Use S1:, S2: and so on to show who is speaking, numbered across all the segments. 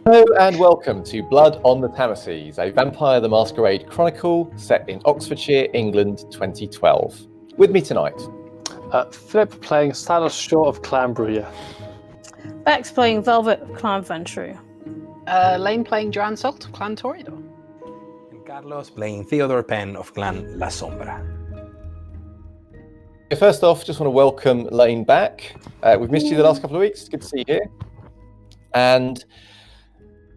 S1: Hello and welcome to Blood on the Tamesis, a Vampire the Masquerade Chronicle set in Oxfordshire, England 2012. With me tonight,
S2: Flip playing Stanos Shore of Clanbrugh.
S3: Bex playing Velvet of Clan Ventru.
S4: Lane playing Joanne Salt of Clan Torido.
S5: And Carlos playing Theodore Penn of Clan La Sombra.
S1: First off, just want to welcome Lane back. We've missed you the last couple of weeks. It's good to see you here. And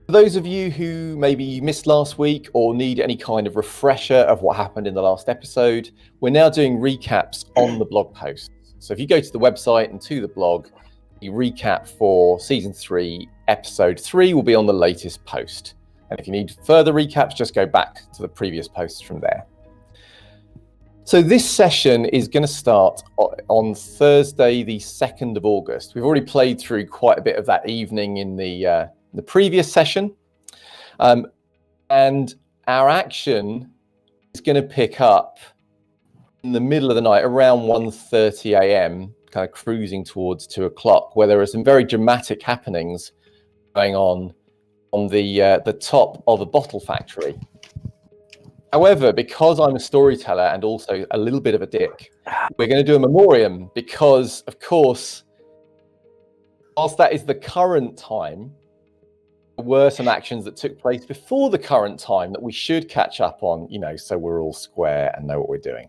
S1: for those of you who maybe missed last week or need any kind of refresher of what happened in the last episode, we're now doing recaps on the blog posts. So if you go to the website and to the blog, the recap for Season 3, Episode 3 will be on the latest post. And if you need further recaps, just go back to the previous posts from there. So this session is going to start on Thursday, the 2nd of August. We've already played through quite a bit of that evening in the previous session. And our action is going to pick up in the middle of the night, around 1:30 a.m., kind of cruising towards 2 o'clock, where there are some very dramatic happenings going on the top of a bottle factory. However, because I'm a storyteller and also a little bit of a dick, we're going to do a memoriam because, of course, whilst that is the current time, there were some actions that took place before the current time that we should catch up on, so we're all square and know what we're doing.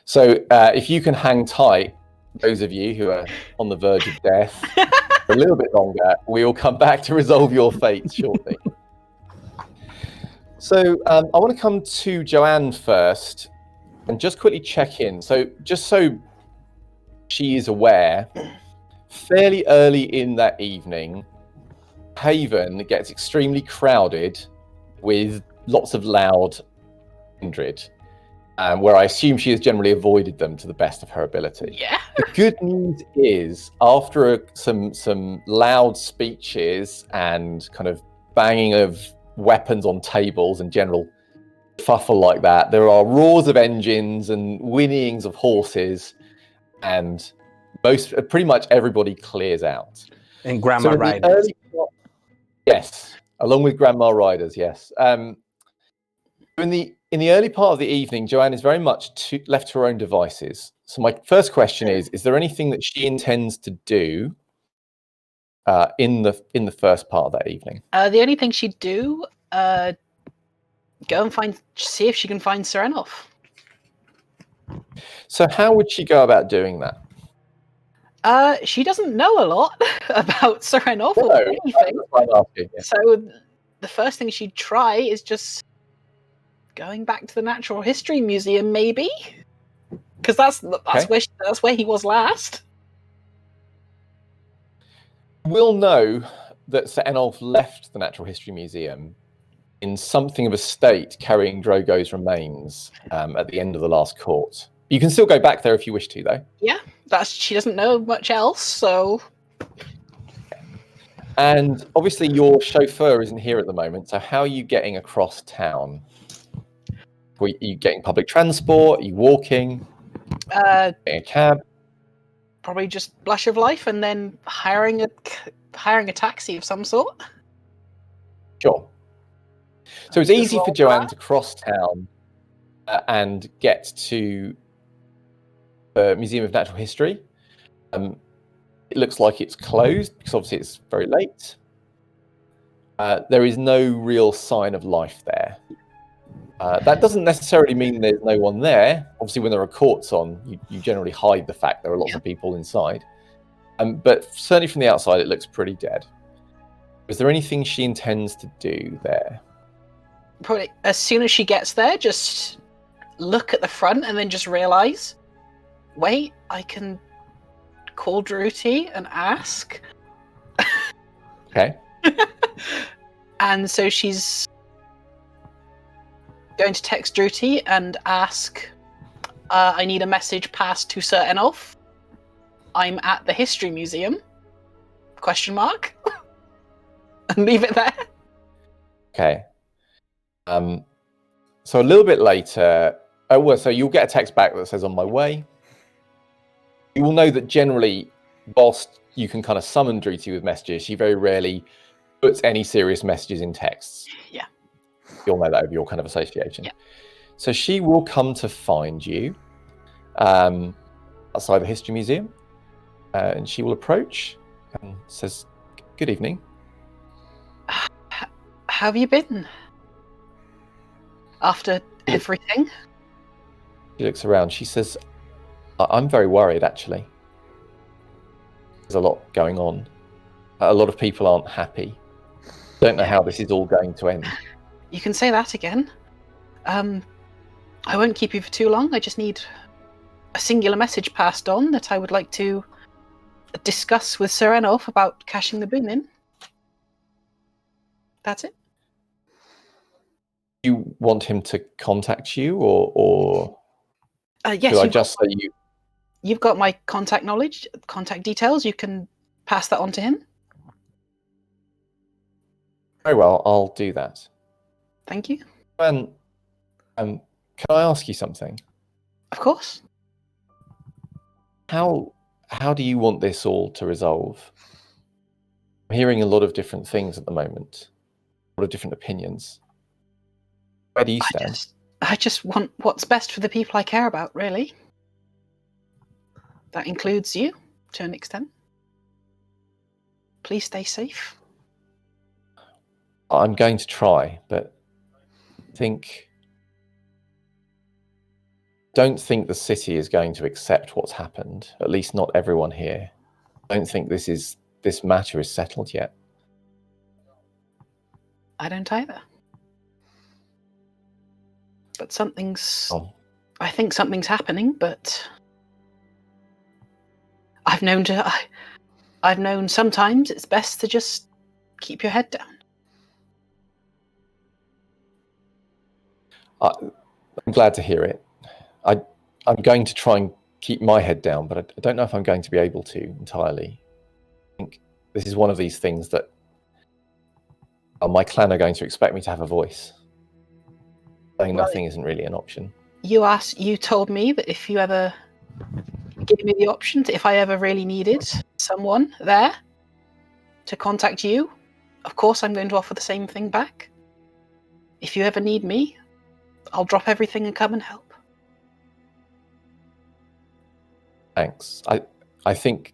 S1: So if you can hang tight, those of you who are on the verge of death for a little bit longer, we will come back to resolve your fates shortly. So I want to come to Joanne first and just quickly check in. So just so she is aware, fairly early in that evening, Haven gets extremely crowded with lots of loud kindred, where I assume she has generally avoided them to the best of her ability.
S4: Yeah.
S1: The good news is, after some loud speeches and kind of banging of weapons on tables and general fuffle like that, there are roars of engines and whinnyings of horses, and pretty much everybody clears out.
S5: And Grandma Riders.
S1: Yes, along with Grandma Riders, yes. In the early part of the evening, Joanne is very much left to her own devices. So my first question is there anything that she intends to do in the first part of that evening?
S4: The only thing she'd do, go and see if she can find Serenov. So
S1: how would she go about doing that?
S4: She doesn't know a lot about Serenov or anything.
S1: Asking, yeah.
S4: So the first thing she'd try is just going back to the Natural History Museum, maybe, because that's where he was last.
S1: We'll know that Serenov left the Natural History Museum in something of a state, carrying Drogo's remains at the end of the last court. You can still go back there if you wish to, though.
S4: Yeah, she doesn't know much else, so.
S1: And obviously your chauffeur isn't here at the moment, so how are you getting across town? Are you getting public transport? Are you walking? Getting a cab?
S4: Probably just Blush of Life and then hiring a taxi of some sort.
S1: Sure. So it's easy for Joanne to cross town and get to the Museum of Natural History. It looks like it's closed because obviously it's very late. There is no real sign of life there. That doesn't necessarily mean there's no one there. Obviously, when there are courts on, you generally hide the fact there are lots of people inside. But certainly from the outside, it looks pretty dead. Is there anything she intends to do there?
S4: Probably as soon as she gets there, just look at the front and then just realise, wait, I can call Druty and ask.
S1: Okay.
S4: And so she's going to text Druty and ask, I need a message passed to Sir Enolf. I'm at the History Museum, ? And leave it there.
S1: Okay. So a little bit later, so you'll get a text back that says, on my way. You will know that generally, whilst you can kind of summon Druty with messages, she very rarely puts any serious messages in texts.
S4: Yeah.
S1: You'll know that over your kind of association.
S4: Yeah.
S1: So she will come to find you outside the History Museum, and she will approach and says, "Good evening.
S4: How have you been? After everything?"
S1: She looks around. She says, "I'm very worried, actually. There's a lot going on. A lot of people aren't happy. Don't know how this is all going to end."
S4: You can say that again. I won't keep you for too long. I just need a singular message passed on that I would like to discuss with Sir Enof about cashing the boon in. That's it.
S1: You want him to contact you, or
S4: Yes,
S1: should I just say you?
S4: You've got my contact details. You can pass that on to him.
S1: Very well, I'll do that.
S4: Thank you.
S1: And can I ask you something?
S4: Of course.
S1: How do you want this all to resolve? I'm hearing a lot of different things at the moment, a lot of different opinions. Where do you stand?
S4: I just want what's best for the people I care about, really. That includes you, to an extent. Please stay safe.
S1: I'm going to try, but don't think the city is going to accept what's happened. At least not everyone here. I don't think this matter is settled yet.
S4: I don't either. But I think something's happening, but I've known sometimes it's best to just keep your head down.
S1: I'm glad to hear it. I'm going to try and keep my head down, but I don't know if I'm going to be able to entirely. I think this is one of these things that my clan are going to expect me to have a voice. Saying nothing isn't really an option.
S4: You told me that if you ever gave me the option, if I ever really needed someone there to contact you, of course I'm going to offer the same thing back. If you ever need me, I'll drop everything and come and help.
S1: Thanks. I think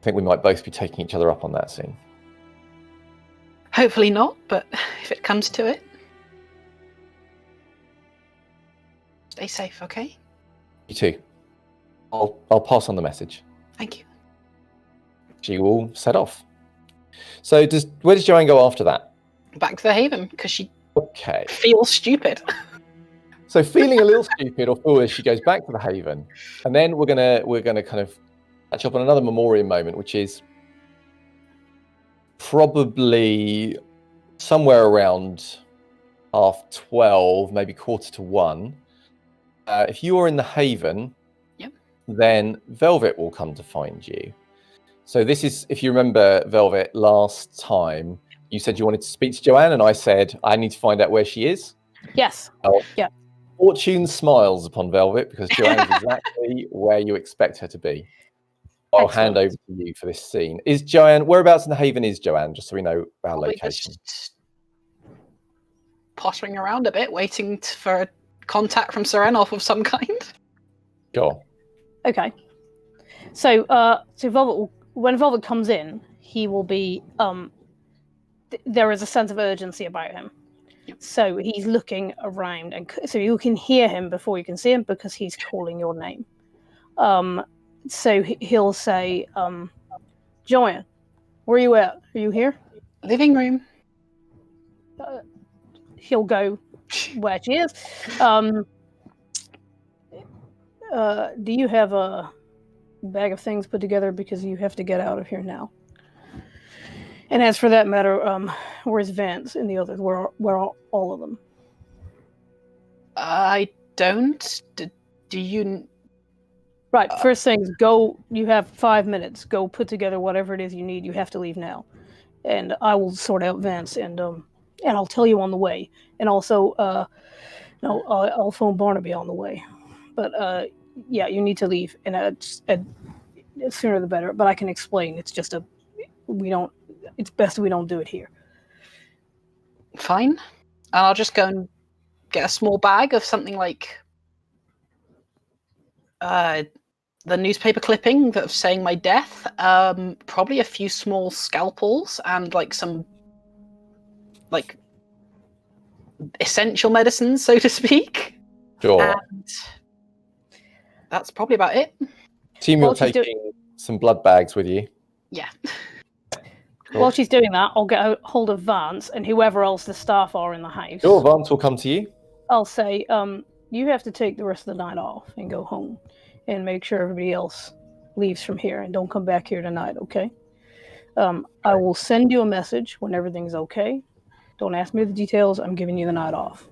S1: we might both be taking each other up on that soon.
S4: Hopefully not, but if it comes to it, stay safe, okay?
S1: You too. I'll pass on the message.
S4: Thank you.
S1: She will set off. So where does Joanne go after that?
S4: Back to the Haven, because she
S1: Okay.
S4: feels stupid.
S1: So feeling a little stupid or foolish, she goes back to the Haven, and then we're gonna kind of catch up on another memoriam moment, which is probably somewhere around 12:30, maybe 1:45. If you are in the Haven,
S4: yep,
S1: then Velvet will come to find you. So this is, if you remember, Velvet, last time you said you wanted to speak to Joanne, and I said I need to find out where she is.
S3: Yes.
S1: Oh,
S3: yeah.
S1: Fortune smiles upon Velvet because Joanne is exactly where you expect her to be. I'll hand over to you for this scene. Is Joanne, whereabouts in the Haven is Joanne, just so we know our location?
S4: Just pottering around a bit, waiting for a contact from Sir Enof of some kind.
S1: Sure.
S3: Okay. So Velvet when Velvet comes in, he will be there is a sense of urgency about him. Yep. So he's looking around, and so you can hear him before you can see him because he's calling your name. So he'll say, Joanne, where are you at? Are you here?
S4: Living room.
S3: He'll go where she is. Do you have a bag of things put together, because you have to get out of here now? And as for that matter, where's Vance and the others? Where are all of them?
S4: I don't. Do you?
S3: Right. First things, go. You have 5 minutes. Go put together whatever it is you need. You have to leave now, and I will sort out Vance, and I'll tell you on the way. And also, I'll phone Barnaby on the way. But yeah, you need to leave, and sooner the better. But I can explain. It's just we don't it's best we don't do it here.
S4: Fine. And I'll just go and get a small bag of something like the newspaper clipping that's saying my death, probably a few small scalpels and like some like essential medicines, so to speak.
S1: Sure.
S4: And that's probably about it.
S1: Team, you're taking some blood bags with you.
S4: Yeah.
S1: Cool.
S3: While she's doing that, I'll get a hold of Vance and whoever else the staff are in the house.
S1: Sure, Vance will come to you.
S3: I'll say, you have to take the rest of the night off and go home and make sure everybody else leaves from here and don't come back here tonight, okay? I will send you a message when everything's okay. Don't ask me the details. I'm giving you the night off.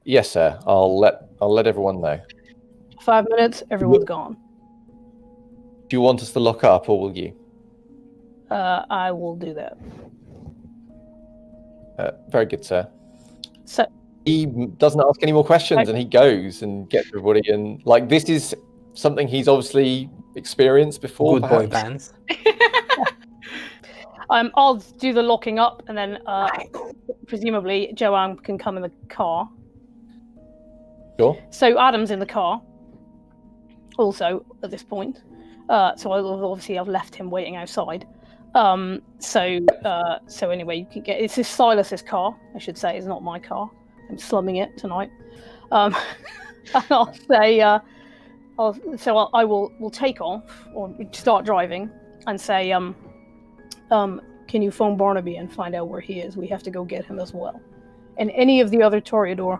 S1: Yes, sir. I'll let everyone know.
S3: 5 minutes, everyone's gone.
S1: Do you want us to lock up, or will you?
S3: I will do that.
S1: Very good, sir.
S3: So
S1: he doesn't ask any more questions, and he goes and gets everybody. And like, this is something he's obviously experienced before.
S5: Good boy, Vance.
S3: I'll do the locking up, and then presumably Joanne can come in the car.
S1: Sure.
S3: So Adam's in the car. Also, at this point, so I've left him waiting outside. So anyway, you can get it's Silas's car, I should say. It's not my car. I'm slumming it tonight. And I'll say, I will take off or start driving and say, can you phone Barnaby and find out where he is? We have to go get him as well, and any of the other Toreador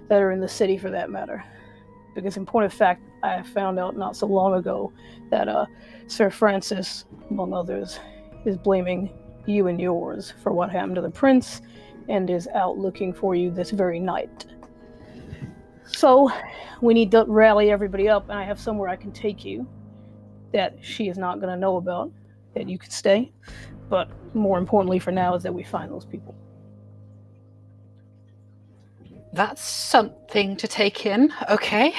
S3: that are in the city, for that matter. Because in point of fact, I found out not so long ago that Sir Francis, among others, is blaming you and yours for what happened to the prince, and is out looking for you this very night. So we need to rally everybody up, and I have somewhere I can take you that she is not going to know about, that you can stay. But more importantly for now is that we find those people.
S4: That's something to take in. Okay.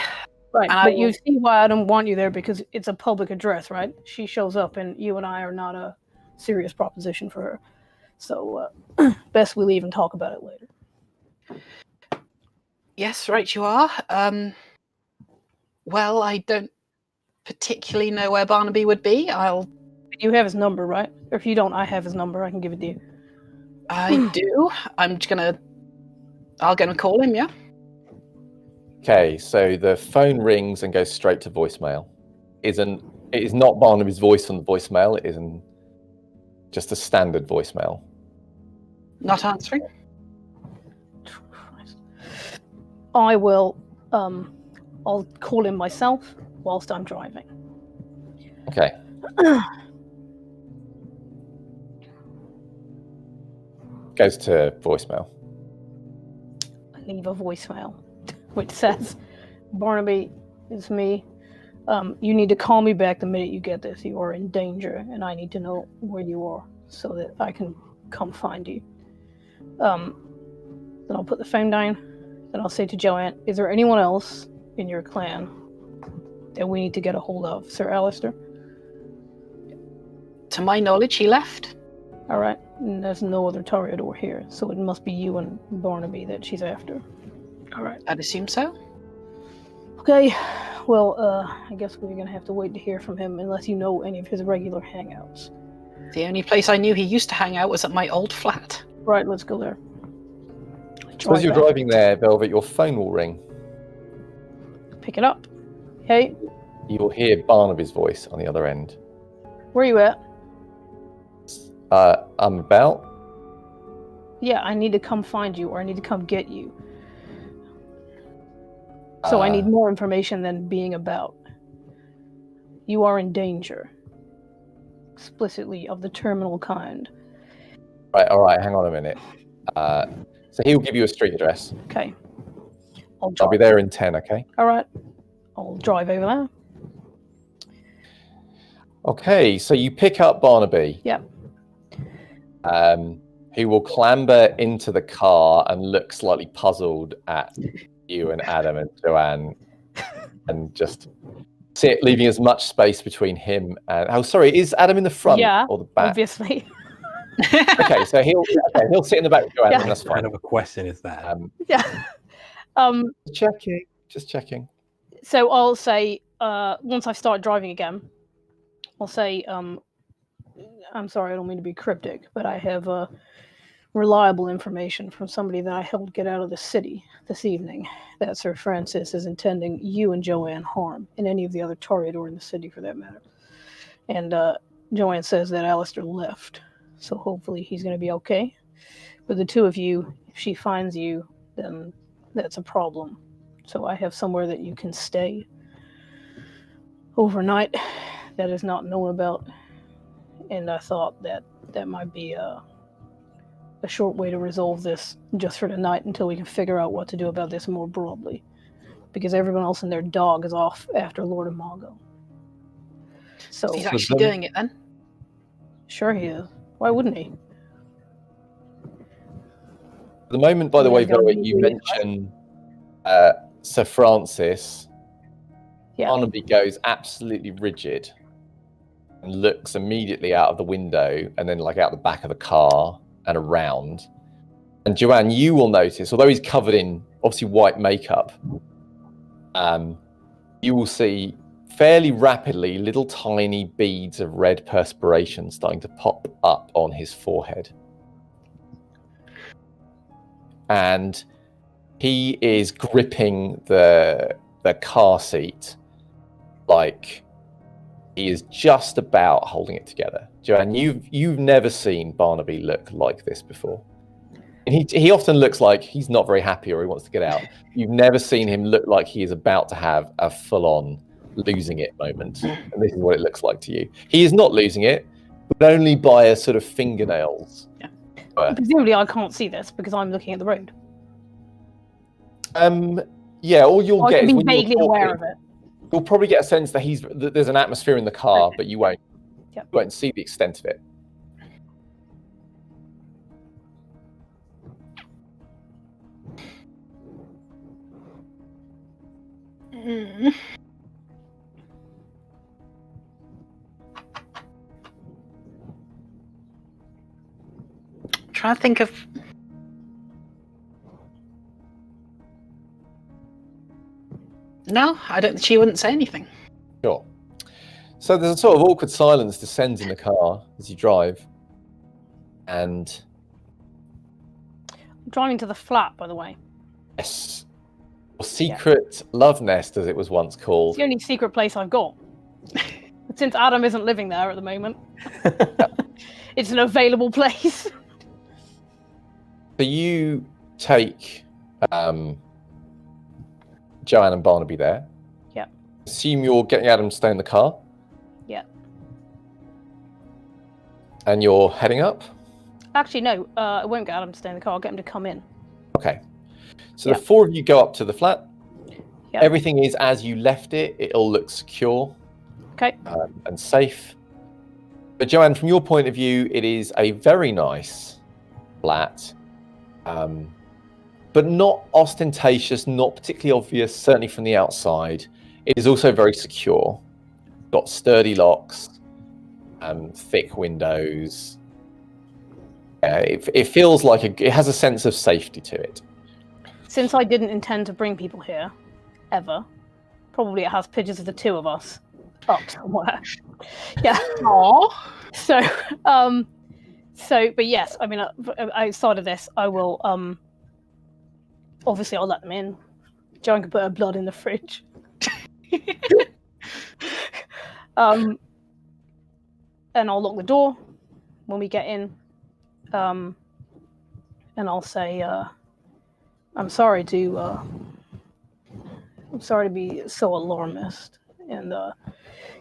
S3: Right,
S4: And
S3: but you see why I don't want you there, because it's a public address, right? She shows up and you and I are not a serious proposition for her. So best we leave and talk about it later.
S4: Yes, right you are. Well, I don't particularly know where Barnaby would be.
S3: You have his number, right? Or if you don't, I have his number. I can give it to you.
S4: I do. I'll go and call him, yeah?
S1: Okay, so the phone rings and goes straight to voicemail. It is not Barnaby's voice on the voicemail. It isn't just a standard voicemail.
S4: Not answering?
S3: I will, I'll call him myself whilst I'm driving.
S1: Okay. Goes to voicemail.
S3: I leave a voicemail, which says, Barnaby, it's me. You need to call me back the minute you get this. You are in danger, and I need to know where you are so that I can come find you. Then I'll put the phone down, and I'll say to Joanne, is there anyone else in your clan that we need to get a hold of? Sir Alistair?
S4: To my knowledge, he left.
S3: All right, and there's no other Toreador here, so it must be you and Barnaby that she's after. All right.
S4: I'd assume so.
S3: Okay, well, I guess we're gonna have to wait to hear from him unless you know any of his regular hangouts.
S4: The only place I knew he used to hang out was at my old flat.
S3: Right, let's go there.
S1: As you're driving there, Velvet, your phone will ring.
S3: Pick it up. Hey,
S1: You will hear Barnaby's voice on the other end.
S3: where you at?
S1: I'm about.
S3: Yeah, I need to come find you, or I need to come get you. So I need more information than being about. You are in danger. Explicitly of the terminal kind.
S1: Right, all right, hang on a minute. So he'll give you a street address.
S3: Okay.
S1: I'll be there in 10, okay?
S3: All right. I'll drive over there.
S1: Okay, so you pick up Barnaby.
S3: Yep.
S1: He will clamber into the car and look slightly puzzled at you and Adam and Joanne, and just sit, leaving as much space between him and... Oh, sorry, is Adam in the front or the back?
S3: Obviously.
S1: Okay, so he'll sit in the back with Joanne,
S3: Yeah.
S1: and that's
S5: What kind
S1: fine.
S5: of a question is that?
S3: Yeah.
S1: Just checking.
S3: So I'll say, once I start driving again, I'll say, I'm sorry, I don't mean to be cryptic, but I have reliable information from somebody that I helped get out of the city this evening that Sir Francis is intending you and Joanne harm, and any of the other Toreador in the city for that matter. And Joanne says that Alistair left, so hopefully he's going to be okay. But the two of you, if she finds you, then that's a problem. So I have somewhere that you can stay overnight that is not known about. And I thought that that might be a short way to resolve this just for tonight until we can figure out what to do about this more broadly. Because everyone else and their dog is off after Lord Amago. So
S4: He's actually doing it then?
S3: Sure he is. Why wouldn't he?
S1: At the moment, by the way, Zoe, you mention Sir Francis.
S3: Yeah.
S1: Barnaby goes absolutely rigid and looks immediately out of the window and then like out the back of the car and around. And Joanne, you will notice, although he's covered in obviously white makeup, you will see fairly rapidly little tiny beads of red perspiration starting to pop up on his forehead. And he is gripping the car seat like he is just about holding it together. Joanne, you've never seen Barnaby look like this before. And he often looks like he's not very happy or he wants to get out. You've never seen him look like he is about to have a full-on losing it moment. And this is what it looks like to you. He is not losing it, but only by a sort of fingernails.
S4: Yeah.
S3: Presumably I can't see this because I'm looking at the road.
S1: Yeah, all you'll get
S3: I
S1: is
S3: can
S1: when
S3: be vaguely
S1: you're
S3: aware
S1: talking,
S3: of it.
S1: you'll probably get a sense that there's an atmosphere in the car,
S3: Okay.
S1: but you won't see the extent of it.
S4: Trying to think of. No, I don't. She wouldn't say anything.
S1: Sure. So there's a sort of awkward silence descends in the car as you drive. And
S3: I'm driving to the flat, by the way.
S1: yes, secret love nest, as it was once called.
S3: It's the only secret place I've got. But since Adam isn't living there at the moment, it's an available place.
S1: So you take Joanne and Barnaby there.
S3: Yeah.
S1: Assume you're getting Adam to stay in the car.
S3: Yeah.
S1: And you're heading up?
S3: Actually, no. I won't get Adam to stay in the car. I'll get him to come in.
S1: Okay. So the four of you go up to the flat.
S3: Yeah.
S1: Everything is as you left it. It all looks secure.
S3: Okay.
S1: And safe. But Joanne, from your point of view, it is a very nice flat. But not ostentatious, not particularly obvious, certainly from the outside. It is also very secure. Got sturdy locks, thick windows. It feels like it has a sense of safety to it.
S3: Since I didn't intend to bring people here, ever, probably it has pictures of the two of us up somewhere. Yeah.
S4: Aww.
S3: But yes, I mean, outside of this, I will, obviously I'll let them in. Joan can put her blood in the fridge. And I'll lock the door when we get in. And I'll say, I'm sorry to be so alarmist. And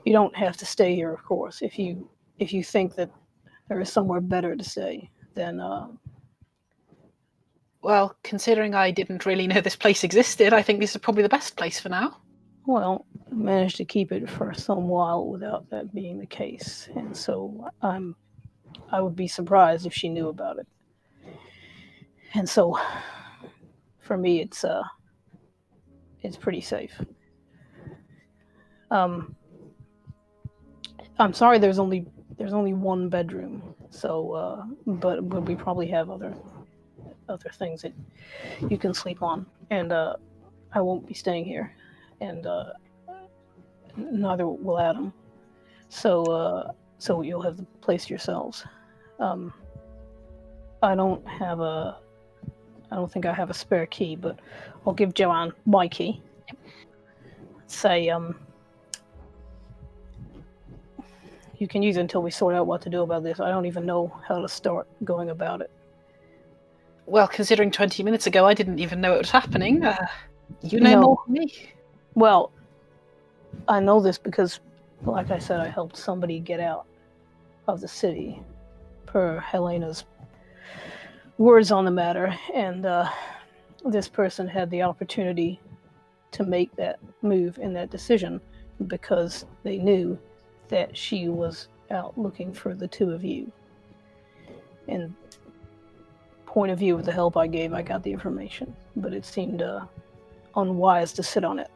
S3: you don't have to stay here, of course. If you think that there is somewhere better to stay, then
S4: Well, considering I didn't really know this place existed, I think this is probably the best place for now.
S3: well, I managed to keep it for some while without that being the case, and so I would be surprised if she knew about it. And so, for me, it's pretty safe. I'm sorry there's only There's only one bedroom, so but we probably have other things that you can sleep on, and I won't be staying here, and neither will Adam. So you'll have the place yourselves. I don't think I have a spare key, but I'll give Joanne my key. Say, you can use it until we sort out what to do about this. I don't even know how to start going about it.
S4: Well, considering 20 minutes ago I didn't even know it was happening, you know more than me.
S3: Well, I know this because, like I said, I helped somebody get out of the city, per Helena's words on the matter, and this person had the opportunity to make that move and that decision because they knew that she was out looking for the two of you. And point of view of the help I gave, I got the information, but it seemed unwise to sit on it.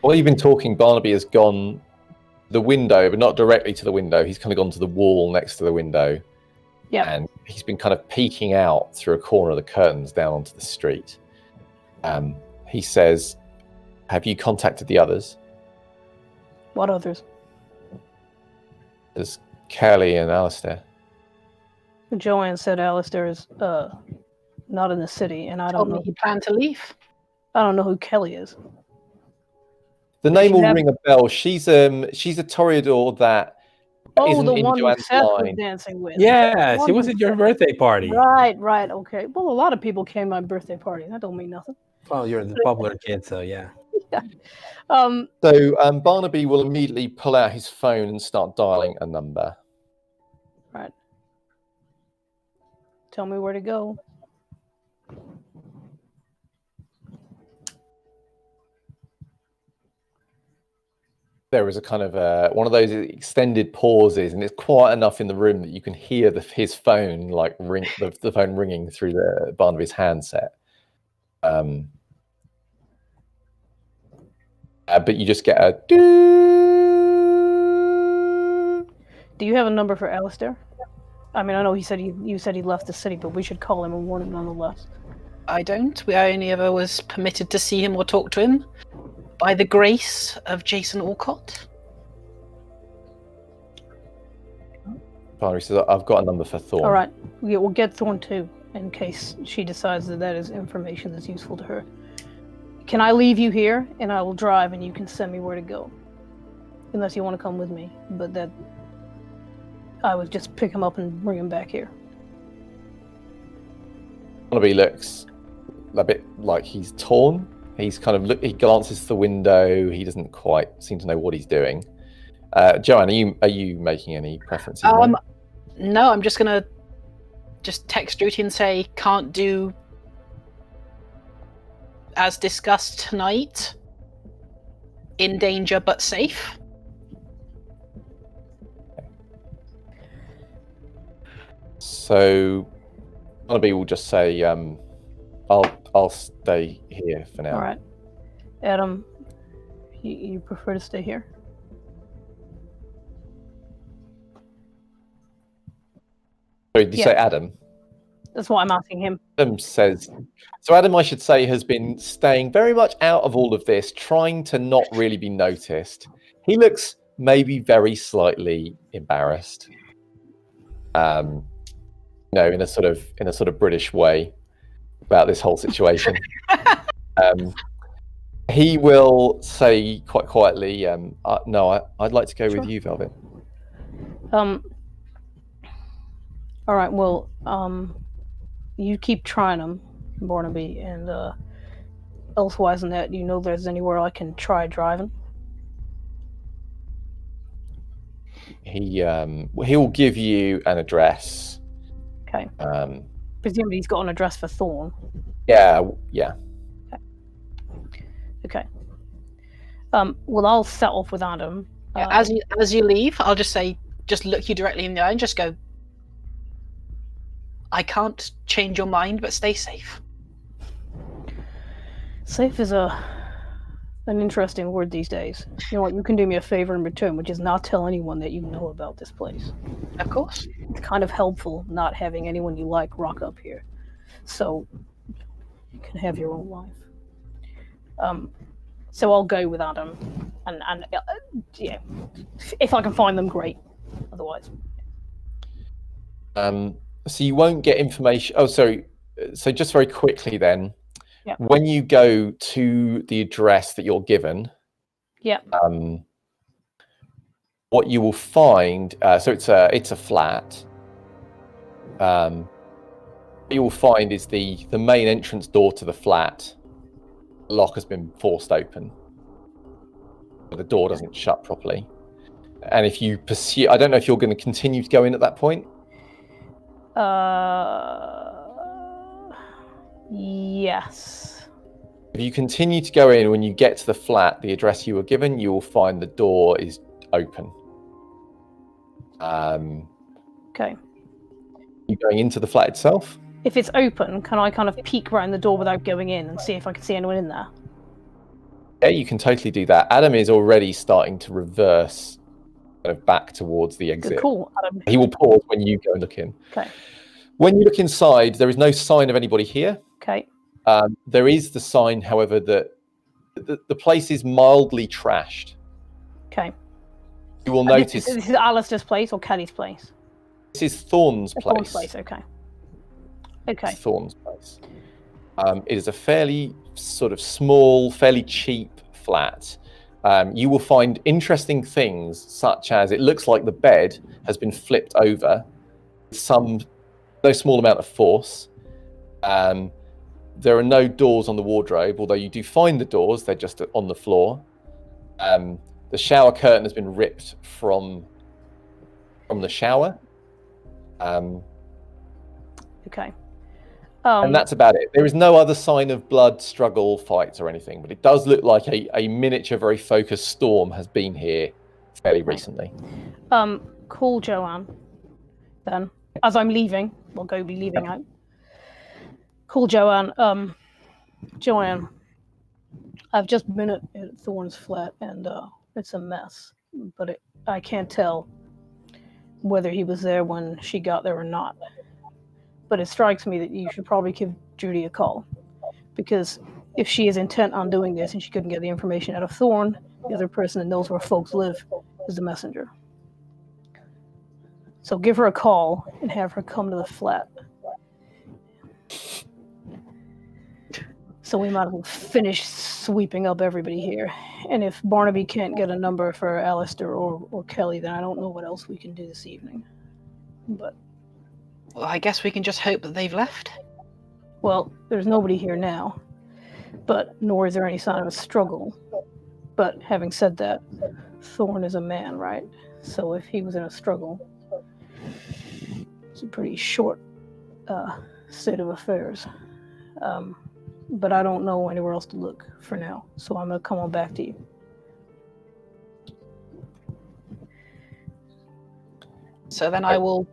S1: While you've been talking, Barnaby has gone the window, but not directly to the window. He's kind of gone to the wall next to the window.
S3: Yeah.
S1: And he's been kind of peeking out through a corner of the curtains down onto the street. He says, have you contacted the others?
S3: What others?
S1: There's Kelly and Alistair.
S3: Joanne said Alistair is not in the city, and I don't know.
S4: He planned to leave.
S3: I don't know who Kelly is.
S1: The name will ring a bell. She's a Toreador that isn't
S3: the
S1: in
S3: one
S1: Joanne's
S3: Seth was
S1: line.
S3: dancing with.
S5: Yeah, she was at your birthday party.
S3: Right, okay. Well, a lot of people came to my birthday party. That don't mean nothing.
S5: Well, you're the popular kid, so yeah.
S3: Yeah.
S1: So Barnaby will immediately pull out his phone and start dialing a number.
S3: Right. Tell me where to go.
S1: There is a kind of one of those extended pauses, and it's quiet enough in the room that you can hear his phone like ring, the phone ringing through the Barnaby's handset. But you just get a doo.
S3: Do you have a number for Alistair? I mean, I know you said he left the city, but we should call him and warn him nonetheless.
S4: I don't. I only ever was permitted to see him or talk to him by the grace of Jason Alcott.
S1: Barnaby says, I've got a number for Thorn.
S3: All right. Yeah, we'll get Thorn too, in case she decides that is information that's useful to her. Can I leave you here, and I will drive, and you can send me where to go? Unless you want to come with me, but that I would just pick him up and bring him back here.
S1: Barnaby looks a bit like he's torn. He's kind of he glances to the window. He doesn't quite seem to know what he's doing. Joanne, are you making any preferences?
S4: No, I'm just gonna text Druty and say can't do as discussed tonight. In danger but safe.
S1: So Barnaby will just say, I'll stay here for now.
S3: All right. Adam, you prefer to stay here?
S1: Sorry, did you say Adam?
S3: That's what I'm asking him.
S1: Adam says, so Adam, I should say, has been staying very much out of all of this, trying to not really be noticed. He looks maybe very slightly embarrassed. In a sort of British way about this whole situation. He will say quite quietly, no, I'd like to go with you, Velvet.
S3: All right, well, you keep trying them, Barnaby, and elsewise than that, do you know if there's anywhere I can try driving?
S1: He will give you an address.
S3: Okay. Presumably he's got an address for Thorn.
S1: Yeah.
S3: Okay. Well, I'll set off with Adam.
S4: As you leave, I'll just say, just look you directly in the eye and just go, I can't change your mind, but stay safe.
S3: Safe is an an interesting word these days. You know what? You can do me a favor in return, which is not tell anyone that you know about this place.
S4: Of course.
S3: It's kind of helpful not having anyone you like rock up here, so you can have your own life. So I'll go with Adam, and yeah, if I can find them, great. Otherwise,
S1: so you won't get information. Oh, sorry. So just very quickly then,
S3: yeah.
S1: When you go to the address that you're given,
S3: yeah,
S1: what you will find. So it's a flat. What you will find is the main entrance door to the flat. The lock has been forced open. The door doesn't shut properly. And if you pursue, I don't know if you're going to continue to go in at that point.
S3: Yes.
S1: If you continue to go in, when you get to the flat, the address you were given, you will find the door is open.
S3: Okay.
S1: You going into the flat itself?
S3: If it's open, can I kind of peek around the door without going in and see if I can see anyone in there?
S1: Yeah, you can totally do that. Adam is already starting to reverse kind of back towards the exit.
S3: Good call, Adam.
S1: He will pause when you go and look in.
S3: Okay.
S1: When you look inside, there is no sign of anybody here.
S3: Okay.
S1: There is the sign, however, that the place is mildly trashed.
S3: Okay.
S1: You will notice...
S3: This is Alistair's place or Kelly's place?
S1: This is Thorne's place.
S3: Thorne's place, okay. Okay.
S1: Thorne's place. It is a fairly sort of small, fairly cheap flat. You will find interesting things, such as it looks like the bed has been flipped over with no small amount of force. There are no doors on the wardrobe, although you do find the doors, they're just on the floor. The shower curtain has been ripped from the shower.
S3: Okay.
S1: And that's about it. There is no other sign of blood, struggle, fights, or anything, but it does look like a miniature, very focused storm has been here fairly recently.
S3: Call Joanne, then. As I'm leaving, we'll go be leaving out. Call Joanne. Joanne, I've just been at Thorne's flat, and it's a mess. But I can't tell whether he was there when she got there or not. But it strikes me that you should probably give Judy a call, because if she is intent on doing this and she couldn't get the information out of Thorne, the other person that knows where folks live is the messenger. So give her a call and have her come to the flat. So we might as well finish sweeping up everybody here. And if Barnaby can't get a number for Alistair or Kelly, then I don't know what else we can do this evening. But...
S4: well, I guess we can just hope that they've left.
S3: well, there's nobody here now, but nor is there any sign of a struggle. But having said that, Thorne is a man, right? So if he was in a struggle, it's a pretty short state of affairs. But I don't know anywhere else to look for now, so I'm going to come on back to you.
S4: So then I will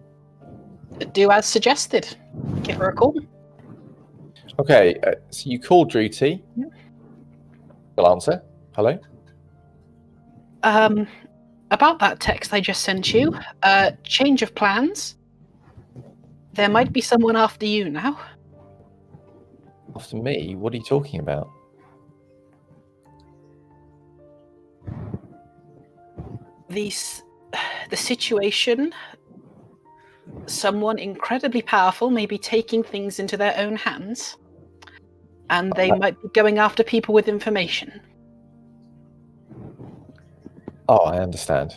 S4: do as suggested. Give her a call.
S1: Okay, so you call Druty.
S4: Yep.
S1: She'll answer. Hello?
S4: About that text I just sent you, change of plans. There might be someone after you now.
S1: After me? What are you talking about?
S4: The situation, someone incredibly powerful may be taking things into their own hands, and they might be going after people with information.
S1: Oh, I understand.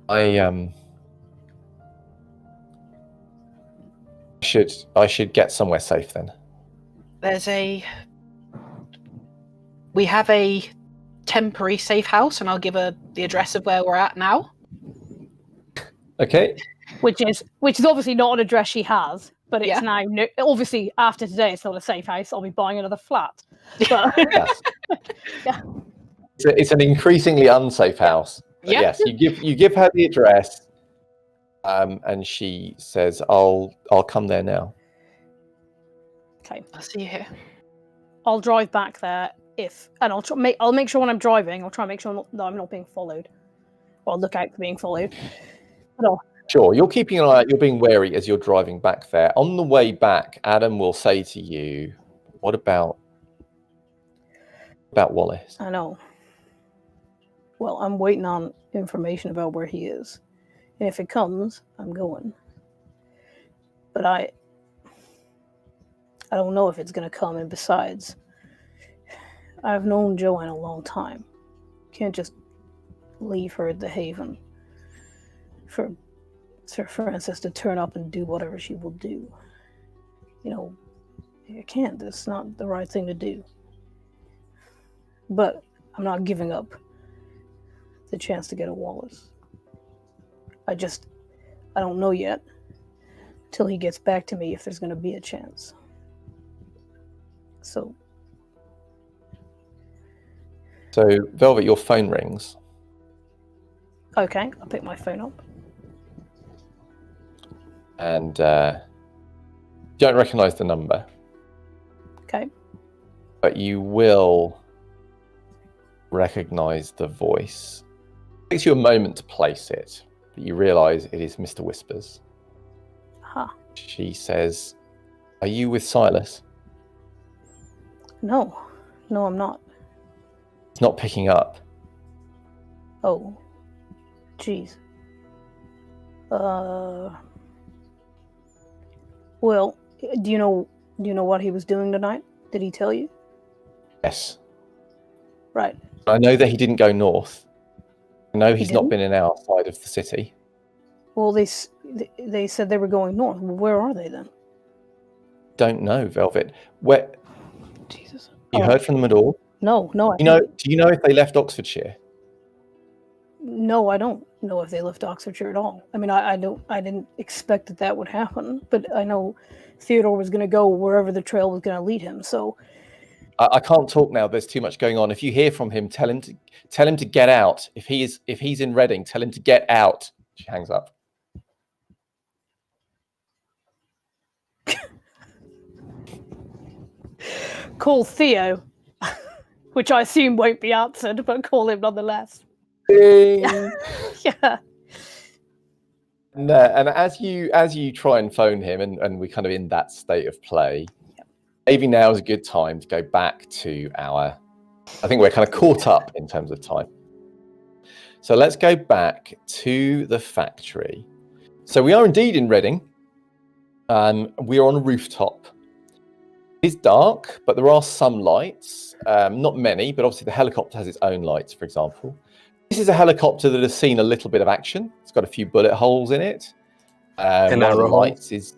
S1: I should get somewhere safe then.
S4: We have a temporary safe house, and I'll give her the address of where we're at now.
S1: Okay.
S3: Which is obviously not an address she has, but it's now obviously after today it's not a safe house. I'll be buying another flat. But
S1: Yes.
S3: yeah.
S1: It's an increasingly unsafe house. But
S4: Yeah.
S1: yes, you give her the address, and she says, "I'll come there now."
S3: Okay.
S4: I'll see you here.
S3: I'll drive back there and I'll make sure when I'm driving, I'll try and make sure that I'm not being followed, or I'll look out for being followed.
S1: Sure, you're keeping an eye out. You're being wary as you're driving back there. On the way back, Adam will say to you, "What about Wallace?"
S3: I know. Well, I'm waiting on information about where he is, and if it comes, I'm going. But I don't know if it's going to come, and besides, I've known Joanne a long time. Can't just leave her at the Haven for Sir Francis to turn up and do whatever she will do. You know, I can't. That's not the right thing to do. But I'm not giving up the chance to get a Wallace. I don't know yet till he gets back to me if there's going to be a chance. So,
S1: Velvet, your phone rings.
S3: okay, I'll pick my phone up.
S1: And don't recognize the number.
S3: Okay.
S1: But you will recognize the voice. It takes you a moment to place it, but you realize it is Mr. Whispers.
S3: Huh.
S1: She says, "Are you with Silas?"
S3: No, I'm not.
S1: It's not picking up.
S3: Oh, jeez. Well, do you know what he was doing tonight? Did he tell you?
S1: Yes.
S3: Right.
S1: I know that he didn't go north. I know he's not
S3: didn't?
S1: been in our side of the city.
S3: Well, they said they were going north. Well, where are they then?
S1: Don't know, Velvet. Where
S3: Jesus.
S1: you heard from them at all?
S3: No.
S1: Do you know if they left Oxfordshire?
S3: No, I don't know if they left Oxfordshire at all. I mean, I didn't expect that would happen, but I know Theodore was going to go wherever the trail was going to lead him. So
S1: I can't talk now. There's too much going on. If you hear from him, tell him to get out. If he's in Reading, tell him to get out. She hangs up.
S3: call Theo, which I assume won't be answered, but call him nonetheless.
S1: Ding.
S3: Yeah.
S1: And as you try and phone him, and we're kind of in that state of play, maybe now is a good time to go back to I think we're kind of caught up in terms of time. So let's go back to the factory. So we are indeed in Reading. We are on a rooftop. It's dark, but there are some lights. Not many, but obviously the helicopter has its own lights, for example. This is a helicopter that has seen a little bit of action. It's got a few bullet holes in it. One of the lights is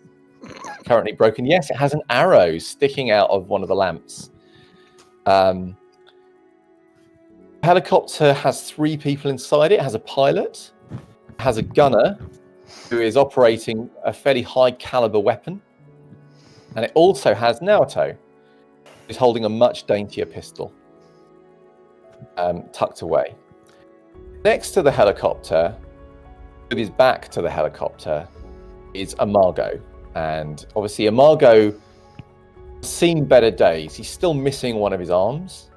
S1: currently broken. Yes, it has an arrow sticking out of one of the lamps. The helicopter has 3 people inside it. It has a pilot, it has a gunner who is operating a fairly high caliber weapon. And it also has Naoto, who's holding a much daintier pistol, tucked away. Next to the helicopter, with his back to the helicopter, is Amago. And obviously Amago has seen better days. He's still missing one of his arms.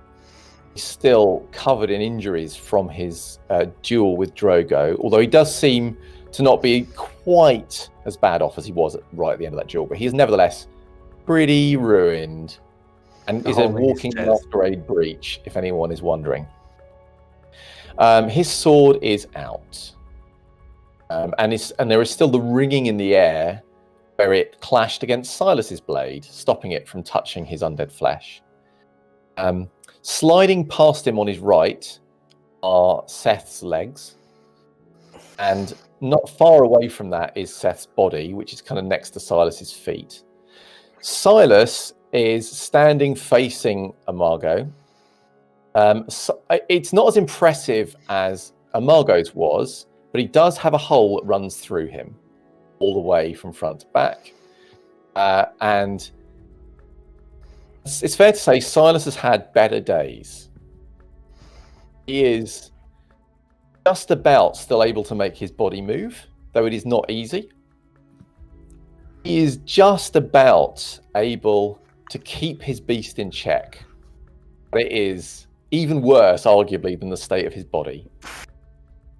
S1: He's still covered in injuries from his duel with Drogo, although he does seem to not be quite as bad off as he was right at the end of that duel. But he is nevertheless pretty ruined and is a walking masquerade breach, if anyone is wondering. His sword is out. And there is still the ringing in the air where it clashed against Silas's blade, stopping it from touching his undead flesh. Sliding past him on his right are Seth's legs. And not far away from that is Seth's body, which is kind of next to Silas's feet. Silas is standing facing Amago. So it's not as impressive as Amago's was, but he does have a hole that runs through him all the way from front to back. And it's fair to say Silas has had better days. He is just about still able to make his body move, though it is not easy. He is just about able to keep his beast in check. but it is even worse, arguably, than the state of his body.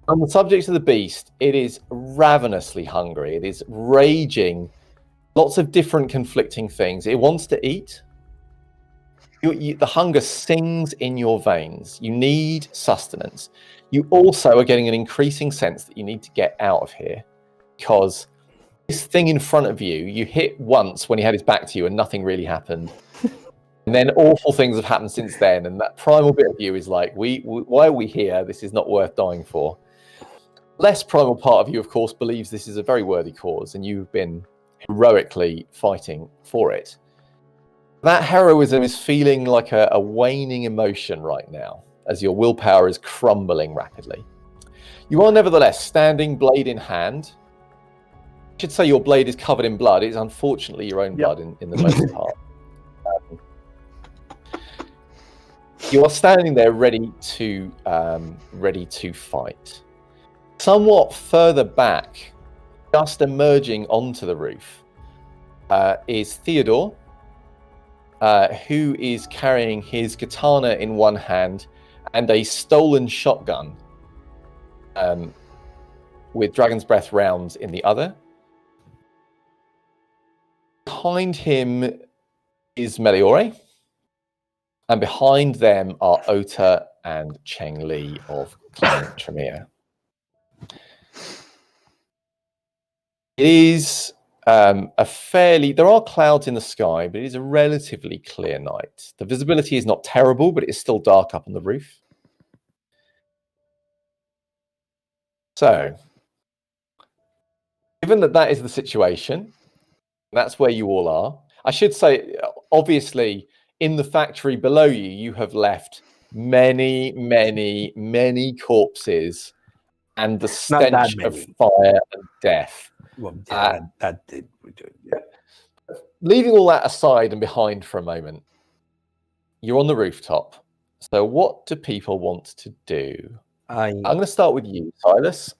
S1: On the subject of the beast, it is ravenously hungry. It is raging lots of different conflicting things. It wants to eat. The hunger sings in your veins. You need sustenance. You also are getting an increasing sense that you need to get out of here, because this thing in front of you, you hit once when he had his back to you and nothing really happened. And then awful things have happened since then. And that primal bit of you is like, why are we here? This is not worth dying for. Less primal part of you, of course, believes this is a very worthy cause and you've been heroically fighting for it. That heroism is feeling like a waning emotion right now as your willpower is crumbling rapidly. You are nevertheless standing blade in hand. I should say your blade is covered in blood. It's unfortunately your own blood in the most part. You are standing there ready to fight. Somewhat further back, just emerging onto the roof, is Theodore, who is carrying his katana in one hand and a stolen shotgun with Dragon's Breath rounds in the other. Behind him is Meliore, and behind them are Ota and Cheng Li of Clan Tremere. It is there are clouds in the sky, but it is a relatively clear night. The visibility is not terrible, but it is still dark up on the roof. So, given that is the situation, that's where you all are. I should say, obviously, in the factory below you, you have left many, many, many corpses and the stench of fire and death.
S5: Well, yeah, that did.
S1: Leaving all that aside and behind for a moment, you're on the rooftop. So what do people want to do? I'm going to start with you, Silas.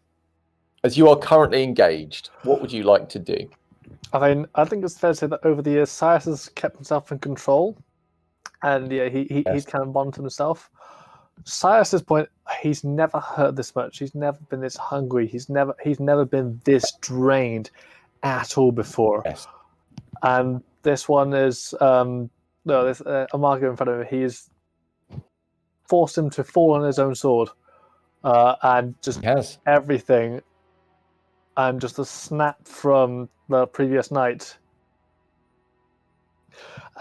S1: As you are currently engaged, what would you like to do?
S2: I mean, I think it's fair to say that over the years, Silas has kept himself in control, and yeah, he's kind of monitored himself. Silas's point, he's never hurt this much. He's never been this hungry. He's never been this drained at all before.
S1: Yes.
S2: And this one is there's Amago in front of him. He's forced him to fall on his own sword, and just everything, and just a snap from the previous night.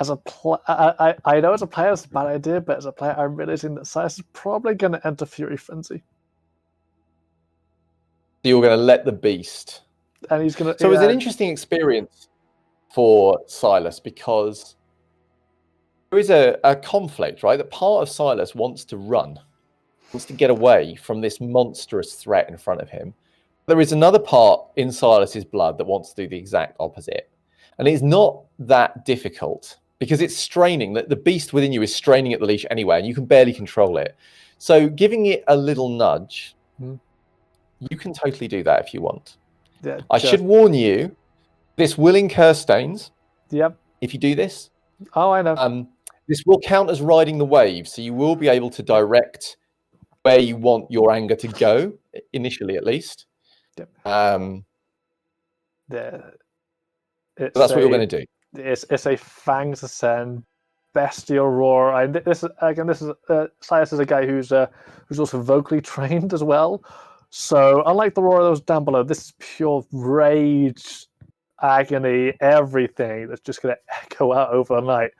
S2: As a I know as a player it's a bad idea, but as a player I'm realizing that Silas is probably going to enter Fury Frenzy.
S1: You're going to let the beast,
S2: and he's going to.
S1: So it was an interesting experience for Silas because there is a conflict, right? That part of Silas wants to run, wants to get away from this monstrous threat in front of him. There is another part in Silas's blood that wants to do the exact opposite. And it's not that difficult because it's straining. The beast within you is straining at the leash anyway, and you can barely control it. So giving it a little nudge, you can totally do that if you want.
S2: Yeah,
S1: I should warn you, this will incur stains.
S2: Yep.
S1: If you do this.
S2: Oh, I know.
S1: This will count as riding the wave, so you will be able to direct where you want your anger to go, initially at least.
S2: Yep.
S1: So that's what you're going to do.
S2: It's a fangs ascend, bestial roar. This is Silas is a guy who's also vocally trained as well. So unlike the roar that was down below, this is pure rage, agony, everything that's just going to echo out over the night.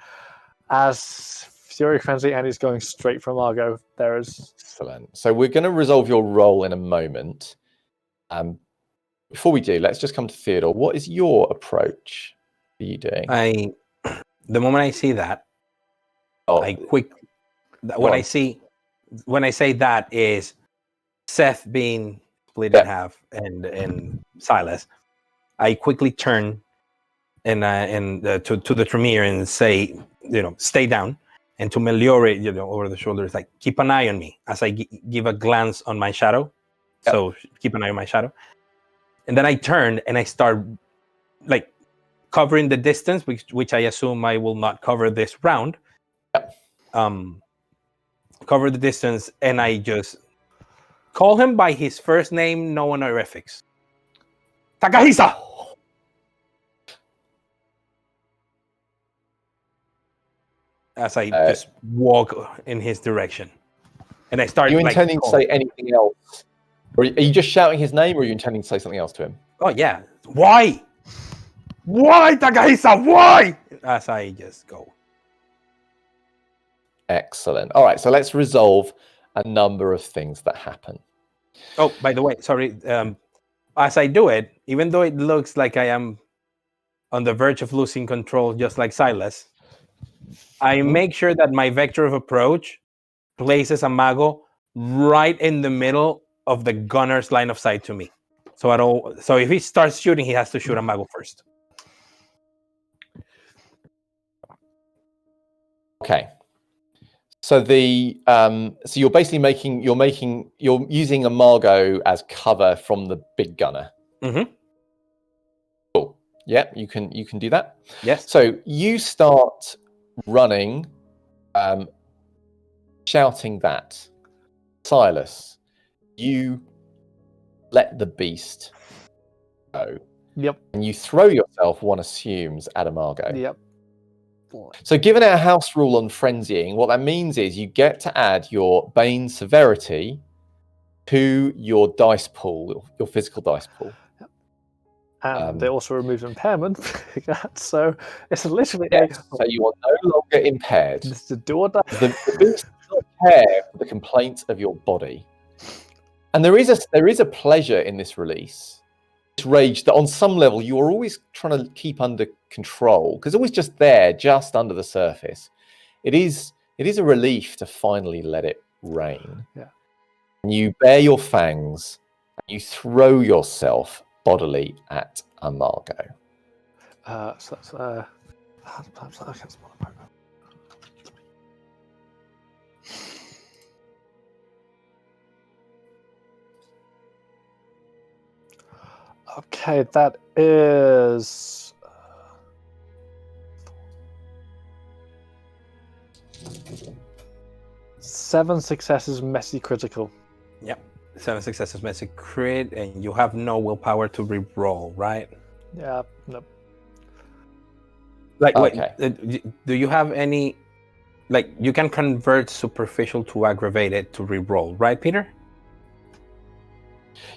S2: As Fury Frenzy, and he's going straight from Argo. There is
S1: excellent. So we're going to resolve your role in a moment. Before we do, let's just come to Theodore. What is your approach? What are you doing?
S5: The moment I see that, when I say that is Seth being split in half and Silas, I quickly turn and to the Tremere and say, stay down, and to Meliore, over the shoulder, it's like, keep an eye on me as I give a glance on my shadow. Yep. So keep an eye on my shadow. And then I turn and I start like covering the distance, which I assume I will not cover this round.
S1: Yep.
S5: cover the distance, and I just call him by his first name, no honorifics. Takahisa! As I just walk in his direction. And I start
S1: Are you intending to say anything else? Or are you just shouting his name, or are you intending to say something else to him?
S5: Oh, yeah. Why? Why, Takahisa? Why? As I just go.
S1: Excellent. All right, so let's resolve a number of things that happen.
S5: Oh, by the way, sorry. As I do it, even though it looks like I am on the verge of losing control, just like Silas, I make sure that my vector of approach places Amago right in the middle of the gunner's line of sight to me. So if he starts shooting, he has to shoot Amago first.
S1: Okay. So so you're basically you're using Amago as cover from the big gunner.
S5: Mm-hmm.
S1: Cool. Yeah, you can do that.
S5: Yes.
S1: So you start running, shouting that. Silas, you let the beast go.
S2: Yep.
S1: And you throw yourself, one assumes, at Amago.
S2: Yep.
S1: So given our house rule on frenzying, what that means is you get to add your Bane severity to your dice pool, your physical dice pool.
S2: And they also remove impairment. So it's literally
S1: so you are no longer impaired.
S2: Just to do or die.
S1: The beast does not care for the complaints of your body. And there is a pleasure in this release. This rage that on some level you are always trying to keep under control, because it's always just there, just under the surface. It is a relief to finally let it rain.
S2: Yeah.
S1: And you bare your fangs, and you throw yourself bodily at Amago.
S2: So that's okay, that is 7 successes, messy critical.
S5: Yep. 7 successes, messy crit, and you have no willpower to re-roll, right?
S2: Yeah, no.
S5: Like,
S1: Okay.
S5: wait, do you have any? Like, you can convert superficial to aggravated to re-roll, right, Peter?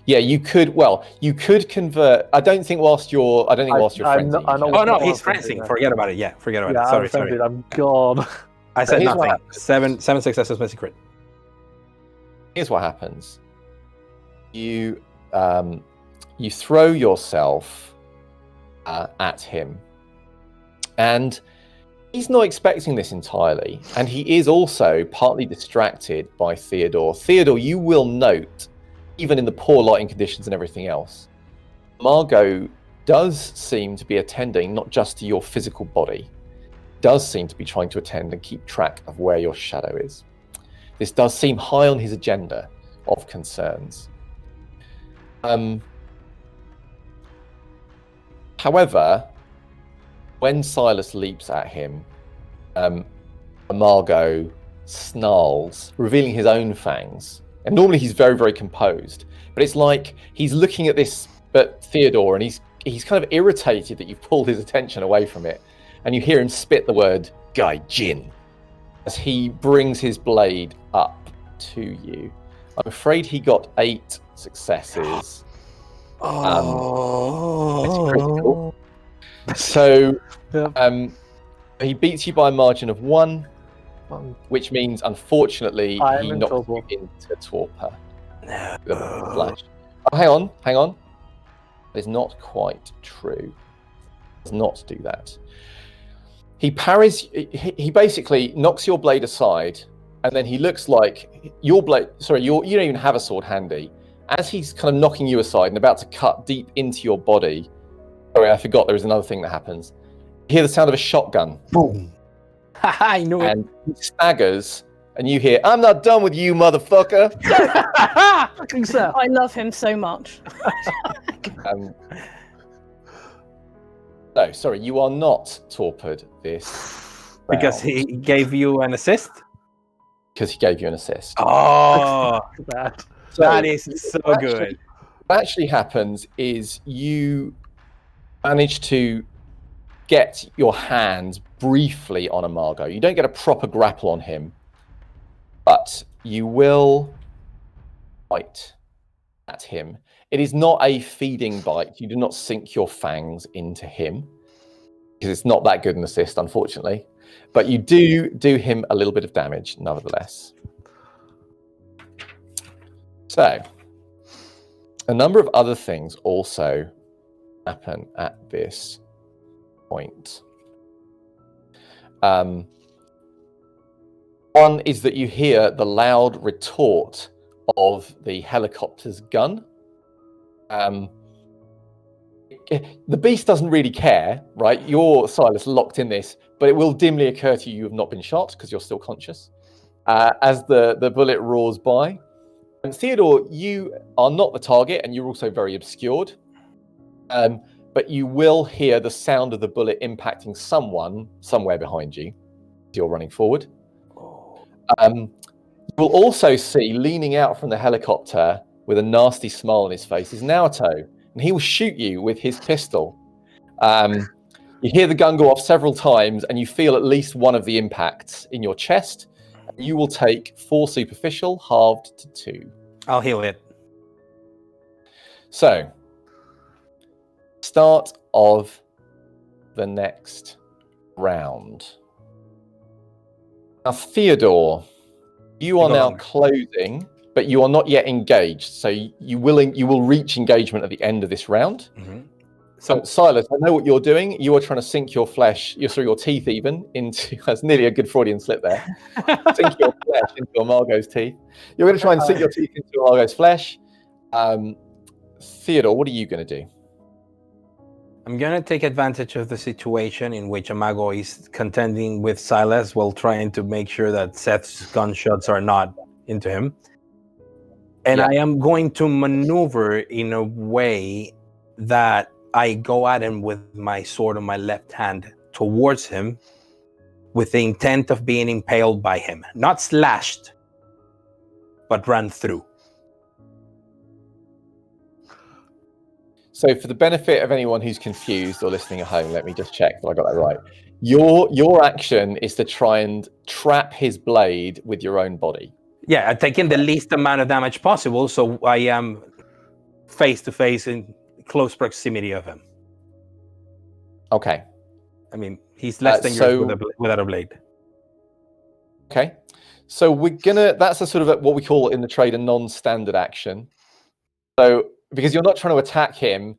S1: Yeah, you could. Well, you could convert. I don't think whilst you're frenzied.
S2: I know
S5: Oh no,
S2: what
S5: he's
S2: I'm thinking,
S5: frencing. Forget about it. Yeah, forget about
S2: Yeah,
S5: it. Sorry,
S2: I'm
S5: sorry.
S2: frenzied, I'm gone.
S5: I said
S1: Here's what
S5: nothing. 7 successes, messy crit.
S1: Here's what happens. You throw yourself at him, and he's not expecting this entirely, and he is also partly distracted by Theodore. Theodore, you will note, even in the poor lighting conditions and everything else, Margot does seem to be attending not just to your physical body, does seem to be trying to attend and keep track of where your shadow is. This does seem high on his agenda of concerns. However, when Silas leaps at him, Amago snarls, revealing his own fangs. And normally he's very, very composed, but it's like he's looking at this, but Theodore, and he's kind of irritated that you've pulled his attention away from it, and you hear him spit the word "gaijin" as he brings his blade up to you. I'm afraid he got 8 successes. It's critical. So he beats you by a margin of 1, which means, unfortunately, he knocks you into torpor. Flash. Oh, hang on. That is not quite true. Does not do that. He parries. He basically knocks your blade aside, and then he looks like your blade. Sorry, you don't even have a sword handy. As he's kind of knocking you aside and about to cut deep into your body. Sorry, I forgot there was another thing that happens. You hear the sound of a shotgun.
S5: Boom. I knew it.
S1: And he staggers, and you hear, "I'm not done with you, motherfucker."
S2: Fucking Seth.
S3: I love him so much.
S1: No, sorry, you are not torpid this
S5: Because
S1: round.
S5: he gave you an assist?
S1: because he gave you an assist.
S5: Oh,
S2: Bad.
S1: So
S5: that is so good.
S1: What actually happens is you manage to get your hands briefly on Amago. You don't get a proper grapple on him, but you will bite at him. It is not a feeding bite. You do not sink your fangs into him because it's not that good an assist, unfortunately. But you do him a little bit of damage, nevertheless. So, a number of other things also happen at this point. One is that you hear the loud retort of the helicopter's gun. The beast doesn't really care, right? You're, Silas, locked in this, but it will dimly occur to you have not been shot because you're still conscious as the bullet roars by. And Theodore, you are not the target, and you're also very obscured. But you will hear the sound of the bullet impacting someone somewhere behind you as you're running forward. You will also see, leaning out from the helicopter with a nasty smile on his face, is Naoto, and he will shoot you with his pistol. You hear the gun go off several times, and you feel at least one of the impacts in your chest. You will take 4 superficial, halved to 2.
S5: I'll heal it.
S1: So, start of the next round. Now, Theodore, you are now closing, but you are not yet engaged. So you will reach engagement at the end of this round.
S5: Mm-hmm.
S1: So, Silas, I know what you're doing. You are trying to sink your flesh, your teeth even, into, that's nearly a good Freudian slip there. Sink your flesh into Amago's teeth. You're going to try and sink your teeth into Amago's flesh. Theodore, what are you going to do?
S5: I'm going to take advantage of the situation in which Amago is contending with Silas while trying to make sure that Seth's gunshots are not into him. And I am going to maneuver in a way that I go at him with my sword on my left hand towards him with the intent of being impaled by him. Not slashed, but run through.
S1: So for the benefit of anyone who's confused or listening at home, let me just check that I got that right. Your action is to try and trap his blade with your own body.
S5: Yeah, I'm taking the least amount of damage possible, so I am face to face in close proximity of him.
S1: Okay.
S5: I mean, he's less than yours without a blade.
S1: Okay. So that's a sort of what we call in the trade a non-standard action. So because you're not trying to attack him,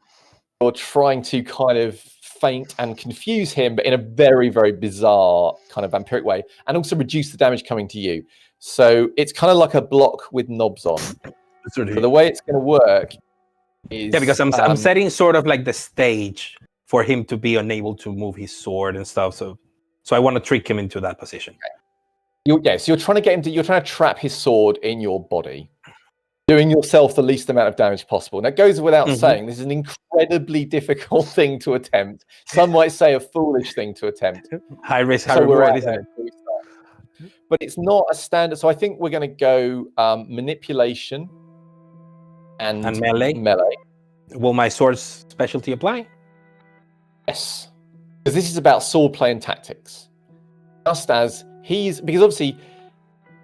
S1: you're trying to kind of feint and confuse him, but in a very, very bizarre kind of vampiric way, and also reduce the damage coming to you. So it's kind of like a block with knobs on. So the way it's going to work is...
S5: Yeah, because I'm setting sort of like the stage for him to be unable to move his sword and stuff. So I want to trick him into that position.
S1: Okay. So you're trying to get him to... You're trying to trap his sword in your body, doing yourself the least amount of damage possible. Now, it goes without saying, this is an incredibly difficult thing to attempt. Some might say a foolish thing to attempt.
S5: High risk, high reward, isn't it?
S1: But it's not a standard. So I think we're going to go manipulation and melee.
S5: Will my sword's specialty apply?
S1: Yes. Because this is about sword play and tactics. Just as because obviously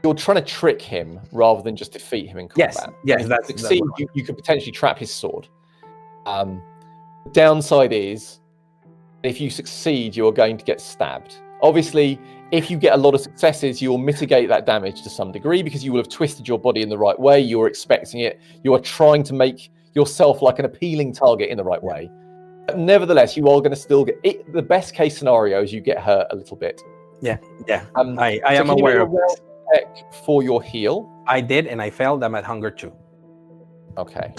S1: you're trying to trick him rather than just defeat him in combat.
S5: Yes,
S1: that's succeed. You could potentially trap his sword. The downside is, if you succeed, you are going to get stabbed. Obviously, if you get a lot of successes, you will mitigate that damage to some degree because you will have twisted your body in the right way. You are expecting it. You are trying to make yourself like an appealing target in the right way. But nevertheless, you are going to still get it. The best case scenario is you get hurt a little bit.
S5: Yeah. I am aware of this.
S1: For your heal?
S5: I did, and I failed. I'm at hunger 2.
S1: Okay.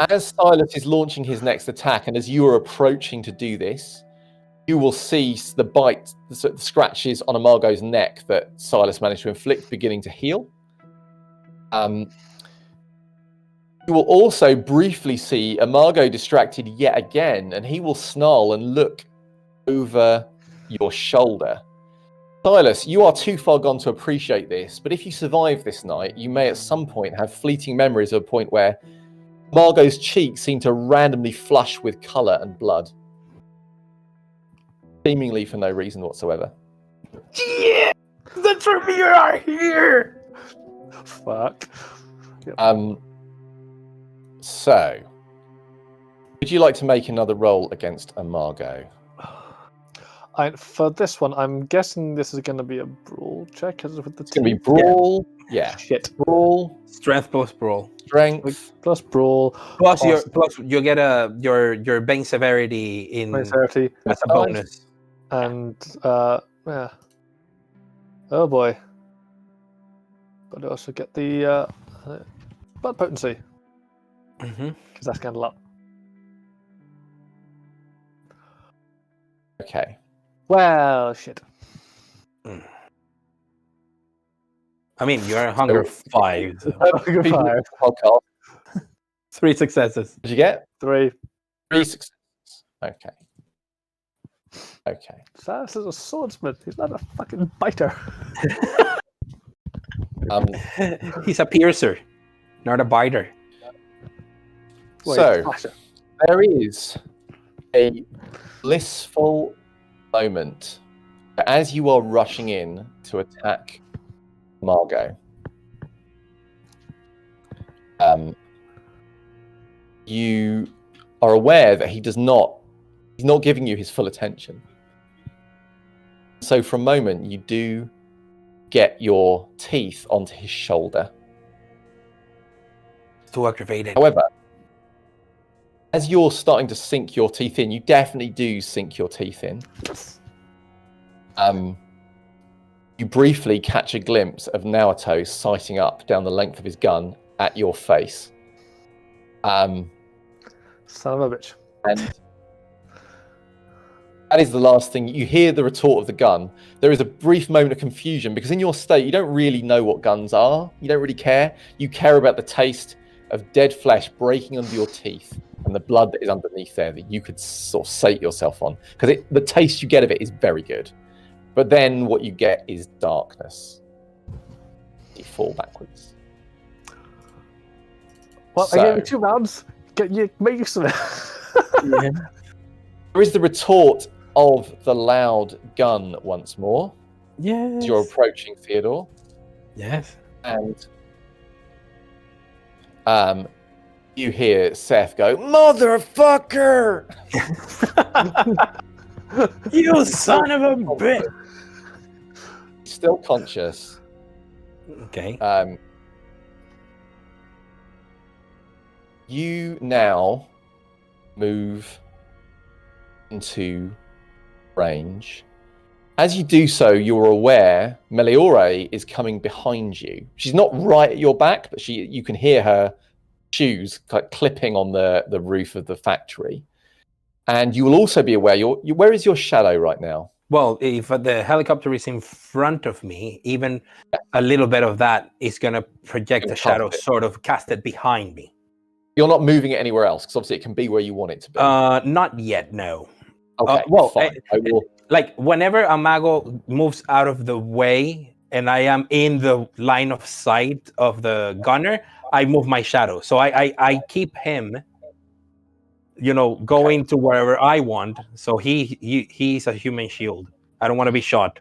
S1: As Silas is launching his next attack, and as you are approaching to do this, you will see the scratches on Amago's neck that Silas managed to inflict beginning to heal. You will also briefly see Amago distracted yet again, and he will snarl and look over your shoulder. Silas, you are too far gone to appreciate this, but if you survive this night, you may at some point have fleeting memories of a point where Margot's cheeks seem to randomly flush with colour and blood. Seemingly for no reason whatsoever.
S5: Yeah! The trivia are here!
S2: Fuck.
S1: So, would you like to make another roll against Amago?
S2: For this one, I'm guessing this is going to be a brawl check. With the
S1: It's going to be brawl. Yeah.
S2: Shit.
S1: Brawl.
S5: Strength plus brawl.
S1: Strength.
S2: Plus brawl.
S5: Plus you get your bane severity in
S2: Bane severity
S5: as a bonus.
S2: And yeah. Oh boy. But I also get the blood potency. Because that's kind of a lot.
S1: Okay.
S2: Well, shit.
S5: I mean, you're a hunger 5. So.
S2: Hunger 5.
S1: Podcast.
S5: 3 successes.
S1: Did you get?
S2: 3.
S1: 3 successes. Okay. Okay.
S2: Sass is a swordsman. He's not a fucking biter.
S5: He's a piercer, not a biter.
S1: So, there is a blissful moment as you are rushing in to attack Margot. You are aware that he's not giving you his full attention. So for a moment, you do get your teeth onto his shoulder.
S5: Too aggravated.
S1: However, as you're starting to sink your teeth in, you definitely do sink your teeth in. You briefly catch a glimpse of Naoto sighting up down the length of his gun at your face.
S2: Son of a bitch.
S1: And that is the last thing. You hear the retort of the gun. There is a brief moment of confusion because in your state, you don't really know what guns are. You don't really care. You care about the taste of dead flesh breaking under your teeth and the blood that is underneath there that you could sort of sate yourself on. Because the taste you get of it is very good. But then what you get is darkness. You fall backwards.
S2: Well, I gave you 2 rounds. Make use of it.
S1: Yeah. There is the retort of the loud gun once more.
S5: Yes.
S1: As you're approaching Theodore.
S5: Yes.
S1: And you hear Seth go, "Motherfucker!"
S5: You son of a bitch!
S1: Still conscious.
S5: Okay.
S1: You now move into range. As you do so, you're aware Meliore is coming behind you. She's not right at your back, but you can hear her shoes clipping on the roof of the factory. And you will also be aware, where is your shadow right now?
S5: Well, if the helicopter is in front of me, even a little bit of that is going to project a shadow sort of casted behind me.
S1: You're not moving it anywhere else, because obviously it can be where you want it to be.
S5: Not yet, no.
S1: Okay, fine.
S5: Like, whenever Amago moves out of the way and I am in the line of sight of the gunner, I move my shadow. So I keep him, going to wherever I want. So he's a human shield. I don't want to be shot.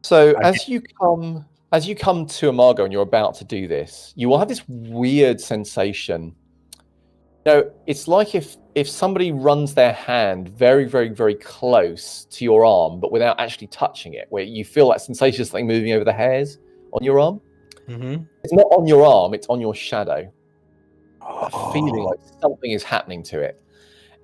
S1: So as you come to Amago and you're about to do this, you will have this weird sensation. It's like if somebody runs their hand very, very, very close to your arm, but without actually touching it, where you feel that sensation of something moving over the hairs on your arm.
S5: Mm-hmm.
S1: It's not on your arm, it's on your shadow. That feeling like something is happening to it.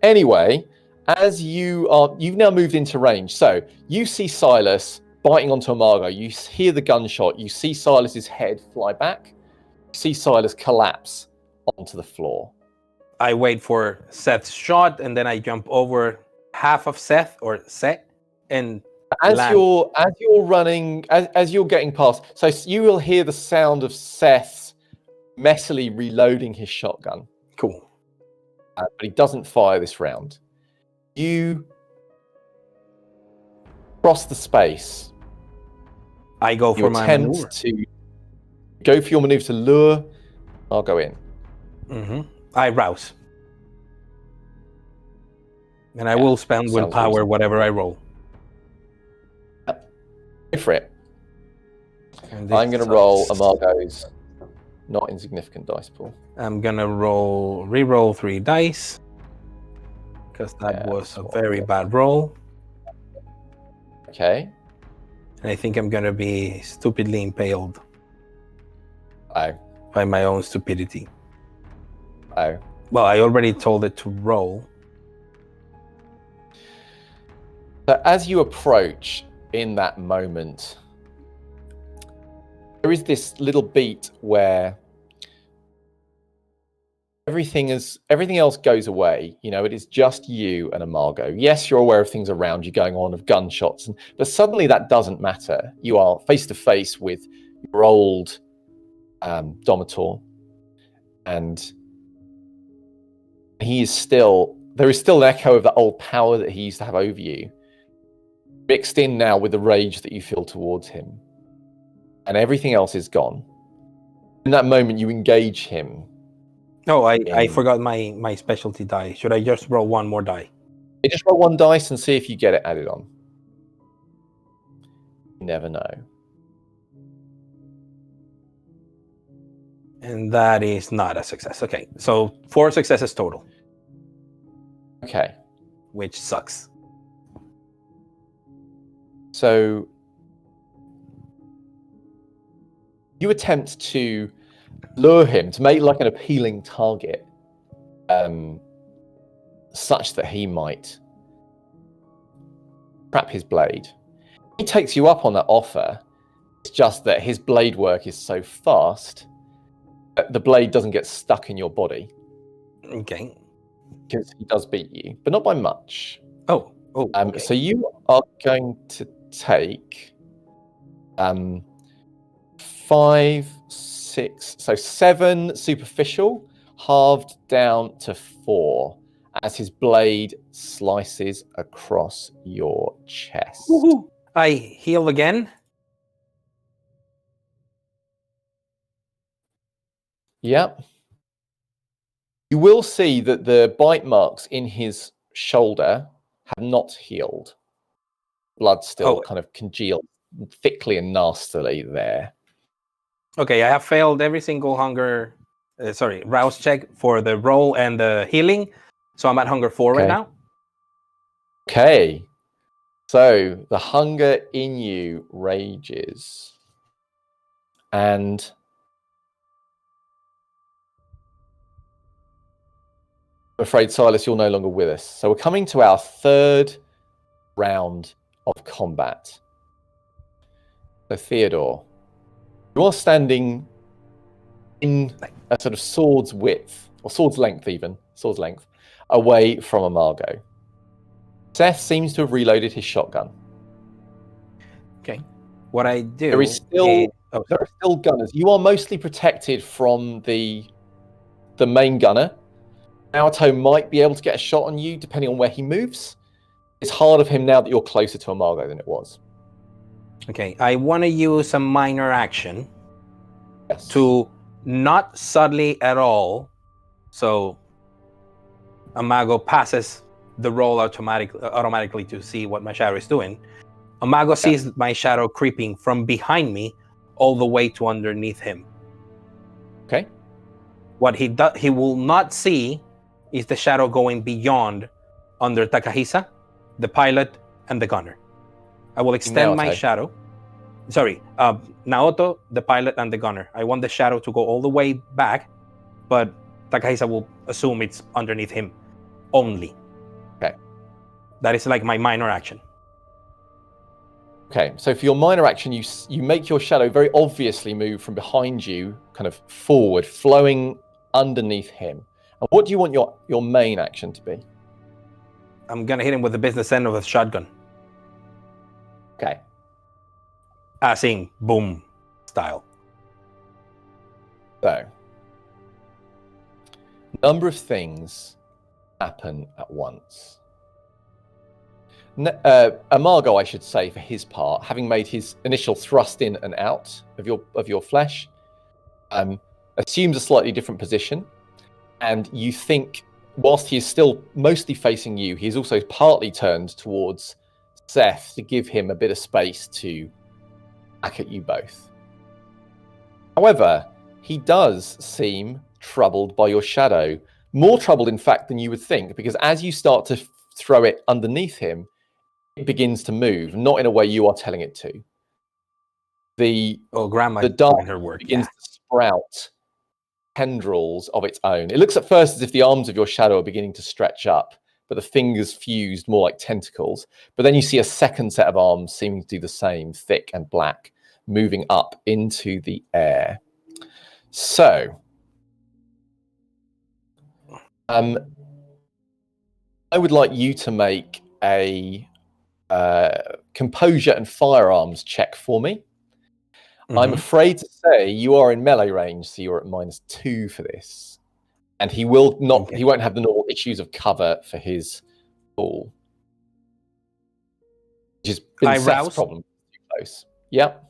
S1: Anyway, as you've now moved into range. So you see Silas biting onto Amago. You hear the gunshot. You see Silas's head fly back. You see Silas collapse onto the floor.
S5: I wait for Seth's shot, and then I jump over half of Seth and
S1: as
S5: land.
S1: you're running, as you're getting past, so you will hear the sound of Seth messily reloading his shotgun.
S5: Cool.
S1: But he doesn't fire this round. You cross the space
S5: I go
S1: You
S5: for my
S1: attempt
S5: maneuver.
S1: to go for your maneuver to lure. I'll go in.
S5: I rouse. And I
S1: Yeah,
S5: will spend
S1: sounds
S5: willpower
S1: reasonable.
S5: whatever I roll.
S1: Go for it.
S5: And
S1: I'm going to
S5: this
S1: roll
S5: sucks.
S1: Amago's not insignificant dice pool.
S5: I'm gonna re-roll 3 dice. Because that
S1: Yeah,
S5: was a
S1: that's
S5: very
S1: what-
S5: bad roll.
S1: Okay.
S5: And I think I'm gonna be stupidly impaled
S1: Oh.
S5: by my own stupidity.
S1: Oh.
S5: Well, I already told it to roll.
S1: So as you approach in that moment, there is this little beat where everything else goes away. You know, it is just you and Amago. Yes, you're aware of things around you going on, of gunshots, but suddenly that doesn't matter. You are face to face with your old Domitor, and there is still an echo of that old power that he used to have over you, mixed in now with the rage that you feel towards him, and everything else is gone. In that moment, you engage him.
S5: Oh, I forgot my specialty die. Should I just roll one more die?
S1: You just roll 1 dice and see if you get it added on. You never know.
S5: And that is not a success. Okay, so 4 successes total,
S1: Okay.
S5: which sucks.
S1: So you attempt to lure him, to make like an appealing target, such that he might trap his blade. He takes you up on that offer. It's just that his blade work is so fast that the blade doesn't get stuck in your body,
S5: Okay.
S1: because he does beat you, but not by much.
S5: Okay.
S1: So you are going to take 5, 6, so 7 superficial, halved down to 4, as his blade slices across your chest.
S5: Woohoo! I heal again.
S1: Yep. You will see that the bite marks in his shoulder have not healed. Blood still kind of congealed thickly and nastily there.
S5: Okay, I have failed every single rouse check for the roll and the healing. So I'm at hunger 4 right
S1: Okay.
S5: now.
S1: Okay. So the hunger in you rages. And I'm afraid, Silas, you're no longer with us. So we're coming to our 3rd round of combat. So Theodore, you are standing in a sort of sword's width, or sword's length even, away from Amago. Seth seems to have reloaded his shotgun.
S5: Okay. What I do
S1: There are still gunners. You are mostly protected from the main gunner. Naoto might be able to get a shot on you depending on where he moves. It's hard of him now that you're closer to Amago than it was.
S5: Okay, I want to use a minor action
S1: Yes.
S5: to not subtly at all. So Amago passes the roll automatically to see what my shadow is doing. Amago sees my shadow creeping from behind me all the way to underneath him.
S1: Okay.
S5: What he will not see is the shadow going beyond under Takahisa, the pilot, and the gunner. I will extend my shadow. Sorry, Naoto, the pilot, and the gunner. I want the shadow to go all the way back, but Takahisa will assume it's underneath him only.
S1: Okay.
S5: That is like my minor action.
S1: Okay, so for your minor action, you make your shadow very obviously move from behind you, kind of forward, flowing underneath him. And what do you want your main action to be?
S5: I'm gonna hit him with the business end of a shotgun.
S1: Okay.
S5: As in boom style.
S1: So, a number of things happen at once. Amago, I should say, for his part, having made his initial thrust in and out of your flesh, assumes a slightly different position, and you think, whilst he is still mostly facing you, he is also partly turned towards Seth to give him a bit of space to back at you both. However, he does seem troubled by your shadow. More troubled, in fact, than you would think, because as you start to throw it underneath him, it begins to move, not in a way you are telling it to. The dark begins to sprout tendrils of its own. It looks at first as if the arms of your shadow are beginning to stretch up, but the fingers fused more like tentacles. But then you see a second set of arms seeming to do the same, thick and black, moving up into the air. So, I would like you to make a composure and firearms check for me. I'm afraid to say you are in melee range, so you're at -2 for this. And he will not. He won't have the normal issues of cover for his ball, which has been Seth's problem. Too close. Yep.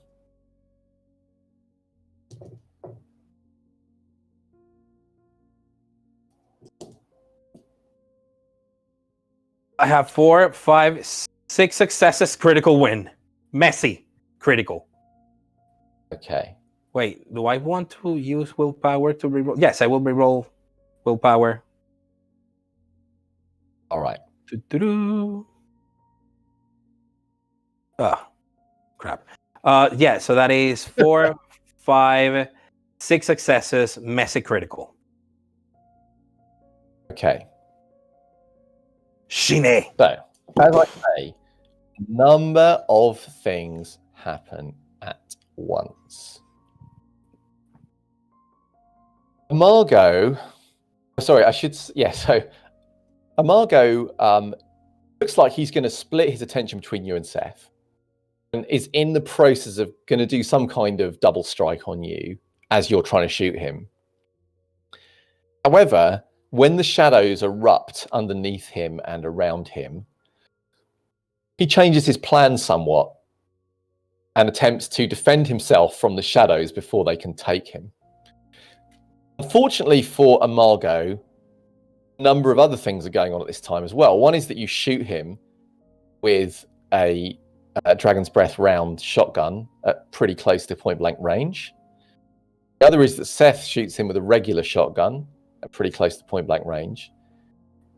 S5: I have 4, 5, 6 successes. Critical win. Messy. Critical.
S1: Okay.
S5: Wait, do I want to use willpower to reroll? Yes, I will reroll willpower.
S1: All right.
S5: Ah, crap. Yeah, so that is 4, 5, 6 successes, messy critical.
S1: Okay.
S5: Shine.
S1: So, as I say, a number of things happen at once. Amago, sorry, so Amago looks like he's going to split his attention between you and Seth, and is in the process of going to do some kind of double strike on you as you're trying to shoot him. However, when the shadows erupt underneath him and around him, he changes his plan somewhat and attempts to defend himself from the shadows before they can take him. Unfortunately for Amago, a number of other things are going on at this time as well. One is that you shoot him with a Dragon's Breath round shotgun at pretty close to point blank range. The other is that Seth shoots him with a regular shotgun at pretty close to point blank range.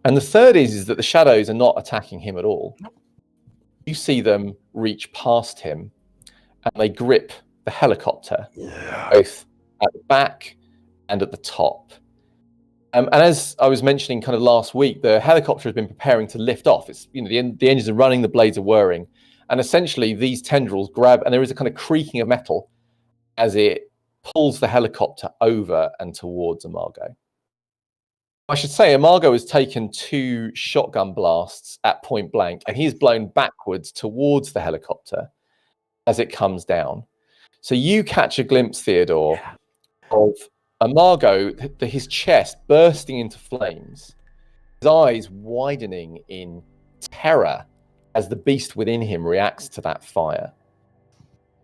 S1: And the third is that the shadows are not attacking him at all. You see them reach past him and they grip the helicopter, both at the back and at the top. And as I was mentioning kind of last week, the helicopter has been preparing to lift off. It's, you know, the engines are running, the blades are whirring. And essentially these tendrils grab, and there is a kind of creaking of metal as it pulls the helicopter over and towards Amago. I should say Amago has taken 2 shotgun blasts at point blank, and he's blown backwards towards the helicopter as it comes down. So you catch a glimpse, Theodore, of Amago, his chest bursting into flames, his eyes widening in terror as the beast within him reacts to that fire.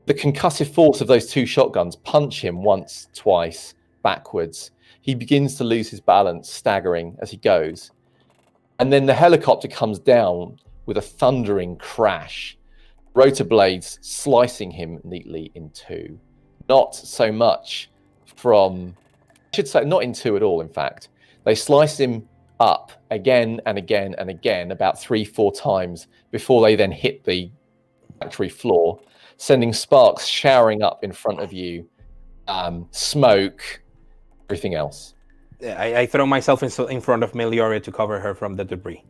S1: The concussive force of those 2 shotguns punch him once, twice, backwards. He begins to lose his balance, staggering as he goes. And then the helicopter comes down with a thundering crash, rotor blades slicing him neatly in 2. Not so much from, I should say, not in 2 at all, in fact. They slice him up again and again and again, about 3-4 times, before they then hit the factory floor, sending sparks showering up in front of you, smoke, everything else.
S5: I throw myself in front of Meliora to cover her from the debris.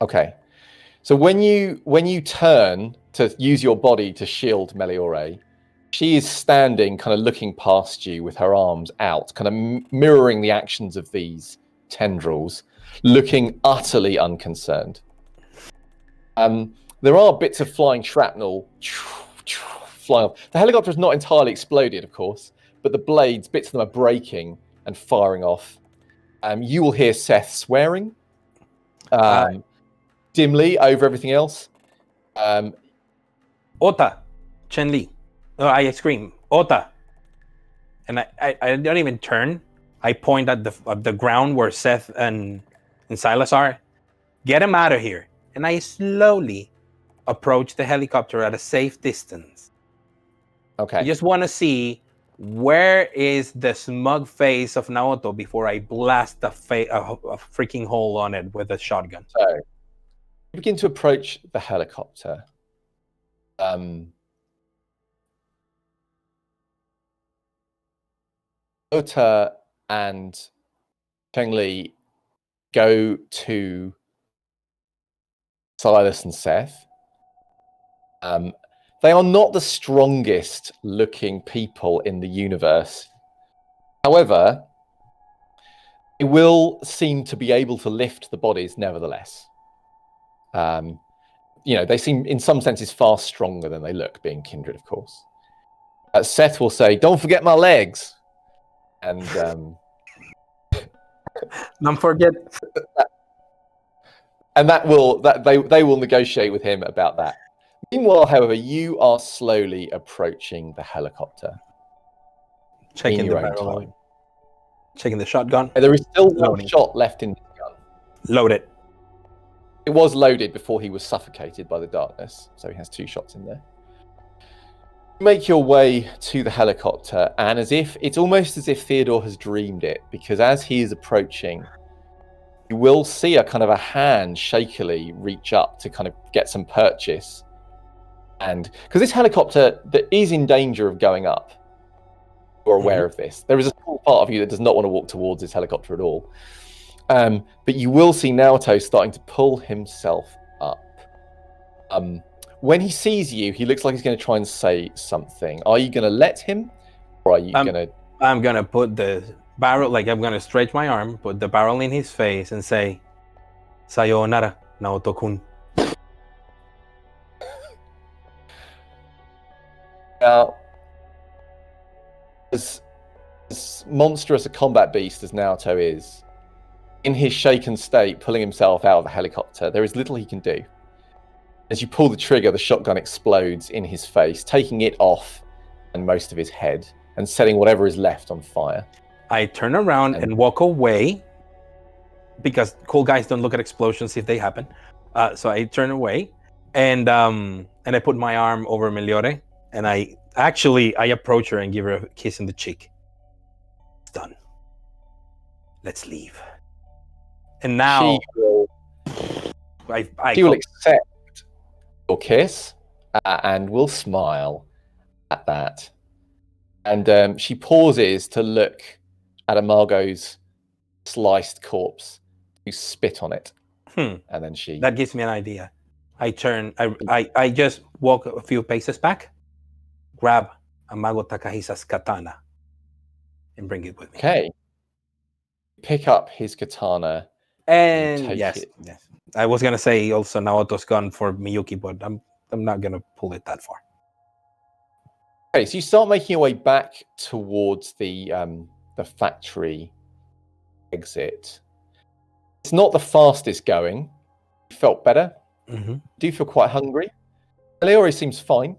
S1: Okay. So when you turn to use your body to shield Meliora, she is standing kind of looking past you with her arms out, kind of mirroring the actions of these tendrils, looking utterly unconcerned. There are bits of flying shrapnel flying off. The helicopter is not entirely exploded, of course, but the blades, bits of them are breaking and firing off. You will hear Seth swearing. dimly over everything else.
S5: Ota, Chen Li. Oh, I scream, Ota. And I don't even turn. I point at the ground where Seth and Silas are. Get him out of here. And I slowly approach the helicopter at a safe distance.
S1: Okay.
S5: I just want to see where is the smug face of Naoto before I blast a freaking hole on it with a shotgun.
S1: So you begin to approach the helicopter. Ota and Cheng Li go to Silas and Seth. They are not the strongest looking people in the universe. However, they will seem to be able to lift the bodies nevertheless. They seem in some senses far stronger than they look, being kindred, of course. Seth will say, "Don't forget my legs." And
S5: don't forget.
S1: And they will negotiate with him about that. Meanwhile, however, you are slowly approaching the helicopter.
S5: Checking the barrel. Checking the shotgun.
S1: There is still one shot left in the gun.
S5: Load it.
S1: It was loaded before he was suffocated by the darkness, so he has 2 shots in there. You make your way to the helicopter, and it's almost as if Theodore has dreamed it, because as he is approaching, you will see a kind of a hand shakily reach up to kind of get some purchase. And because this helicopter that is in danger of going up, you're aware of this. There is a small part of you that does not want to walk towards this helicopter at all. But you will see Naoto starting to pull himself up. When he sees you, he looks like he's going to try and say something. Are you going to let him? Or are you going to...
S5: I'm going to put the barrel, like I'm going to stretch my arm, put the barrel in his face and say, "Sayonara, Naoto-kun."
S1: Now, as monstrous a combat beast as Naoto is, in his shaken state, pulling himself out of the helicopter, there is little he can do. As you pull the trigger, the shotgun explodes in his face, taking it off and most of his head, and setting whatever is left on fire.
S5: I turn around and walk away, because cool guys don't look at explosions if they happen. So I turn away, and I put my arm over Meliore, and I approach her and give her a kiss in the cheek. It's done. Let's leave. And now
S1: she will accept your kiss and will smile at that. And she pauses to look at Amago's sliced corpse, to spit on it. And then
S5: that gives me an idea. I turn, I just walk a few paces back, grab Amago Takahisa's katana, and bring it with me.
S1: Okay. Pick up his katana.
S5: And yes. I was gonna say also Naoto's gun for Miyuki, but I'm not gonna pull it that far.
S1: Okay, so you start making your way back towards the factory exit. It's not the fastest going. You felt better. Do you feel quite hungry? Eliori seems fine.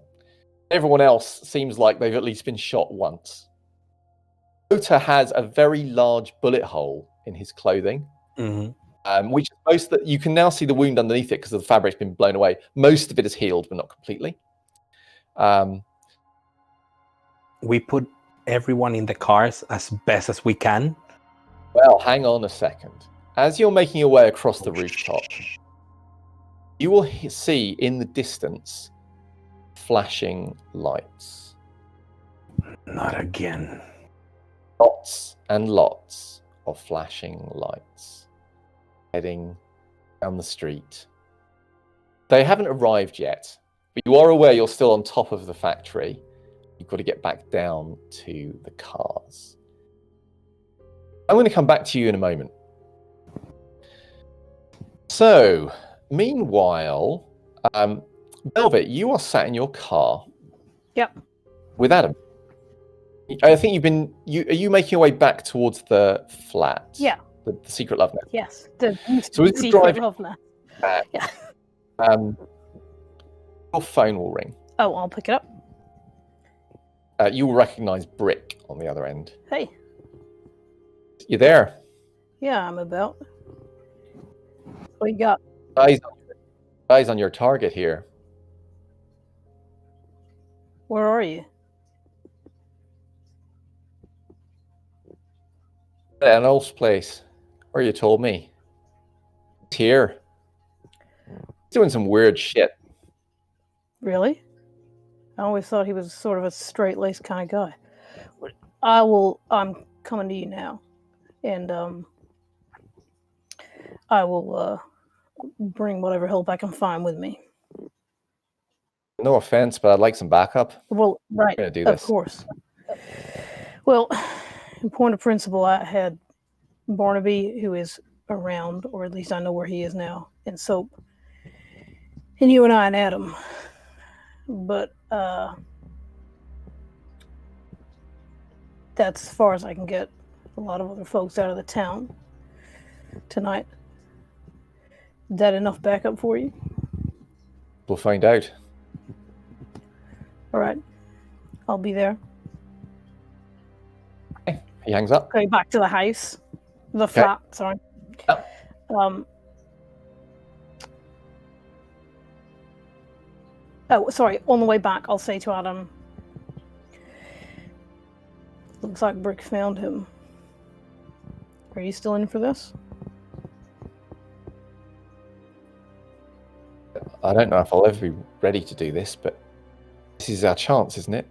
S1: Everyone else seems like they've at least been shot once. Ota has a very large bullet hole in his clothing, which most that you can now see the wound underneath it because the fabric's been blown away. Most of it is healed, but not completely.
S5: We put everyone in the cars as best as we can.
S1: Well, hang on a second. As you're making your way across the rooftop, you will see in the distance flashing lights.
S5: Not again.
S1: Lots and lots of flashing lights heading down the street. They haven't arrived yet, but you are aware you're still on top of the factory. You've got to get back down to the cars. I'm going to come back to you in a moment. So, meanwhile, Velvet, you are sat in your car.
S3: Yep.
S1: With Adam. I think are you making your way back towards the flat?
S3: Yeah.
S1: The secret love nest?
S3: Yes. The
S1: So is
S3: secret
S1: driving
S3: love nest.
S1: back,
S3: Yeah.
S1: Your phone will ring.
S3: Oh, I'll pick it up.
S1: You will recognize Brick on the other end.
S3: Hey.
S1: You there?
S3: Yeah, I'm about. What you got?
S1: Eyes on your target here.
S3: Where are you?
S1: At an Ulf's place. Where you told me. He's here. He's doing some weird shit.
S3: Really? I always thought he was sort of a straight-laced kind of guy. I'm coming to you now. And, I will, bring whatever help I can find with me.
S1: No offense, but I'd like some backup.
S3: Well, right,
S1: We're gonna do
S3: of
S1: this.
S3: course. Well, in point of principle, I had Barnaby, who is around, or at least I know where he is now, in Soap. And you and I and Adam. But, that's as far as I can get a lot of other folks out of the town tonight. Is that enough backup for you?
S1: We'll find out.
S3: All right. I'll be there.
S1: Okay. He hangs up.
S3: Going back to the house. The flat, sorry.
S1: Yep.
S3: Oh, sorry. On the way back, I'll say to Adam, looks like Brick found him. Are you still in for this?
S1: I don't know if I'll ever be ready to do this, but this is our chance, isn't it?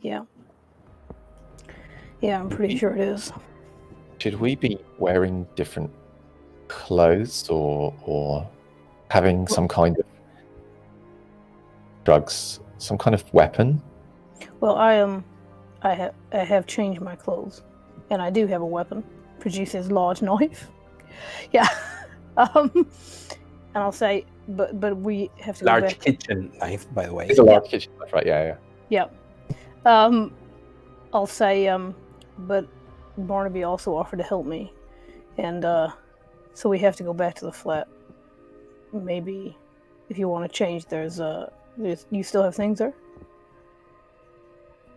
S3: Yeah. Yeah, I'm pretty sure it is.
S1: Should we be wearing different clothes or having some kind of drugs, some kind of weapon?
S3: Well, I have changed my clothes, and I do have a weapon. Produces large knife. Yeah. And I'll say, but we have to go
S5: Large
S3: back.
S5: kitchen knife, by the way.
S1: It's a large kitchen knife, right? Yeah.
S3: Yep. I'll say, but Barnaby also offered to help me, and so we have to go back to the flat. Maybe if you want to change, there's you still have things there?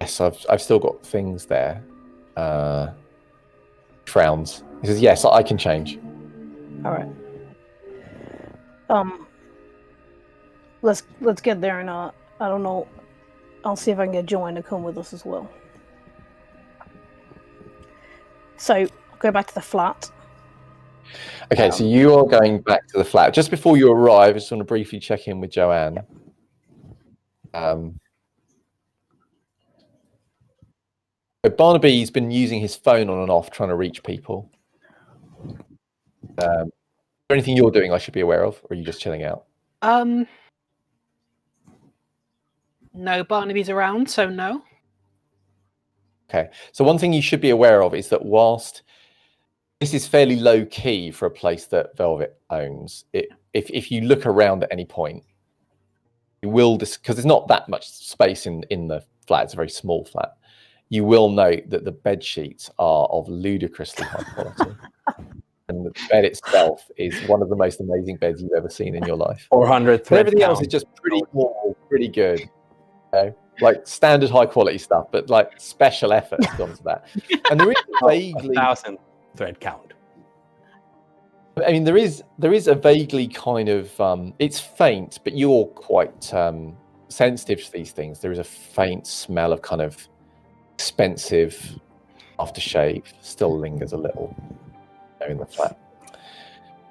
S1: Yes, I've still got things there. Frowns. He says, "Yes, I can change."
S3: All right. Let's get there, and I don't know. I'll see if I can get Joanne to come with us as well. So I'll go back to the flat.
S1: Okay, so you are going back to the flat. Just before you arrive, I just want to briefly check in with Joanne. So Barnaby's been using his phone on and off, trying to reach people. Is there anything you're doing I should be aware of, or are you just chilling out?
S4: No, Barnaby's around, so no.
S1: Okay, so one thing you should be aware of is that whilst this is fairly low key for a place that Velvet owns, if you look around at any point, you will, because there's not that much space in the flat, it's a very small flat, you will note that the bed sheets are of ludicrously high quality. And the bed itself is one of the most amazing beds you've ever seen in your life.
S5: 400
S1: But everything else is just pretty normal, pretty good. Like standard high quality stuff, but like special effort has gone to that. And there is vaguely
S5: 1,000 thread count.
S1: I mean, there is a vaguely kind of it's faint, but you're quite sensitive to these things. There is a faint smell of kind of expensive aftershave still lingers a little in the flat.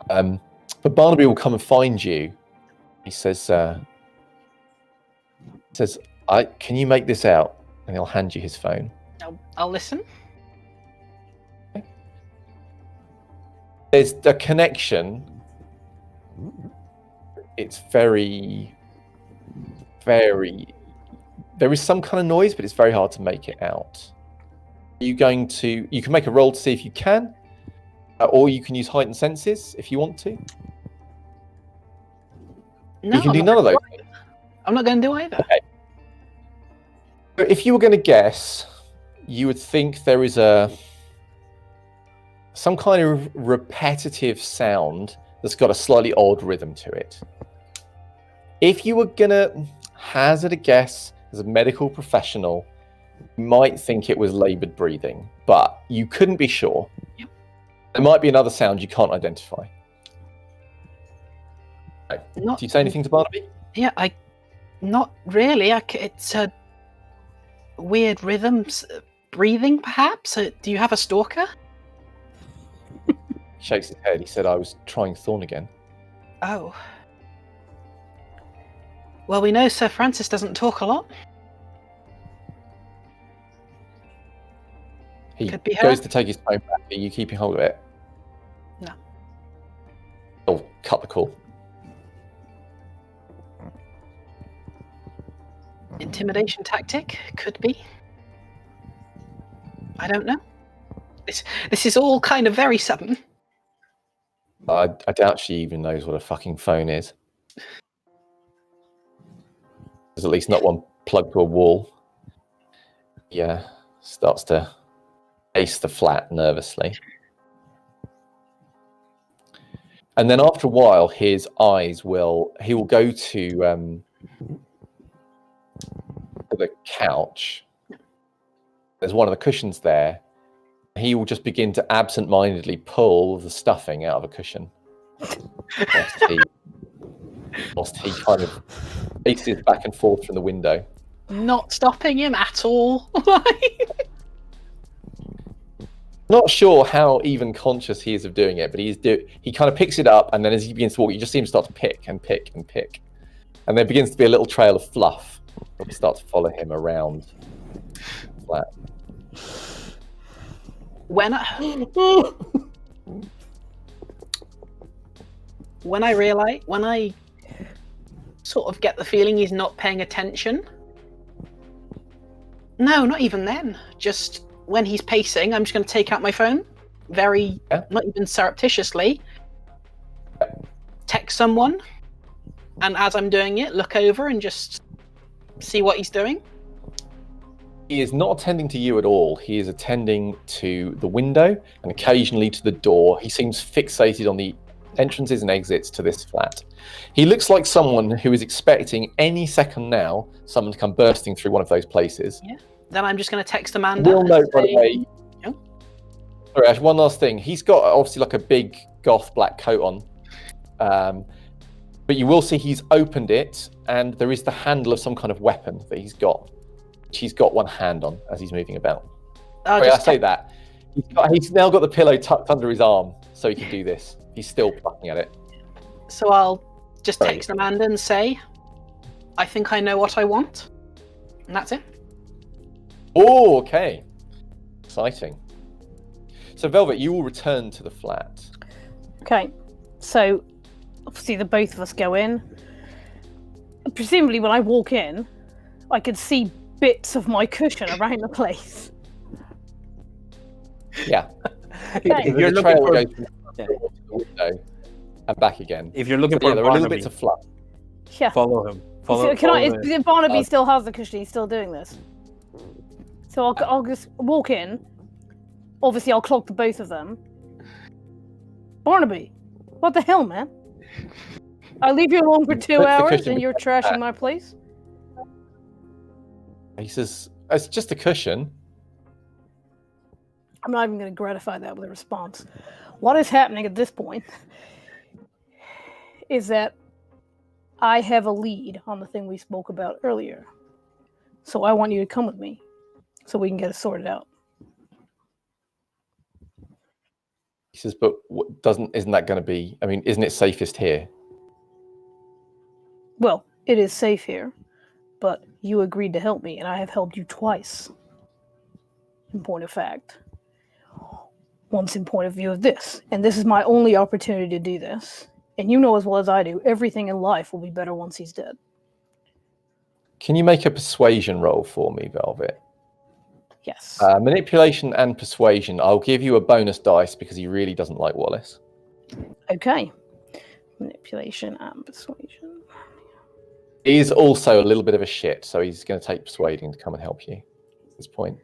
S1: But Barnaby will come and find you. He says, can you make this out? And he'll hand you his phone.
S4: I'll listen.
S1: There's a connection. It's very, very... There is some kind of noise, but it's very hard to make it out. You can make a roll to see if you can, or you can use heightened senses if you want to.
S4: No,
S1: you can do none of those.
S4: I'm not going to do either.
S1: Okay. If you were going to guess, you would think there is some kind of repetitive sound that's got a slightly odd rhythm to it. If you were gonna hazard a guess as a medical professional, you might think it was laboured breathing, but you couldn't be sure.
S4: Yep.
S1: There might be another sound you can't identify. Okay. Do you say anything to Barnaby?
S4: Yeah, not really. It's a weird rhythms, breathing, perhaps. Do you have a stalker?
S1: He shakes his head. He said, "I was trying Thorn again."
S4: Oh. Well, we know Sir Francis doesn't talk a lot.
S1: He
S4: Could be her.
S1: goes to take his phone back. Are you keeping hold of it?
S4: No.
S1: I'll cut the call.
S4: Intimidation tactic? Could be. I don't know. This is all kind of very sudden.
S1: I doubt she even knows what a fucking phone is. There's at least not one plugged to a wall. Yeah, starts to pace the flat nervously. And then after a while, his eyes he will go to the couch. There's one of the cushions there. He will just begin to absent-mindedly pull the stuffing out of a cushion. Whilst he kind of paces back and forth from the window.
S4: Not stopping him at all.
S1: Not sure how even conscious he is of doing it, but he kind of picks it up, and then as he begins to walk, you just see him start to pick and pick and pick. And there begins to be a little trail of fluff. You start to follow him around the flat.
S4: When I sort of get the feeling he's not paying attention. No, not even then. Just when he's pacing, I'm just going to take out my phone, not even surreptitiously, text someone, and as I'm doing it, look over and just see what he's doing.
S1: He is not attending to you at all. He is attending to the window and occasionally to the door. He seems fixated on the entrances and exits to this flat. He looks like someone who is expecting any second now someone to come bursting through one of those places.
S4: Yeah. Then I'm just going to text Amanda.
S1: We'll note, by the way.
S4: Oh.
S1: Sorry, Ash, one last thing. He's got obviously like a big goth black coat on. But you will see he's opened it, and there is the handle of some kind of weapon that he's got. He's got one hand on as he's moving about. I say that. He's now got the pillow tucked under his arm, so he can do this. He's still plucking at it.
S4: So I'll just text Amanda and say, I think I know what I want. And that's it.
S1: Oh, okay. Exciting. So, Velvet, you will return to the flat.
S3: Okay. So, obviously, the both of us go in. Presumably, when I walk in, I can see bits of my cushion around the place.
S1: Yeah.
S3: Okay.
S1: If you're the trail goes from the window and back again.
S5: If you're looking
S1: But
S5: for
S1: there are little
S5: Barnaby,
S1: bits of fluff.
S3: Yeah.
S5: follow him.
S3: If Barnaby still has the cushion, he's still doing this. So I'll just walk in. Obviously, I'll clock the both of them. Barnaby, what the hell, man? I leave you alone for 2 hours and you're trashing my place?
S1: He says, it's just a cushion.
S3: I'm not even going to gratify that with a response. What is happening at this point is that I have a lead on the thing we spoke about earlier. So I want you to come with me so we can get it sorted out.
S1: He says, but isn't that going to be, isn't it safest here?
S3: Well, it is safe here, but you agreed to help me, and I have helped you twice. In point of fact. Once in point of view of this. And this is my only opportunity to do this. And you know as well as I do, everything in life will be better once he's dead.
S1: Can you make a persuasion roll for me, Velvet?
S3: Yes.
S1: Manipulation and persuasion. I'll give you a bonus dice because he really doesn't like Wallace.
S3: Okay. Manipulation and persuasion.
S1: He's also a little bit of a shit, so he's going to take persuading to come and help you at this point.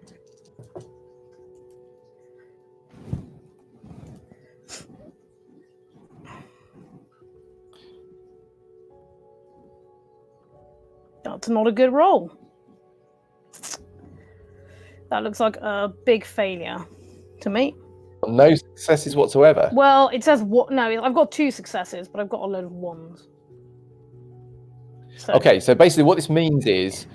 S3: That's not a good roll. That looks like a big failure to me.
S1: No successes whatsoever.
S3: Well, it says what? No, I've got 2 successes, but I've got a load of 1s. So,
S1: Okay, so basically what this means is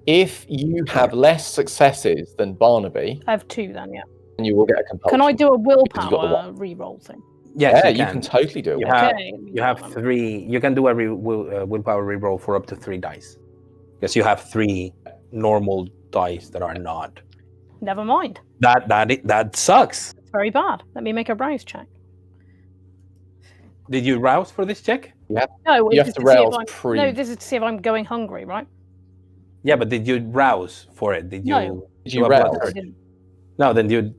S1: if you have less successes than Barnaby,
S3: I have 2 then, yeah.
S1: then you will get a compulsion.
S3: Can I do a
S1: Because you got the
S3: willpower re-roll thing?
S5: Yes,
S1: Yeah,
S5: you
S1: you
S5: can.
S1: can totally do it.
S5: You have,
S3: Okay.
S5: you have 3. You can do a willpower reroll for up to 3 dice. Because you have 3 normal dice that are not.
S3: Never mind.
S5: That sucks.
S3: It's very bad. Let me make a rouse check.
S5: Did you rouse for this check?
S3: No,
S1: You have
S3: this
S1: to
S3: is see if
S1: rouse
S3: I'm- No, this is to see if I'm going hungry, right?
S5: Yeah, but did you rouse for it? Did you?
S3: No.
S1: Did
S5: do
S1: you
S5: a blood
S1: rouse?
S3: No, I
S5: surge?
S3: didn't.
S5: No, then you.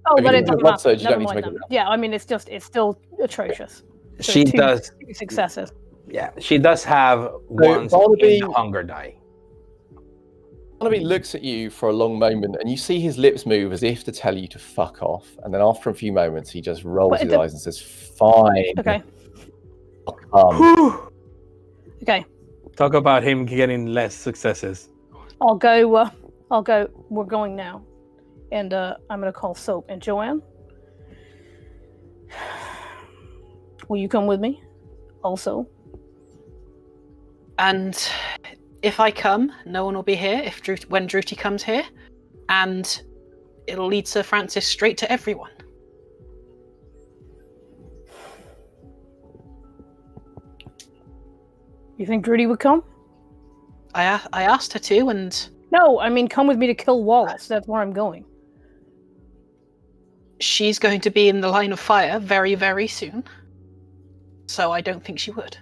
S3: Oh,
S1: If
S3: but
S1: you
S3: it
S1: do a
S3: doesn't
S1: blood
S3: matter.
S1: surge, you
S3: Never
S1: don't need to
S3: mind
S1: make a
S3: then.
S1: rouse.
S3: Yeah, I mean, it's still atrocious. So
S5: She
S3: 2
S5: does.
S3: 2 successes.
S5: Yeah, she does have one
S1: Barnaby-
S5: in the hunger die.
S1: Barnaby looks at you for a long moment, and you see his lips move as if to tell you to fuck off. And then after a few moments, he just rolls
S3: But
S1: his
S3: the-
S1: eyes and says, "Fine."
S3: Okay. Okay.
S5: Talk about him getting less successes.
S3: I'll go. We're going now, and I'm gonna call Soap and Joanne. Will you come with me? Also,
S4: And if I come, no one will be here when Druty comes here, and it'll lead Sir Francis straight to everyone.
S3: you think Drudy would come?
S4: I asked her to, and
S3: No, I mean come with me to kill Wallace. That's where I'm going.
S4: she's going to be in the line of fire very, very soon. So I don't think she would.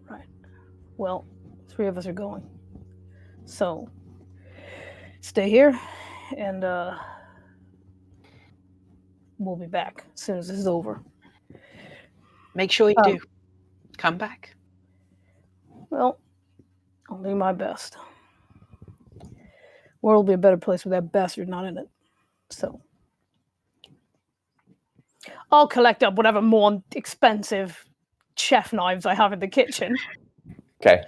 S3: Right. Well, 3 of us are going. So stay here, and we'll be back as soon as this is over.
S4: Make sure you do. Come back.
S3: Well, I'll do my best. World will be a better place with that bastard not in it. So I'll collect up whatever more expensive chef knives I have in the kitchen.
S1: Okay.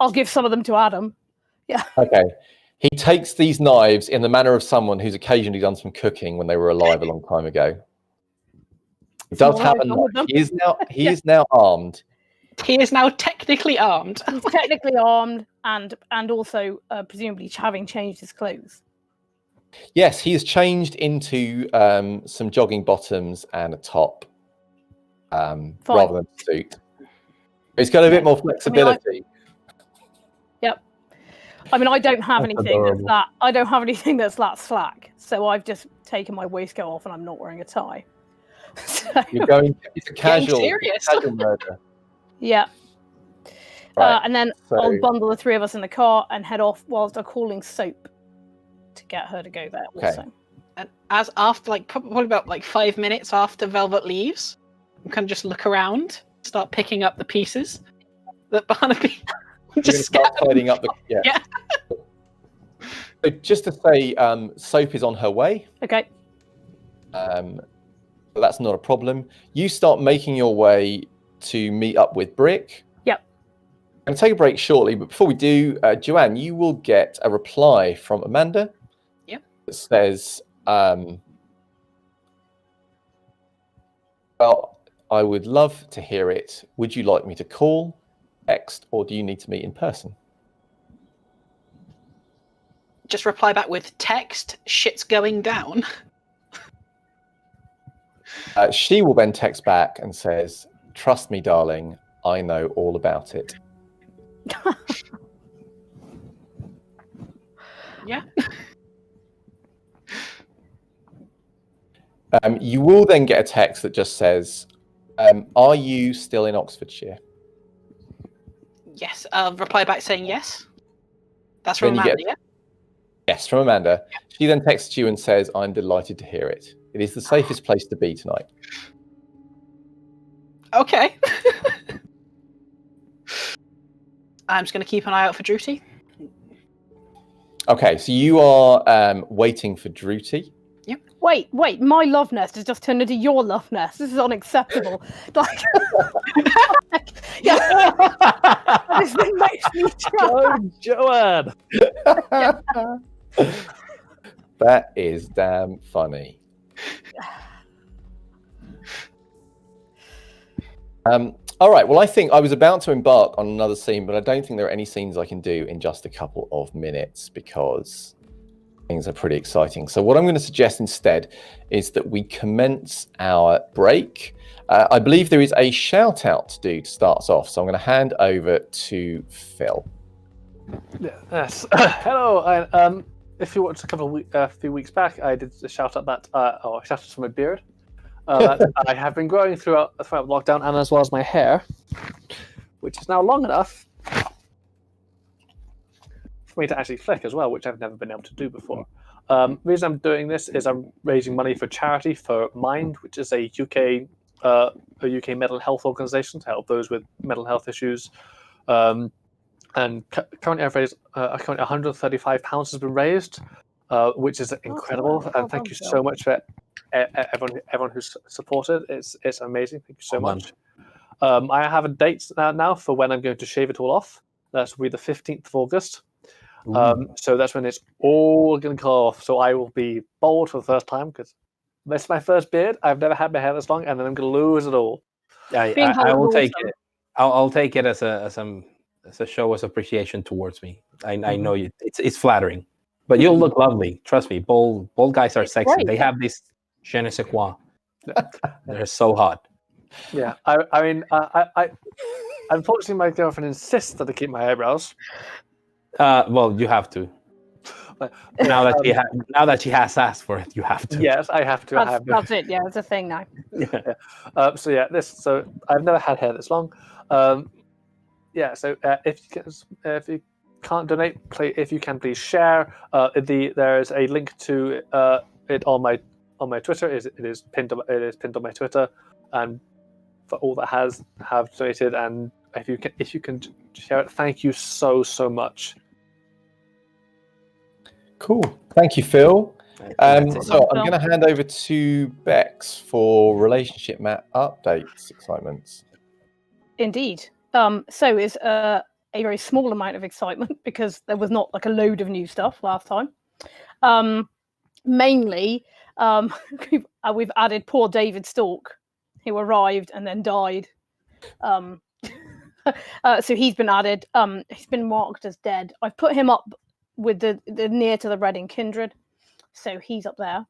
S3: I'll give some of them to Adam.
S1: Okay. He takes these knives in the manner of someone who's occasionally done some cooking when they were alive a long time ago. He does
S3: Well,
S1: have a
S3: I've done with
S1: knife.
S3: them.
S1: He is now armed.
S4: He is now technically armed.
S3: He's technically armed and also presumably having changed his clothes.
S1: Yes, he has changed into some jogging bottoms and a top, rather than a suit. He's got a bit more flexibility.
S3: I mean, I don't have
S5: That's
S3: anything
S5: adorable.
S3: that's that slack. So I've just taken my waistcoat off and I'm not wearing a tie. So,
S1: You're going. It's a casual,
S4: serious.
S1: casual murder.
S3: yeah.
S1: Right.
S3: And then
S1: so-
S3: I'll bundle the 3 of us in the car and head off whilst I'm calling Soap to get her to go there.
S1: Okay.
S3: Also.
S4: And as after, probably about 5 minutes after Velvet leaves, you can just look around, start picking up the pieces that Barnaby
S1: You're going to
S4: just
S1: start tidying up the. Yeah.
S4: Yeah.
S1: So just to say, Soap is on her way.
S3: Okay.
S1: So that's not a problem. You start making your way to meet up with Brick.
S3: Yep.
S1: I'm going to take a break shortly, but before we do, Joanne, you will get a reply from Amanda.
S4: Yep.
S1: That says, well, I would love to hear it. Would you like me to call, text, or do you need to meet in person?
S4: just reply back with text, shit's going down.
S1: She will then text back and says, "Trust me, darling, I know all about it."
S4: Yeah.
S1: You will then get a text that just says, "Are you still in Oxfordshire?"
S4: Yes. Reply back saying yes. That's
S1: Then
S4: from
S1: you
S4: Amanda,
S1: get-
S4: yeah?
S1: Yes, from Amanda. She then texts you and says, "I'm delighted to hear it. It is the safest place to be tonight."
S4: Okay. I'm just going to keep an eye out for Druty.
S1: Okay, so you are waiting for Druty.
S4: Yep.
S3: Wait, my love nest has just turned into your love nest. This is unacceptable. Like, yeah, this makes me
S2: Go, Joanne!
S1: That is damn funny. All right, well, I think I was about to embark on another scene, but I don't think there are any scenes I can do in just a couple of minutes because things are pretty exciting. So what I'm going to suggest instead is that we commence our break. I believe there is a shout out to do to start us off, so I'm going to hand over to Phil.
S2: Yes. Hello. If you watched a few weeks back, I did a shout out that I shouted to my beard. That I have been growing throughout lockdown, and as well as my hair, which is now long enough for me to actually flick as well, which I've never been able to do before. The reason I'm doing this is I'm raising money for charity for Mind, which is a UK mental health organisation to help those with mental health issues. And currently, I've raised currently £135 has been raised, which is incredible. And thank you so much for everyone who's supported. It's amazing. Thank you so much. I have a date now for when I'm going to shave it all off. That will be the 15th of August. So that's when it's all going to come off. So I will be bald for the first time because this is my first beard. I've never had my hair this long, and then I'm going to lose it all.
S5: I will take it. I'll take it as a show of appreciation towards me. I know you. It's flattering, but you'll look lovely. Trust me. Bald guys are sexy.
S3: Great.
S5: They have this je ne sais quoi. They're so hot.
S2: Yeah, I mean, I unfortunately my girlfriend insists that I keep my eyebrows.
S5: Well, you have to. Now that she has asked for it, you have to.
S2: Yes, I have to.
S3: That's it. Yeah, it's a thing now.
S2: Yeah. So I've never had hair this long. So if you can't donate, if you can please share. There is a link to it on my Twitter. It is pinned on my Twitter, and for all that have donated, and if you can share it, thank you so much.
S1: Cool. Thank you, Phil. So I'm
S3: Phil.
S1: going to hand over to Bex for relationship map updates, excitements.
S3: Indeed. So is a very small amount of excitement because there was not like a load of new stuff last time. Mainly, we've added poor David Stork, who arrived and then died. So he's been added. He's been marked as dead. I've put him up with the near to the Reading Kindred, so he's up there.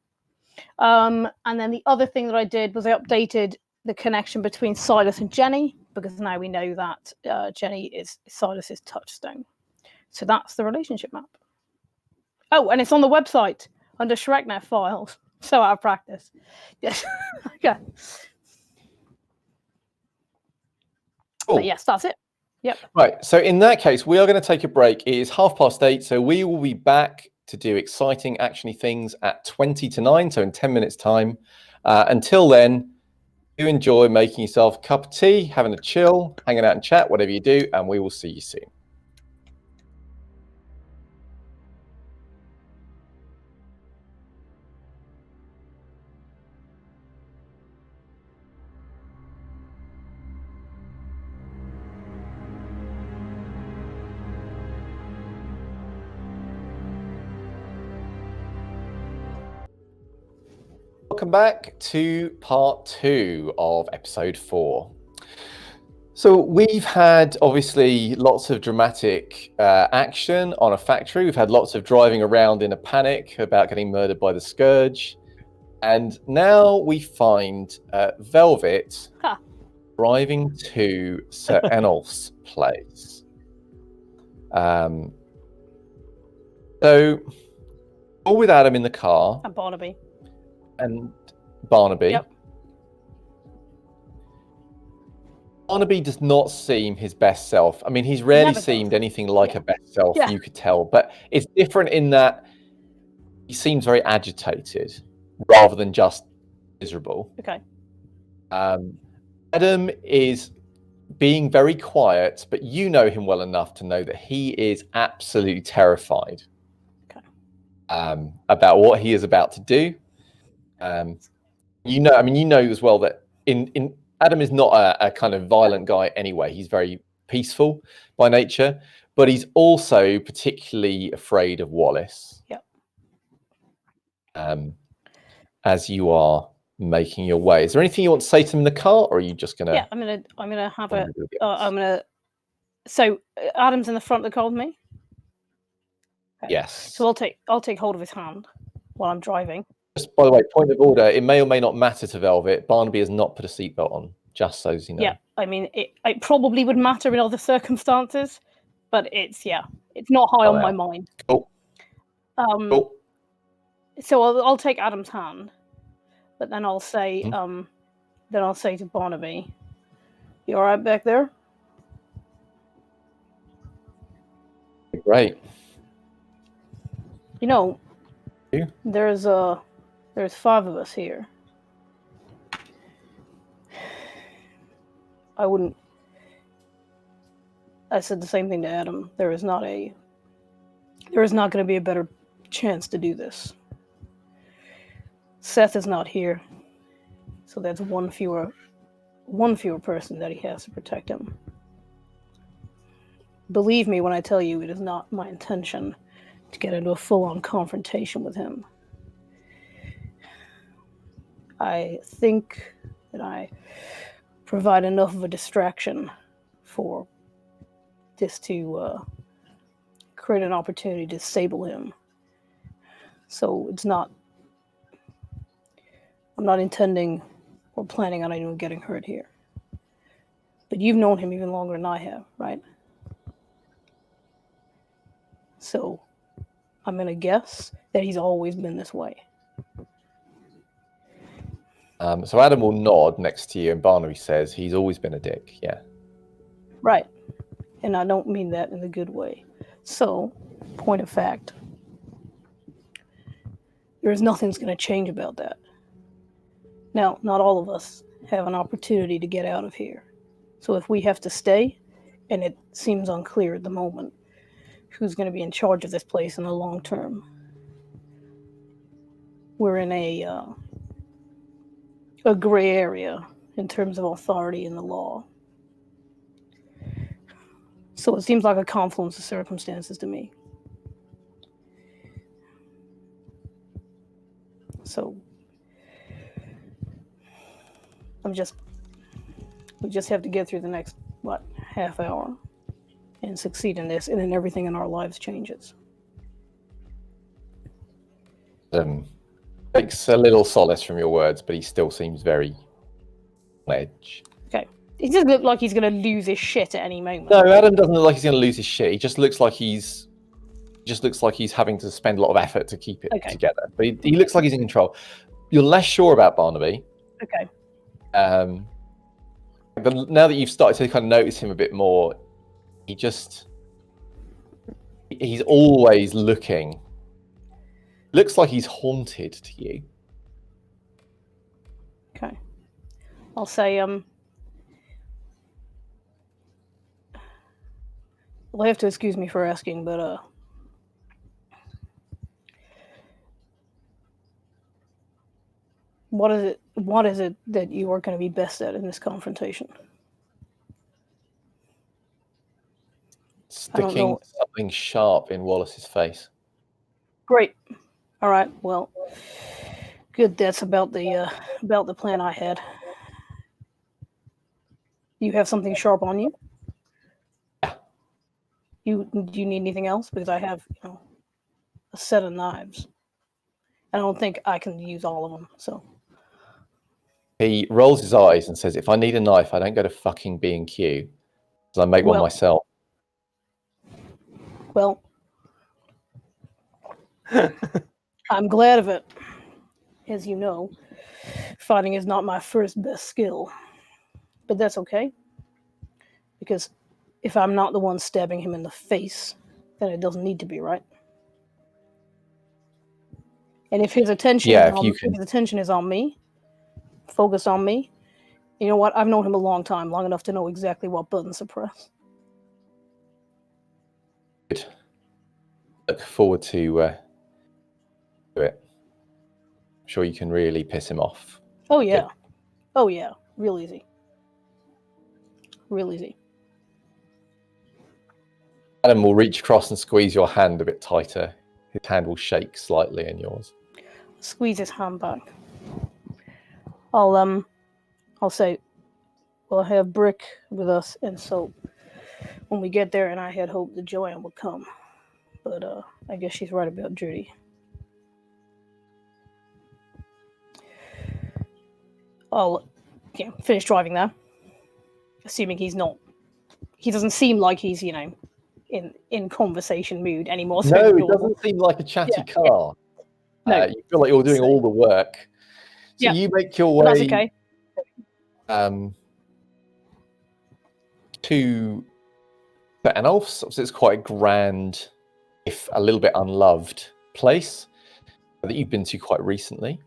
S3: And then the other thing that I did was I updated the connection between Silas and Jenny, because now we know that Jenny is Silas's touchstone. So that's the relationship map. Oh, and it's on the website under ShrekNet files. So out of practice. Yes. Okay.
S1: Cool.
S3: But yes, that's it. Yep.
S1: Right. So in that case, we are going to take a break. It is 8:30, so we will be back to do exciting, actiony things at 8:50, so in 10 minutes' time. Until then, do enjoy making yourself a cup of tea, having a chill, hanging out and chat, whatever you do, and we will see you soon. Welcome back to part 2 of episode 4. So we've had obviously lots of dramatic action on a factory. We've had lots of driving around in a panic about getting murdered by the Scourge. And now we find Velvet driving to Sir Enolf's place. So all with Adam in the car.
S3: And Barnaby.
S1: And Barnaby.
S3: Yep.
S1: Barnaby does not seem his best self. I mean, he's rarely seemed anything like a best self, you could tell. But it's different in that he seems very agitated rather than just miserable.
S3: Okay.
S1: Adam is being very quiet, but you know him well enough to know that he is absolutely terrified about what he is about to do. You know, I mean, you know as well that in Adam is not a kind of violent guy anyway. He's very peaceful by nature, but he's also particularly afraid of Wallace.
S3: Yep.
S1: As you are making your way, is there anything you want to say to him in the car, or are you just gonna?
S3: Yeah, I'm gonna have a. I'm gonna. So Adam's in the front of the car with me. Okay.
S1: Yes.
S3: So I'll take hold of his hand while I'm driving.
S1: Just by the way, point of order: it may or may not matter to Velvet. Barnaby has not put a seatbelt on, just so you know.
S3: Yeah, I mean, it probably would matter in other circumstances, but it's not high on my mind.
S1: Cool. Cool.
S3: So I'll take Adam's hand, but then I'll say to Barnaby, "You all right back there?"
S1: Great.
S3: You know,
S1: Yeah.
S3: there's 5 of us here. I said the same thing to Adam. There is not going to be a better chance to do this. Seth is not here, so that's one fewer person that he has to protect him. Believe me when I tell you, it is not my intention to get into a full-on confrontation with him. I think that I provide enough of a distraction for this to create an opportunity to disable him. So I'm not intending or planning on anyone getting hurt here. But you've known him even longer than I have, right? So I'm going to guess that he's always been this way.
S1: So Adam will nod next to you, and Barnaby says he's always been a dick. Yeah.
S3: Right. And I don't mean that in a good way. So, point of fact, there's nothing's going to change about that. Now, not all of us have an opportunity to get out of here. So if we have to stay, and it seems unclear at the moment who's going to be in charge of this place in the long term, we're in a gray area in terms of authority in the law. So it seems like a confluence of circumstances to me. So we just have to get through the next, half hour and succeed in this, and then everything in our lives changes.
S1: Takes a little solace from your words, but he still seems very on edge.
S3: Okay. He doesn't look like he's going to lose his shit at any moment.
S1: No, Adam doesn't look like he's going to lose his shit. He just looks like he's having to spend a lot of effort to keep it together. But he looks like he's in control. You're less sure about Barnaby.
S3: Okay.
S1: But now that you've started to kind of notice him a bit more, he's always looking. Looks like he's haunted to you.
S3: Okay. I'll say, you'll have to excuse me for asking, but, what is it that you are going to be best at in this confrontation?
S1: Sticking something sharp in Wallace's face.
S3: Great. All right. Well, good. That's about the plan I had. You have something sharp on you?
S1: Yeah.
S3: Do you need anything else? Because I have, a set of knives. I don't think I can use all of them. So
S1: he rolls his eyes and says, "If I need a knife, I don't go to fucking B&Q, because I make one myself."
S3: Well, I'm glad of it. As you know, fighting is not my first best skill. But that's okay. Because if I'm not the one stabbing him in the face, then it doesn't need to be, right? And if his attention is on me, focused on me, you know what? I've known him a long time, long enough to know exactly what buttons to press.
S1: Good. Look forward to it. sure you can really piss him off.
S3: Oh yeah. Oh yeah. Real easy. Real easy.
S1: Adam will reach across and squeeze your hand a bit tighter. His hand will shake slightly in yours.
S3: Squeeze his hand back. I'll say, we'll have Brick with us, and so when we get there, and I had hoped that Joanne would come, but I guess she's right about Judy. I'll finish driving there, assuming he doesn't seem like he's, in conversation mood anymore. So
S1: No, it doesn't seem like a chatty car.
S3: No.
S1: You feel like you're doing all the work. So you make your way
S3: That's okay.
S1: To Enolf's. Obviously, it's quite a grand, if a little bit unloved place that you've been to quite recently.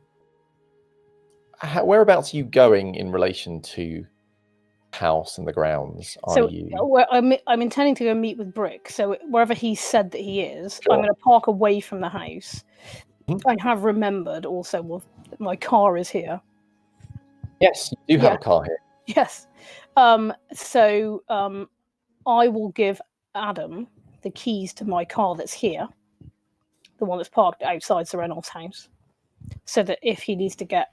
S1: Whereabouts are you going in relation to house and the grounds?
S3: I'm intending to go meet with Brick. So wherever he said that he is,
S1: Sure.
S3: I'm going to park away from the house.
S1: Mm-hmm.
S3: I have remembered also that my car is here.
S1: Yes, you do have a car here.
S3: Yes. So I will give Adam the keys to my car that's here, the one that's parked outside Sir Reynolds' house, so that if he needs to get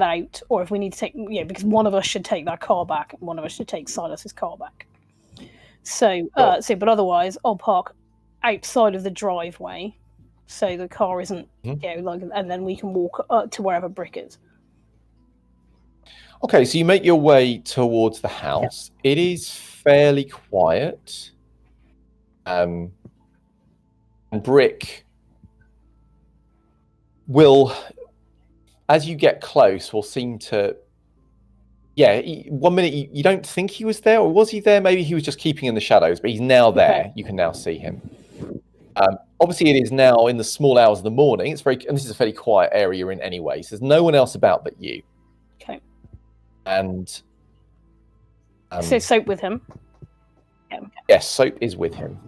S3: out, or if we need to take, because one of us should take that car back, and one of us should take Silas's car back. So, but otherwise, I'll park outside of the driveway, so the car isn't, and then we can walk to wherever Brick is.
S1: Okay, so you make your way towards the house. It is fairly quiet. And Brick will, as you get close, will seem to... one minute you don't think he was there, or was he there? Maybe he was just keeping in the shadows, but he's now there. Okay. You can now see him. Obviously, it is now in the small hours of the morning. And this is a fairly quiet area you're in anyway, so there's no one else about but you.
S3: Okay.
S1: And
S3: so Soap with him.
S1: Yes, Soap is with him.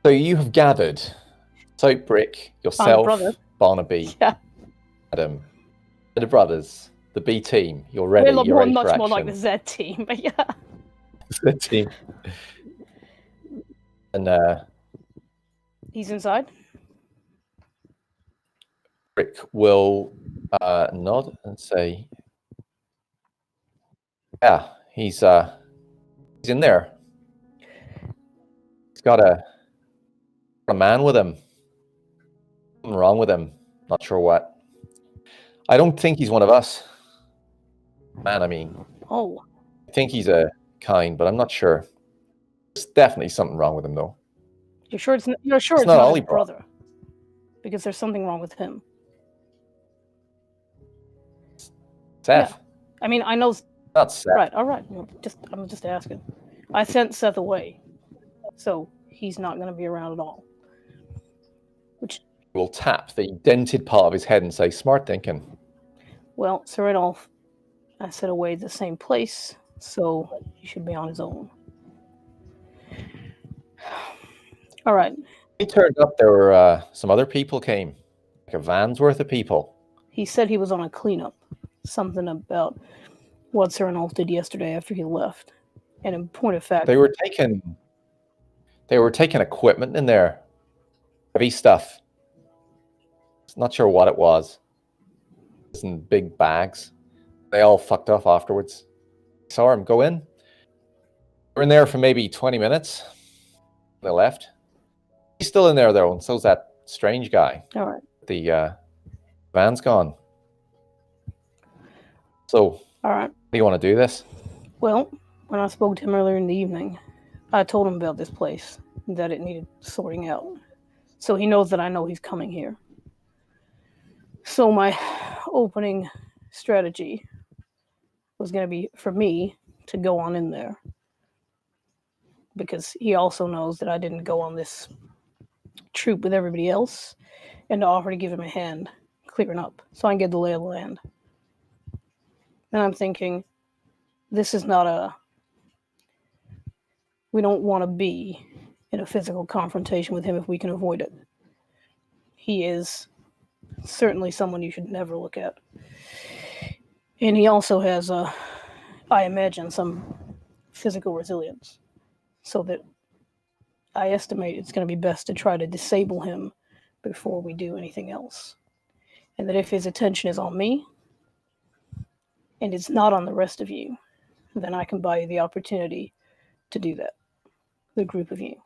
S1: So you have gathered Soap, Brick, yourself, Barnaby, Adam, the brothers, the B team. You're ready.
S3: We're
S1: You're ready
S3: much
S1: for
S3: more
S1: action.
S3: like the Z team, but yeah.
S1: Z team. And
S3: he's inside.
S1: Brick will nod and say, "Yeah, he's in there. He's got a man with him. Something wrong with him. Not sure what. I don't think he's one of us. Man, I mean.
S3: Oh.
S1: I think he's a kind, but I'm not sure. There's definitely something wrong with him, though.
S3: You're sure it's not
S1: Ollie
S3: his brother? Because there's something wrong with him.
S1: Seth.
S3: Yeah. I mean, I know.
S1: Not Seth.
S3: Right. All right. I'm just asking. I sent Seth away, so he's not going to be around at all. Which
S1: will tap the dented part of his head and say, "Smart thinking."
S3: Well, Sir Adolf, I set away the same place, so he should be on his own. All right.
S1: He turned up. There were some other people came, like a van's worth of people.
S3: He said he was on a cleanup. Something about what Sir Adolf did yesterday after he left. And in point of fact,
S1: they were taking equipment in there, heavy stuff. Not sure what it was. It's in big bags. They all fucked off afterwards. Saw him go in. We're in there for maybe 20 minutes. They left. He's still in there though, and so's that strange guy.
S3: All right.
S1: The van's gone. So,
S3: all right.
S1: Do you want to do this?
S3: Well, when I spoke to him earlier in the evening, I told him about this place, that it needed sorting out. So he knows that I know he's coming here. So my opening strategy was going to be for me to go on in there. Because he also knows that I didn't go on this troop with everybody else, and to offer to give him a hand clearing up so I can get the lay of the land. And I'm thinking, this is not we don't want to be in a physical confrontation with him if we can avoid it. he is certainly someone you should never look at. And he also has, I imagine, some physical resilience. So that I estimate it's going to be best to try to disable him before we do anything else. And that if his attention is on me, and it's not on the rest of you, then I can buy you the opportunity to do that. The group of you.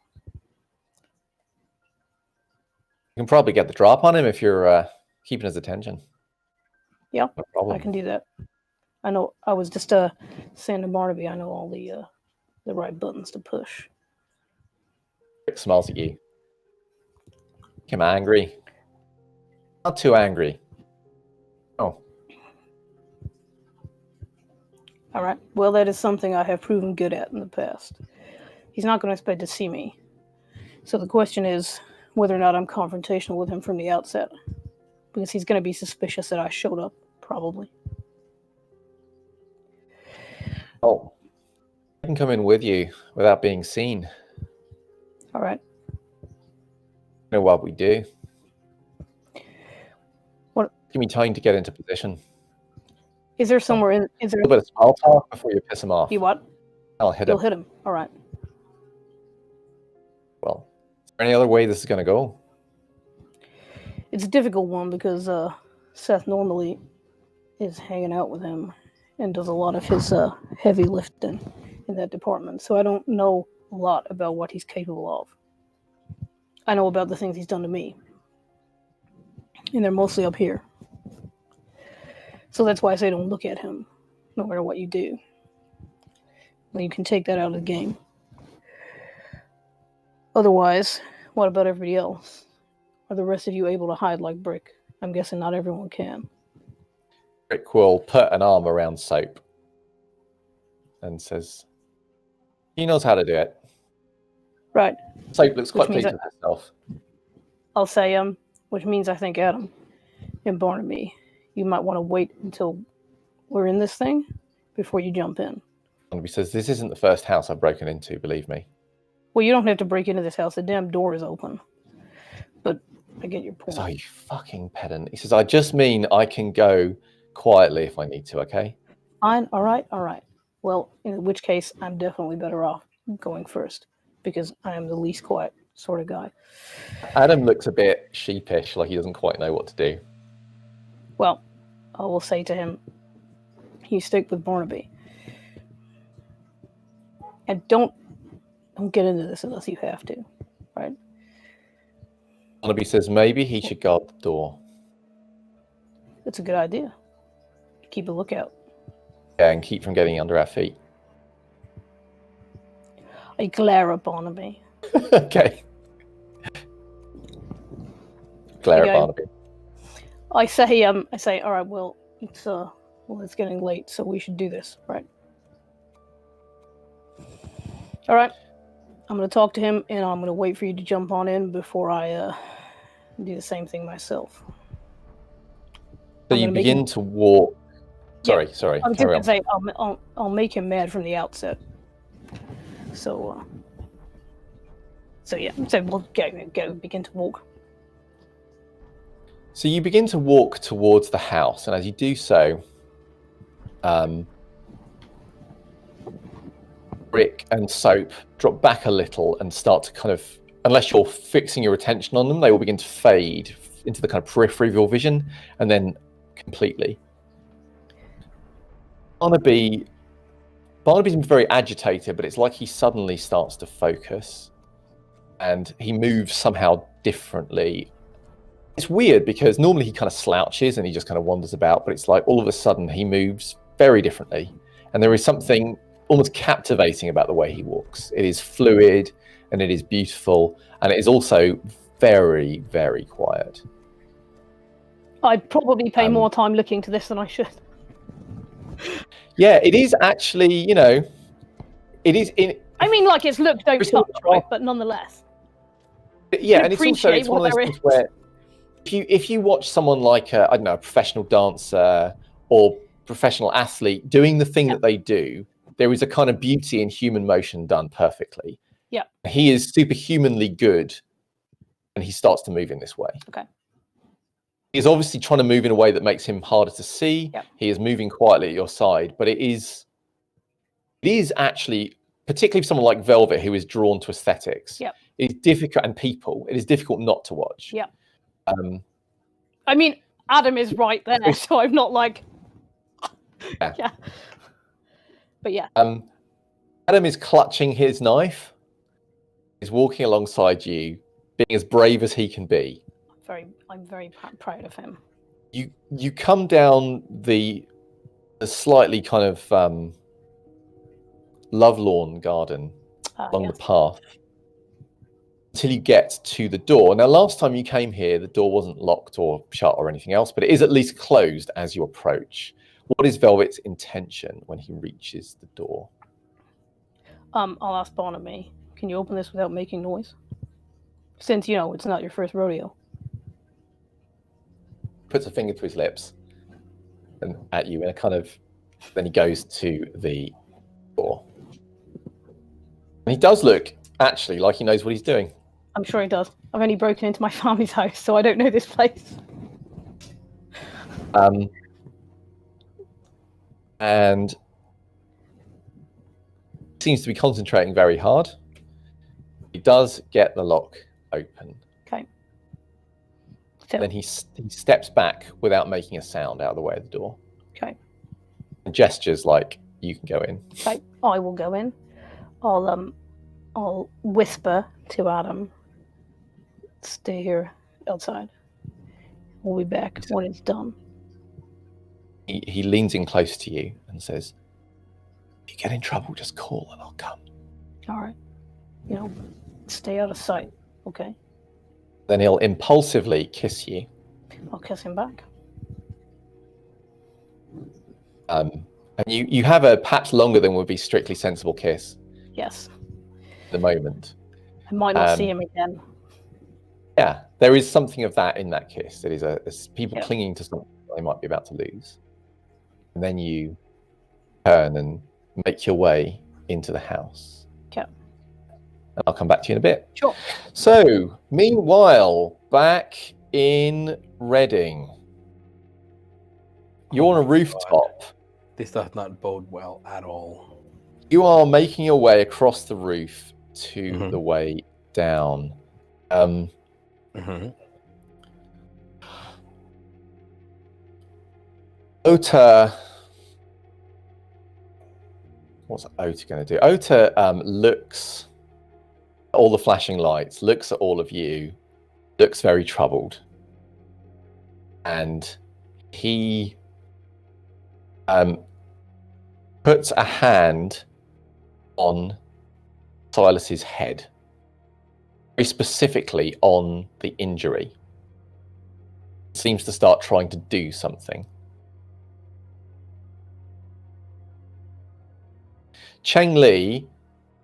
S1: You can probably get the drop on him if you're keeping his attention.
S3: Yeah,
S1: no problem.
S3: I can do that. I know. I was just saying to Barnaby, I know all the right buttons to push.
S1: Rick smiles at you. I'm angry. Not too angry. Oh.
S3: All right. Well, that is something I have proven good at in the past. He's not going to expect to see me. So the question is whether or not I'm confrontational with him from the outset. Because he's going to be suspicious that I showed up, probably.
S1: Oh. I can come in with you without being seen.
S3: All right.
S1: You know what we do?
S3: What?
S1: Give me time to get into position.
S3: Is there somewhere in... Is there
S1: a little bit of small talk before you piss him off.
S3: You what?
S1: I'll hit
S3: You'll
S1: him.
S3: hit him. All right.
S1: Well, is there any other way this is going to go?
S3: It's a difficult one because Seth normally is hanging out with him and does a lot of his heavy lifting in that department. So I don't know a lot about what he's capable of. I know about the things he's done to me. And they're mostly up here. So that's why I say don't look at him, no matter what you do. Well, you can take that out of the game. Otherwise, what about everybody else? Are the rest of you able to hide like Brick? I'm guessing not everyone can.
S1: Rick will put an arm around Soap and says, he knows how to do it.
S3: Right.
S1: Soap looks quite
S3: Which means
S1: pleased with herself.
S3: I'll say, which means I think Adam and Barnaby, you might want to wait until we're in this thing before you jump in.
S1: Barnaby says, this isn't the first house I've broken into, believe me.
S3: Well, you don't have to break into this house. The damn door is open. But I get your point.
S1: Oh, you fucking pedant. He says, I just mean I can go quietly if I need to, okay?
S3: Fine. All right. All right. Well, in which case, I'm definitely better off going first because I am the least quiet sort of guy.
S1: Adam looks a bit sheepish, like he doesn't quite know what to do.
S3: Well, I will say to him, you stick with Barnaby. And don't get into this unless you have to, right?
S1: Barnaby says, maybe he should guard the door.
S3: That's a good idea. Keep a lookout.
S1: Yeah, and keep from getting under our feet.
S3: I glare at Barnaby.
S1: Okay. Glare at
S3: Okay.
S1: Barnaby.
S3: I say, all right, well, it's getting late, so we should do this, right? All right. I'm going to talk to him, and I'm going to wait for you to jump on in before I do the same thing myself.
S1: So you begin to walk. Sorry.
S3: I was just going to say, I'll make him mad from the outset. So yeah. So we'll go begin to walk.
S1: So you begin to walk towards the house, and as you do so, Rick and Soap drop back a little and start to kind of, unless you're fixing your attention on them, they will begin to fade into the kind of periphery of your vision, and then completely. Barnaby's very agitated, but it's like he suddenly starts to focus, and he moves somehow differently. It's weird because normally he kind of slouches and he just kind of wanders about, but it's like all of a sudden he moves very differently. And there is something almost captivating about the way he walks. It is fluid and it is beautiful, and it is also very, very quiet.
S3: I'd probably pay more time looking to this than I should.
S1: Yeah, it is actually, it is in...
S3: I mean, like, it's look, don't touch, right? But nonetheless.
S1: Yeah, and it's also, it's one of those things where if you watch someone like a professional dancer or professional athlete doing the thing that they do, there is a kind of beauty in human motion done perfectly.
S3: Yeah.
S1: He is superhumanly good, and he starts to move in this way.
S3: Okay.
S1: He's obviously trying to move in a way that makes him harder to see.
S3: Yep.
S1: He is moving quietly at your side, but it is actually, particularly for someone like Velvet, who is drawn to aesthetics.
S3: Yep.
S1: It's difficult, and people. It is difficult not to watch.
S3: Yep. I mean, Adam is right there, so I'm not like. Yeah. But yeah.
S1: Adam is clutching his knife. He's walking alongside you, being as brave as he can be.
S3: I'm very proud of him.
S1: You come down the slightly kind of lovelorn garden along the path until you get to the door. Now, last time you came here, the door wasn't locked or shut or anything else, but it is at least closed as you approach. What is Velvet's intention when he reaches the door?
S3: I'll ask Barnaby, can you open this without making noise? Since, it's not your first rodeo.
S1: Puts a finger to his lips and at you, and then he goes to the door. And he does look, actually, like he knows what he's doing.
S3: I'm sure he does. I've only broken into my family's house, so I don't know this place.
S1: And seems to be concentrating very hard. He does get the lock open.
S3: Okay. So,
S1: then he steps back without making a sound out of the way of the door.
S3: Okay.
S1: And gestures like, you can go in.
S3: Okay, I will go in. I'll whisper to Adam, stay here outside. We'll be back when it's done.
S1: He leans in close to you and says, if you get in trouble, just call and I'll come.
S3: All right. Stay out of sight, okay?
S1: Then he'll impulsively kiss you.
S3: I'll kiss him back.
S1: And you have a perhaps longer than would be strictly sensible kiss.
S3: Yes.
S1: At the moment.
S3: I might not see him again.
S1: Yeah, there is something of that in that kiss. It is people clinging to something they might be about to lose. And then you turn and make your way into the house.
S3: Okay.
S1: And I'll come back to you in a bit.
S3: Sure.
S1: So, meanwhile, back in Reading, you're on a rooftop.
S5: God. This does not bode well at all.
S1: You are making your way across the roof to the way down. Ota, what's Ota going to do? Ota looks at all the flashing lights, looks at all of you, looks very troubled. And he puts a hand on Silas's head, very specifically on the injury. Seems to start trying to do something. Cheng Li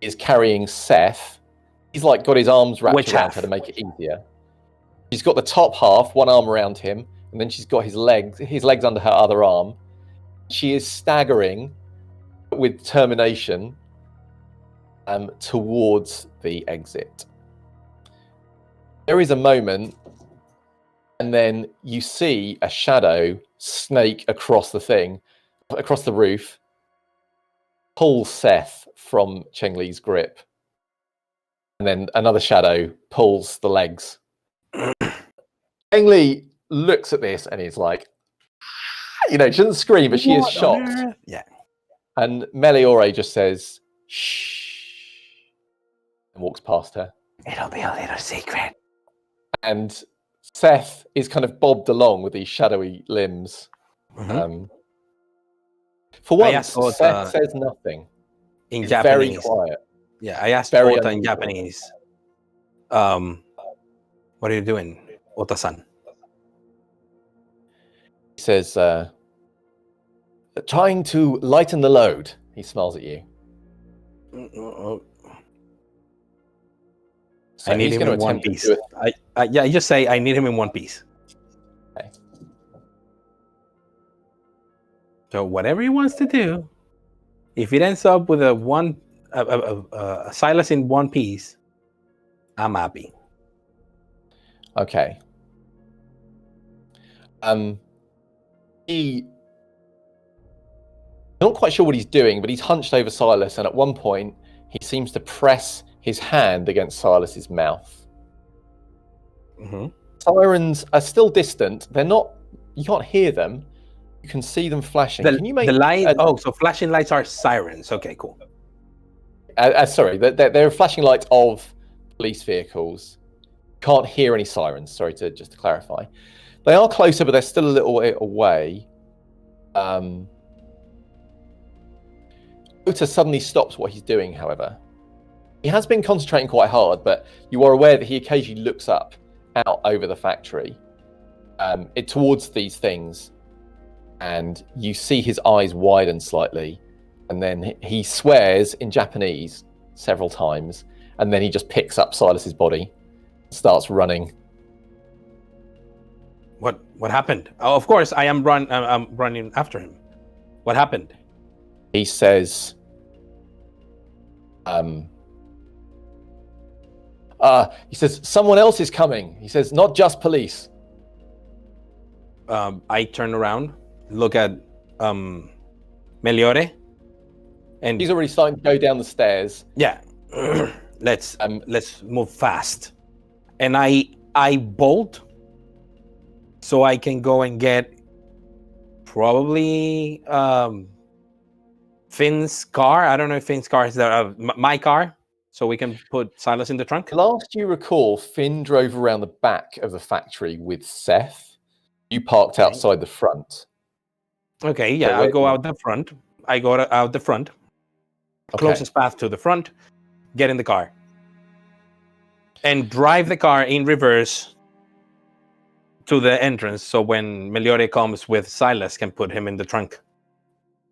S1: is carrying Seth. He's like got his arms wrapped around her to make it easier. She's got the top half, one arm around him, and then she's got his legs under her other arm. She is staggering with determination towards the exit. There is a moment, and then you see a shadow snake across the roof, pull Seth from Cheng Li's grip, and then another shadow pulls the legs. Cheng Li looks at this and he's like, she doesn't scream, but she is shocked.
S5: Yeah.
S1: And Meliore just says, shh, and walks past her.
S5: It'll be a little secret.
S1: And Seth is kind of bobbed along with these shadowy limbs. For once, Seth says nothing.
S5: In
S1: He's
S5: Japanese.
S1: Very quiet.
S5: Yeah, I asked
S1: Very
S5: Ota in
S1: unusual.
S5: Japanese, what are you doing, Ota-san?
S1: He says, trying to lighten the load. He smiles at you. So
S5: I need
S1: he's
S5: him
S1: going
S5: in
S1: to
S5: one
S1: attempt to
S5: piece.
S1: do it.
S5: I just say I need him in one piece.
S1: Okay.
S5: So whatever he wants to do, if it ends up with a Silas in one piece, I'm happy.
S1: Okay. He I'm not quite sure what he's doing, but he's hunched over Silas, and at one point he seems to press his hand against Silas's mouth.
S5: Mm-hmm.
S1: Sirens are still distant. They're not. You can't hear them. You can see them flashing. Can you make
S5: the light? So flashing lights are sirens. Okay, cool.
S1: Sorry, they're flashing lights of police vehicles. Can't hear any sirens. Sorry to clarify. They are closer, but they're still a little way away. Ota suddenly stops what he's doing, however. He has been concentrating quite hard, but you are aware that he occasionally looks up out over the factory towards these things, and you see his eyes widen slightly, and then he swears in Japanese several times, and then he just picks up Silas's body and starts running.
S5: What happened? Oh, of course, I'm running after him. What happened?
S1: He says, someone else is coming. He says, not just police.
S5: I turn around, look at Meliore, and
S1: he's already starting to go down the stairs.
S5: Yeah, let's move fast. And I bolt so I can go and get probably Finn's car. I don't know if Finn's car is there. My car, so we can put Silas in the trunk.
S1: Last you recall, Finn drove around the back of the factory with Seth. You parked outside the front.
S5: Okay, yeah, I'll go out the front. I go out the front.
S1: Okay.
S5: Closest path to the front. Get in the car. And drive the car in reverse to the entrance, so when Meliore comes with Silas, can put him in the trunk.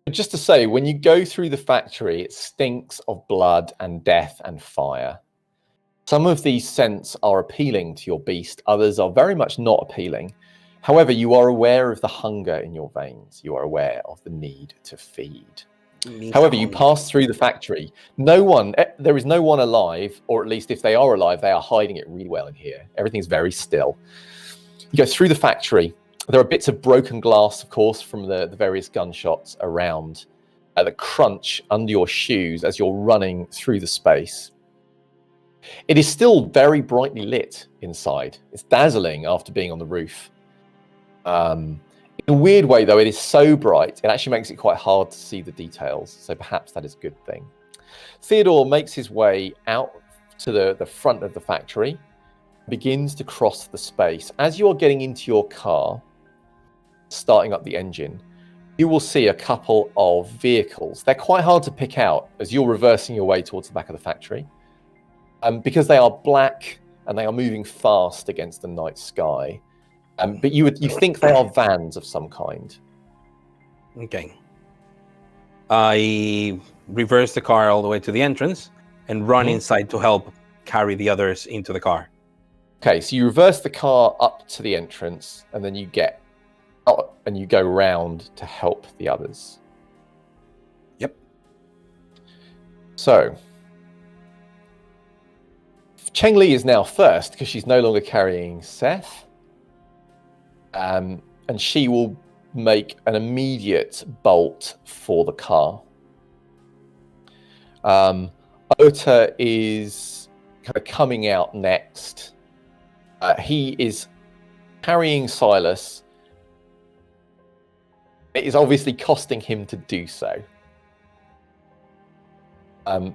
S1: Just to say, when you go through the factory, it stinks of blood and death and fire. Some of these scents are appealing to your beast, others are very much not appealing. However, you are aware of the hunger in your veins. You are aware of the need to feed. However, you pass through the factory. There is no one alive, or at least if they are alive, they are hiding it really well in here. Everything's very still. You go through the factory. There are bits of broken glass, of course, from the various gunshots around that crunch under your shoes as you're running through the space. It is still very brightly lit inside. It's dazzling after being on the roof. In a weird way, though, it is so bright, it actually makes it quite hard to see the details, so perhaps that is a good thing. Theodore makes his way out to the front of the factory, begins to cross the space. As you are getting into your car, starting up the engine, you will see a couple of vehicles. They're quite hard to pick out as you're reversing your way towards the back of the factory, because they are black and they are moving fast against the night sky. But you think they are vans of some kind.
S5: Okay. I reverse the car all the way to the entrance and run inside to help carry the others into the car.
S1: Okay, so you reverse the car up to the entrance, and then you get out and you go round to help the others.
S5: Yep.
S1: So Cheng Li is now first because she's no longer carrying Seth. And she will make an immediate bolt for the car. Ota is kind of coming out next. He is carrying Silas. It is obviously costing him to do so. As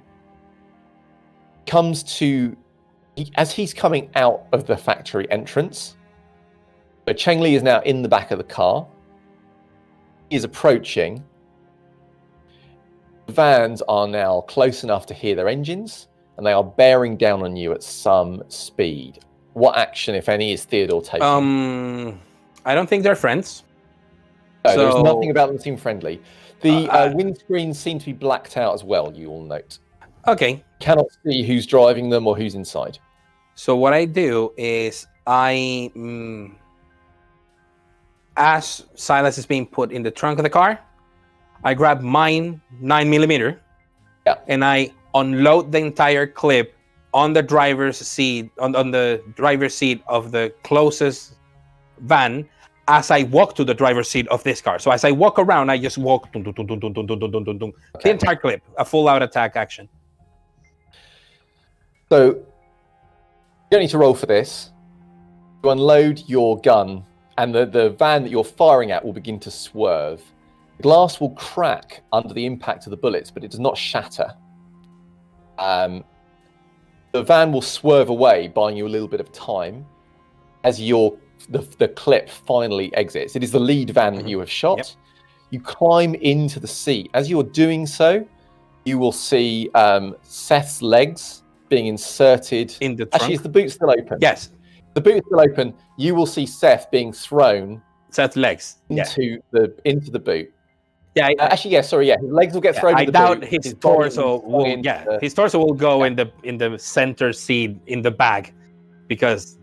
S1: he's coming out of the factory entrance, so Cheng Li is now in the back of the car. He is approaching. The vans are now close enough to hear their engines, and they are bearing down on you at some speed. What action, if any, is Theodore taking?
S5: I don't think they're friends.
S1: No, there's nothing about them seem friendly. The windscreens seem to be blacked out as well, you will note.
S5: Okay.
S1: Cannot see who's driving them or who's inside.
S5: So what I do is as Silas is being put in the trunk of the car, I grab mine 9mm, and I unload the entire clip on the driver's seat, on the driver's seat of the closest van, as I walk to the driver's seat of this car. So as I walk around, I just walk the entire clip, a full-out attack action.
S1: So you don't need to roll for this. You unload your gun, and the van that you're firing at will begin to swerve. The glass will crack under the impact of the bullets, but it does not shatter. The van will swerve away, buying you a little bit of time as the clip finally exits. It is the lead van that you have shot.
S5: Yep.
S1: You climb into the seat. As you're doing so, you will see Seth's legs being inserted
S5: in the trunk.
S1: Actually, is the boot still open?
S5: Yes.
S1: The boot is still open. You will see Seth being thrown
S5: Seth's legs
S1: into the boot.
S5: Yeah.
S1: Actually, yeah. Sorry, yeah. His legs will get thrown.
S5: I
S1: into the
S5: doubt
S1: boot.
S5: his torso will. Yeah, his torso will go in the center seat in the back, because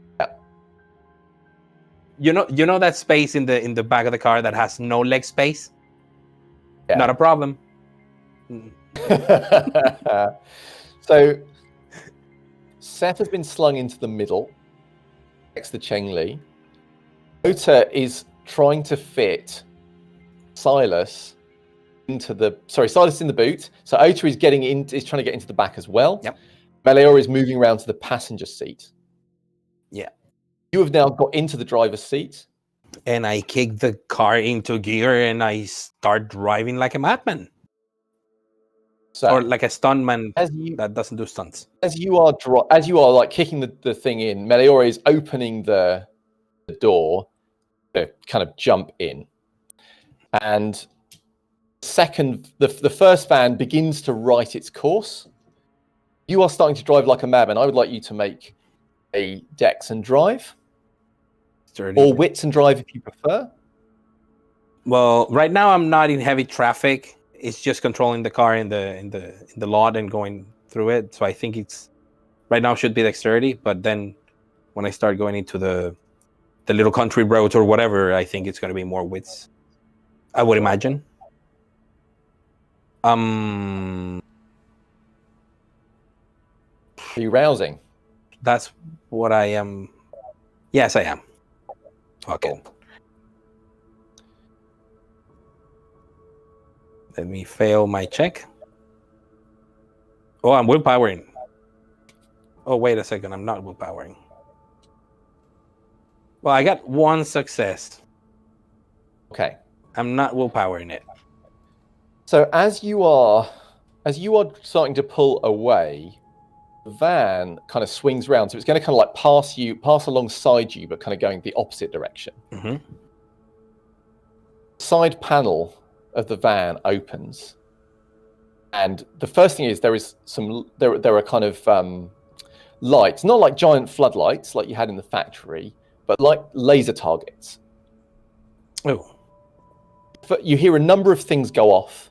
S5: you know that space in the back of the car that has no leg space.
S1: Yeah.
S5: Not a problem.
S1: So Seth has been slung into the middle next to Cheng Li. Ota is trying to fit Silas Silas in the boot. So Ota is trying to get into the back as well.
S5: Yep.
S1: Meliora is moving around to the passenger seat.
S5: Yeah.
S1: You have now got into the driver's seat.
S5: And I kick the car into gear and I start driving like a madman.
S1: So,
S5: or like a stuntman that doesn't do stunts.
S1: As you are like kicking the thing in, Meliora is opening the door to kind of jump in. And the first van begins to right its course. You are starting to drive like a madman. I would like you to make a dex and drive. Or wits and drive if you prefer.
S5: Well, right now I'm not in heavy traffic. It's just controlling the car in the lot and going through it. So I think it's right now should be dexterity, but then when I start going into the little country roads or whatever, I think it's going to be more wits. I would imagine.
S1: Are you rousing?
S5: That's what I am. Yes, I am. Okay.
S1: Cool.
S5: Let me fail my check. Oh, I'm willpowering. Oh, wait a second. I'm not willpowering. Well, I got one success.
S1: Okay.
S5: I'm not willpowering it.
S1: So as you are starting to pull away, the van kind of swings around. So it's going to kind of like pass alongside you, but kind of going the opposite direction.
S5: Mm-hmm.
S1: Side panel of the van opens, and the first thing is there are kind of lights, not like giant floodlights like you had in the factory, but like laser targets.
S5: Oh.
S1: You hear a number of things go off.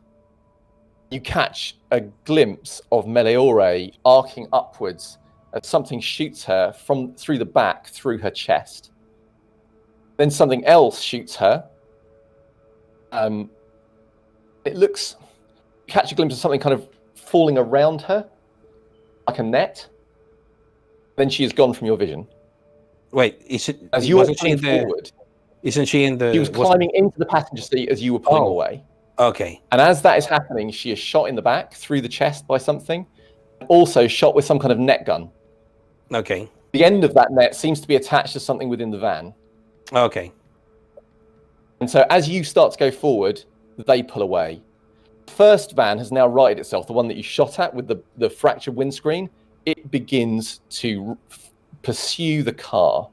S1: You catch a glimpse of Meliora arcing upwards as something shoots her through the back, through her chest. Then something else shoots her. You catch a glimpse of something kind of falling around her, like a net. Then she is gone from your vision.
S5: Wait, is it?
S1: As you were coming forward,
S5: isn't she in the?
S1: She was climbing into the passenger seat as you were pulling away.
S5: Okay.
S1: And as that is happening, she is shot in the back through the chest by something, also shot with some kind of net gun.
S5: Okay.
S1: The end of that net seems to be attached to something within the van.
S5: Okay.
S1: And so as you start to go forward, they pull away. The first van has now righted itself, the one that you shot at with the fractured windscreen. It begins to pursue the car.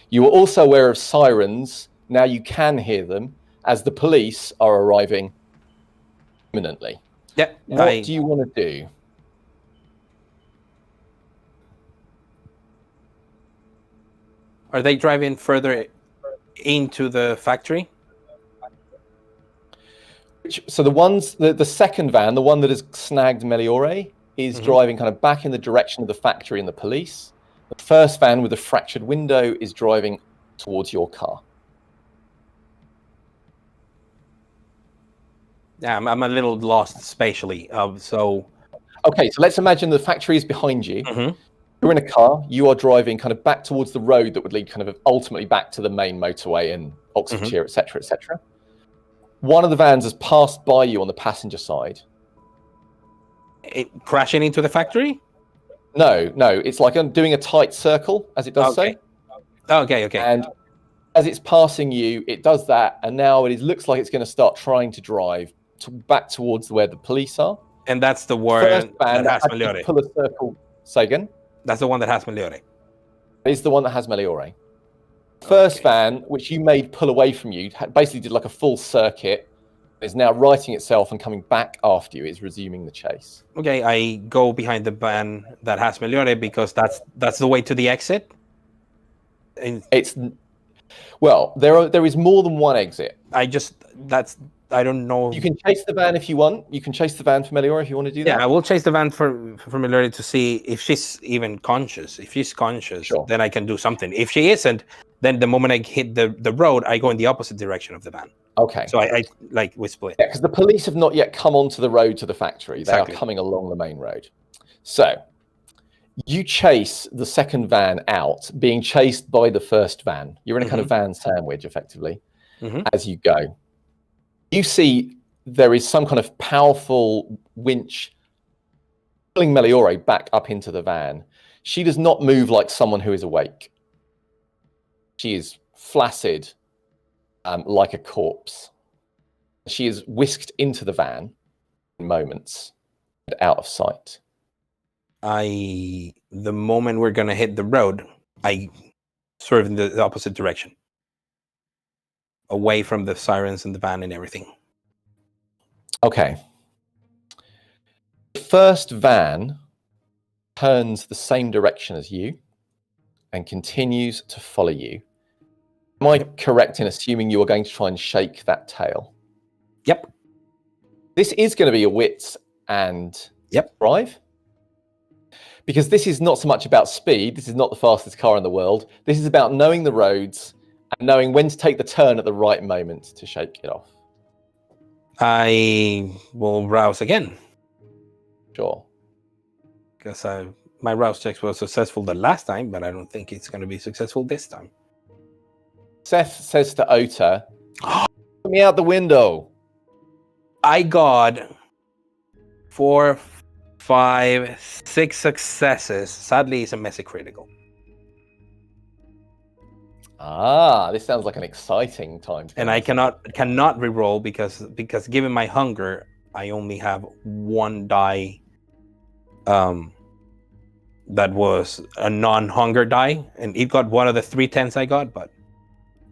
S1: You are also aware of sirens. Now you can hear them as the police are arriving imminently.
S5: Yeah.
S1: What do you want to do?
S5: Are they driving further into the factory?
S1: So the second van, the one that has snagged Meliora, is driving kind of back in the direction of the factory and the police. The first van with the fractured window is driving towards your car.
S5: Yeah, I'm a little lost spatially.
S1: Okay, so let's imagine the factory is behind you.
S5: Mm-hmm.
S1: You're in a car. You are driving kind of back towards the road that would lead kind of ultimately back to the main motorway in Oxfordshire, etc., etc. One of the vans has passed by you on the passenger side.
S5: Crashing into the factory?
S1: No. It's like doing a tight circle as it does so.
S5: Okay.
S1: And as it's passing you, it does that, and now it looks like it's going to start trying to drive back towards where the police are.
S5: And that's the
S1: First
S5: one
S1: van
S5: that has
S1: had to
S5: Meliore.
S1: pull a circle. Say again?
S5: That's the one that has Meliore.
S1: It's the one that has Meliore. First van, which you made pull away from you, basically did like a full circuit, is now righting itself and coming back after you. It's resuming the chase.
S5: Okay, I go behind the van that has Meliore because that's the way to the exit. And
S1: Well, there is more than one exit.
S5: I don't know.
S1: You can chase the van if you want. You can chase the van for Meliore if you want to do that.
S5: Yeah, I will chase the van for Meliore to see if she's even conscious. If she's conscious,
S1: Sure.
S5: then I can do something. If she isn't, then the moment I hit the road, I go in the opposite direction of the van.
S1: Okay.
S5: So I like we split.
S1: Yeah, because the police have not yet come onto the road to the factory.
S5: Exactly.
S1: They are coming along the main road. So you chase the second van out, being chased by the first van. You're in a kind of van sandwich, effectively, as you go. You see there is some kind of powerful winch pulling Meliore back up into the van. She does not move like someone who is awake. She is flaccid, like a corpse. She is whisked into the van in moments and out of sight.
S5: The moment we're gonna hit the road, I swerve in the opposite direction, away from the sirens and the van and everything.
S1: Okay. The first van turns the same direction as you and continues to follow you. Am I correct in assuming you are going to try and shake that tail?
S5: Yep.
S1: This is going to be a wits and drive. Because this is not so much about speed. This is not the fastest car in the world. This is about knowing the roads and knowing when to take the turn at the right moment to shake it off.
S5: I will rouse again.
S1: Sure.
S5: Because my rouse checks were successful the last time, but I don't think it's going to be successful this time.
S1: Seth says to Ota, "Put me out the window."
S5: I got 4, 5, 6 successes. Sadly, it's a messy critical.
S1: This sounds like an exciting time.
S5: And I cannot reroll because given my hunger, I only have one die. That was a non-hunger die, and it got one of the 3 10s I got. But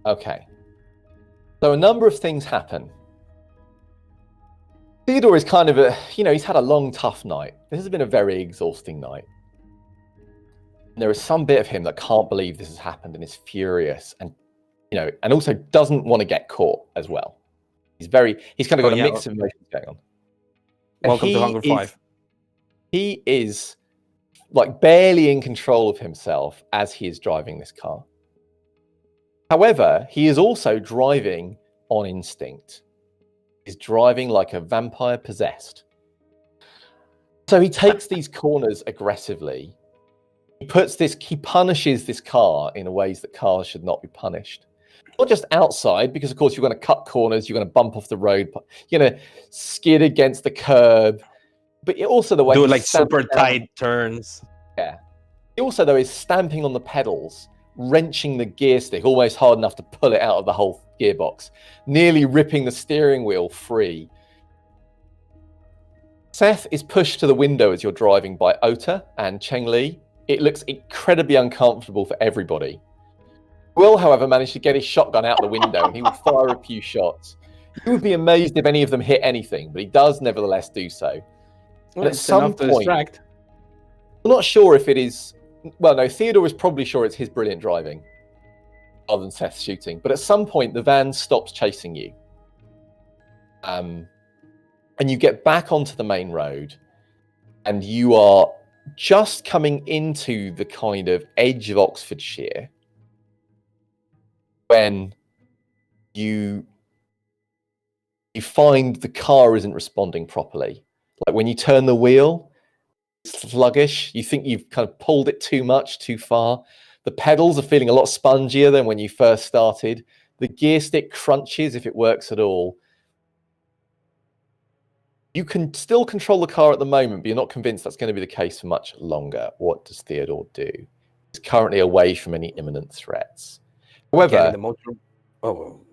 S1: okay, so a number of things happen. Theodore is kind of he's had a long, tough night. This has been a very exhausting night. And there is some bit of him that can't believe this has happened and is furious, and and also doesn't want to get caught as well. He's kind of got a mix of emotions going on.
S5: Welcome to Hunger 5.
S1: He is like barely in control of himself as he is driving this car. However, he is also driving on instinct. He's driving like a vampire possessed. So he takes these corners aggressively. He punishes this car in ways that cars should not be punished. Not just outside, because of course you're going to cut corners, you're going to bump off the road, you're going to skid against the curb, but also the way
S5: do like super tight turns.
S1: Yeah. He also though is stamping on the pedals, wrenching the gear stick almost hard enough to pull it out of the whole gearbox, nearly ripping the steering wheel free. Seth is pushed to the window as you're driving by Ota and Cheng Li. It looks incredibly uncomfortable for everybody. Will, however, manage to get his shotgun out the window and he will fire a few shots. You would be amazed if any of them hit anything, but he does nevertheless do so.
S5: Well,
S1: at some point, I'm not sure if it is. Well, no, Theodore is probably sure it's his brilliant driving rather than Seth's shooting. But at some point, the van stops chasing you. And you get back onto the main road and you are just coming into the kind of edge of Oxfordshire when you find the car isn't responding properly. Like when you turn the wheel, sluggish. You think you've kind of pulled it too much, too far. The pedals are feeling a lot spongier than when you first started. The gear stick crunches if it works at all. You can still control the car at the moment, but you're not convinced that's going to be the case for much longer. What does Theodore do? He's currently away from any imminent threats. However,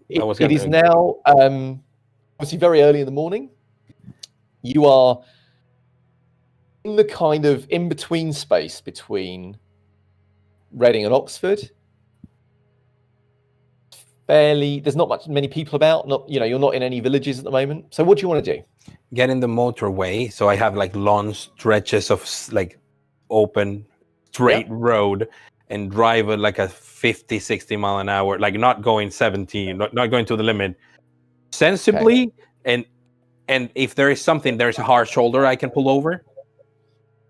S1: it is now obviously very early in the morning. You are in the kind of in-between space between Reading and Oxford. There's not many people about. You're not in any villages at the moment. So what do you want to do?
S5: Get in the motorway, so I have like long stretches of like open straight road, and drive at like a 50, 60 mile an hour, like not going 70, not going to the limit, sensibly. Okay. And if there is something, there's a hard shoulder I can pull over.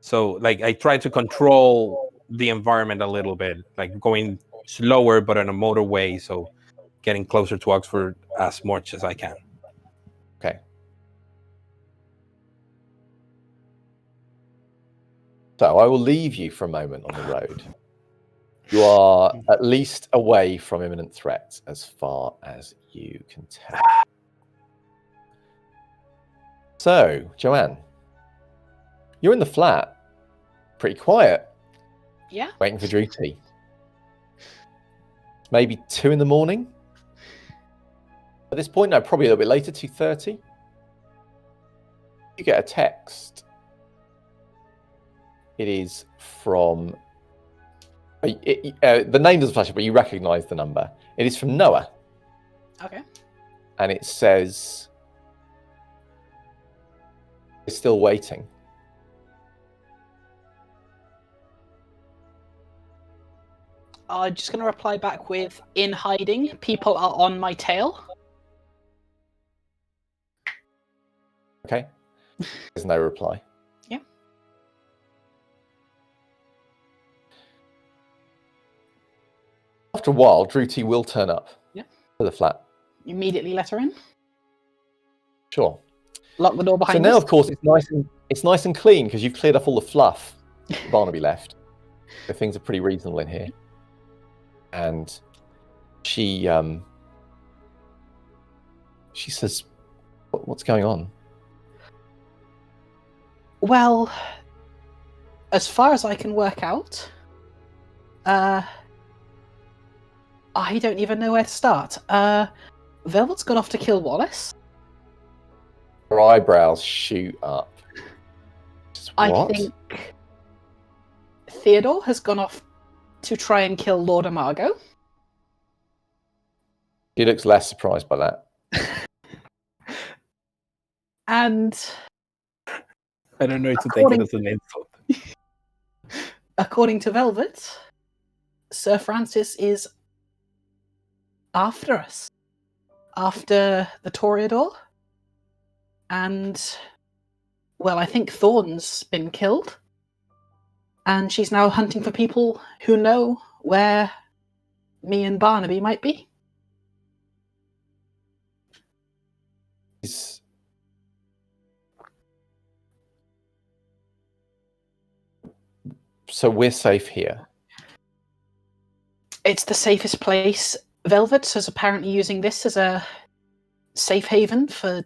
S5: So like I try to control the environment a little bit, like going slower but on a motorway, so getting closer to Oxford as much as I can.
S1: Okay. So I will leave you for a moment on the road. You are at least away from imminent threats as far as you can tell. So, Joanne, you're in the flat. Pretty quiet.
S4: Yeah.
S1: Waiting for Druti. Maybe 2 in the morning. At this point, no, probably a little bit later, 2:30. You get a text. It is from... the name doesn't flash up, but you recognize the number. It is from Noah.
S4: Okay.
S1: And it says... It's still waiting.
S4: I'm just going to reply back with, in hiding, people are on my tail.
S1: Okay. There's no reply.
S4: Yeah.
S1: After a while, Druti will turn up to the flat.
S4: Immediately let her in.
S1: Sure.
S4: Lock the door behind
S1: us. So now,
S4: us.
S1: of course, it's nice and clean because you've cleared off all the fluff Barnaby left. So things are pretty reasonable in here. And she says, "What's going on?"
S4: Well, as far as I can work out, I don't even know where to start. Velvet's gone off to kill Wallace.
S1: Her eyebrows shoot up.
S4: I think Theodore has gone off to try and kill Lord Amago.
S1: He looks less surprised by that.
S4: And
S5: I don't know if to take it as an insult.
S4: According to Velvet, Sir Francis is after us. After the Toreador. And, well, I think Thorn's been killed. And she's now hunting for people who know where me and Barnaby might be.
S1: So we're safe here.
S4: It's the safest place. Velvet is apparently using this as a safe haven for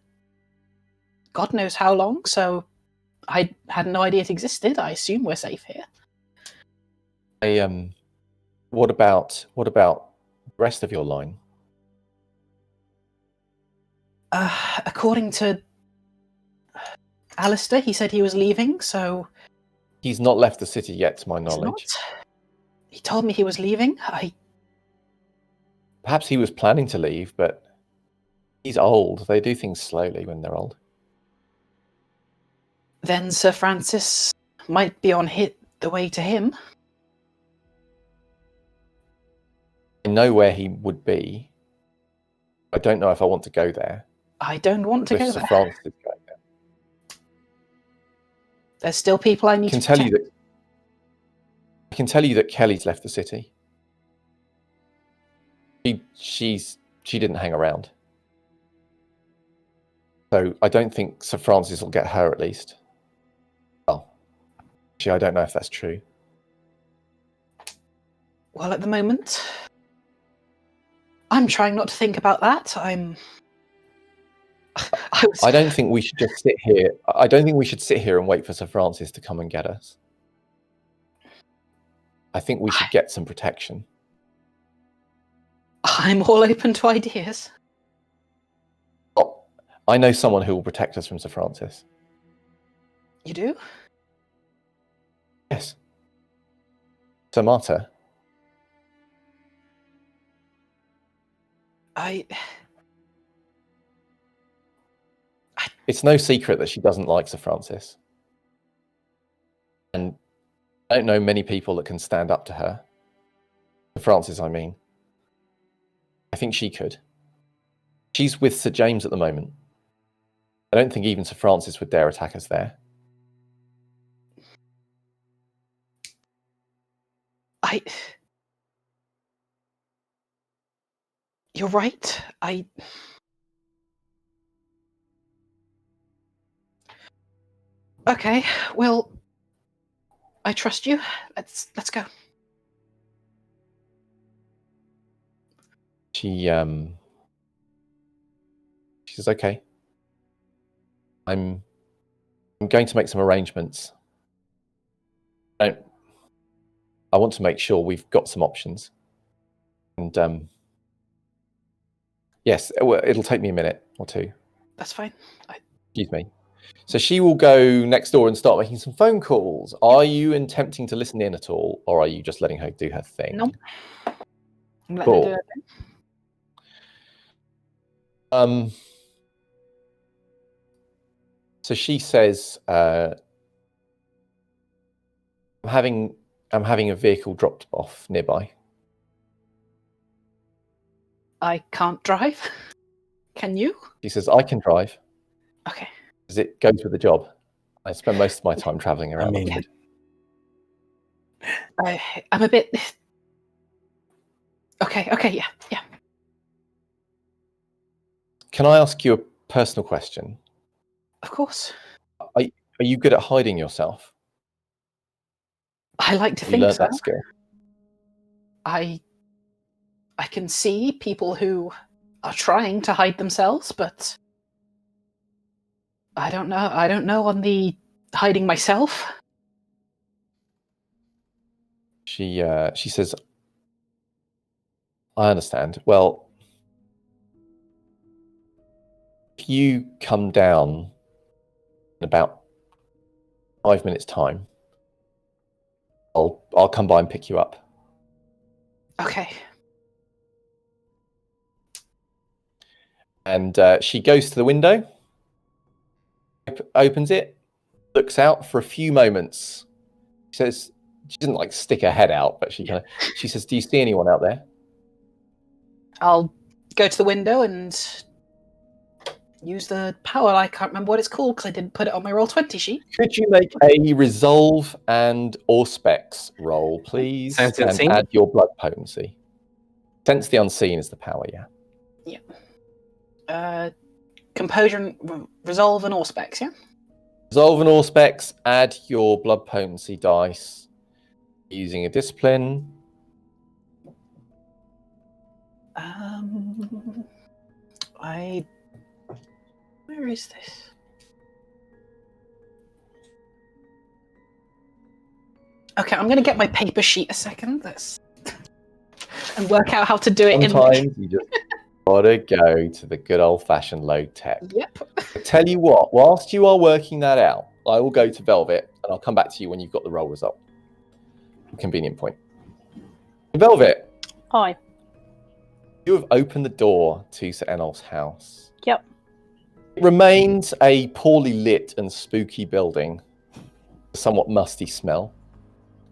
S4: God knows how long, so I had no idea it existed. I assume we're safe here.
S1: What about the rest of your line?
S4: According to Alistair, he said he was leaving, so...
S1: He's not left the city yet, to my knowledge.
S4: He told me he was leaving.
S1: Perhaps he was planning to leave, but he's old. They do things slowly when they're old.
S4: Then Sir Francis might be on the way to him.
S1: I know where he would be. I don't know if I want to go there.
S4: I don't want to go
S1: Sir
S4: there.
S1: Francis is going there.
S4: There's still people I need to protect.
S1: I can tell you that Kelly's left the city. She didn't hang around. So I don't think Sir Francis will get her, at least. Well, Actually, I don't know if that's true.
S4: Well, at the moment, I'm trying not to think about that.
S1: I don't think we should just sit here. I don't think we should sit here and wait for Sir Francis to come and get us. I think we should get some protection.
S4: I'm all open to ideas.
S1: Oh, I know someone who will protect us from Sir Francis.
S4: You do?
S1: Yes. Sir Marta. It's no secret that she doesn't like Sir Francis. And I don't know many people that can stand up to her. Sir Francis, I mean. I think she could. She's with Sir James at the moment. I don't think even Sir Francis would dare attack us there.
S4: You're right. Okay, well, I trust you. Let's go.
S1: She says, okay. I'm going to make some arrangements. I want to make sure we've got some options. And yes, it'll take me a minute or two.
S4: That's fine.
S1: Excuse me. So she will go next door and start making some phone calls. Are you attempting to listen in at all, or are you just letting her do her thing?
S4: Nope. I'm letting her do her thing.
S1: So she says, I'm having a vehicle dropped off nearby.
S4: I can't drive. Can you?
S1: She says, I can drive.
S4: Okay.
S1: Because it goes with the job. I spend most of my time traveling around.
S4: I'm a bit... Okay, yeah.
S1: Can I ask you a personal question?
S4: Of course.
S1: Are you good at hiding yourself?
S4: I like to
S1: Have
S4: think
S1: you learnt
S4: so.
S1: that skill?
S4: I can see people who are trying to hide themselves, but I don't know. I don't know on the hiding myself.
S1: She says, I understand. Well, if you come down in about 5 minutes' time, I'll come by and pick you up.
S4: Okay.
S1: And she goes to the window, opens it, looks out for a few moments. She says, she doesn't like stick her head out, but she says, do you see anyone out there?
S4: I'll go to the window and use the power. I can't remember what it's called because I didn't put it on my Roll20 sheet.
S1: Could you make a resolve and Auspex roll, please?
S5: Sense
S1: and
S5: unseen?
S1: add your blood potency. Sense the unseen is the power, yeah.
S4: Composure, resolve, and Auspex, yeah?
S1: Resolve and Auspex, add your blood potency dice using a discipline.
S4: Where is this? Okay, I'm going to get my paper sheet a second. And work out how to do it.
S1: Sometimes you just gotta go to the good old-fashioned load tech.
S4: Yep.
S1: I tell you what, whilst you are working that out, I will go to Velvet and I'll come back to you when you've got the roll result. Convenient point. Velvet.
S3: Hi.
S1: You have opened the door to Sir Enolf's house.
S3: Yep.
S1: It remains a poorly lit and spooky building, a somewhat musty smell,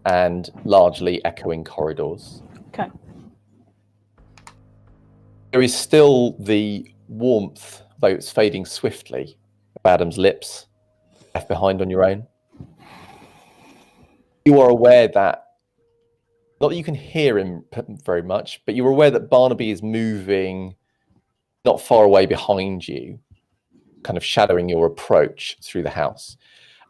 S1: and largely echoing corridors.
S3: Okay.
S1: There is still the warmth, though it's fading swiftly, of Adam's lips, left behind on your own. You are aware that, not that you can hear him very much, but you're aware that Barnaby is moving not far away behind you, kind of shadowing your approach through the house.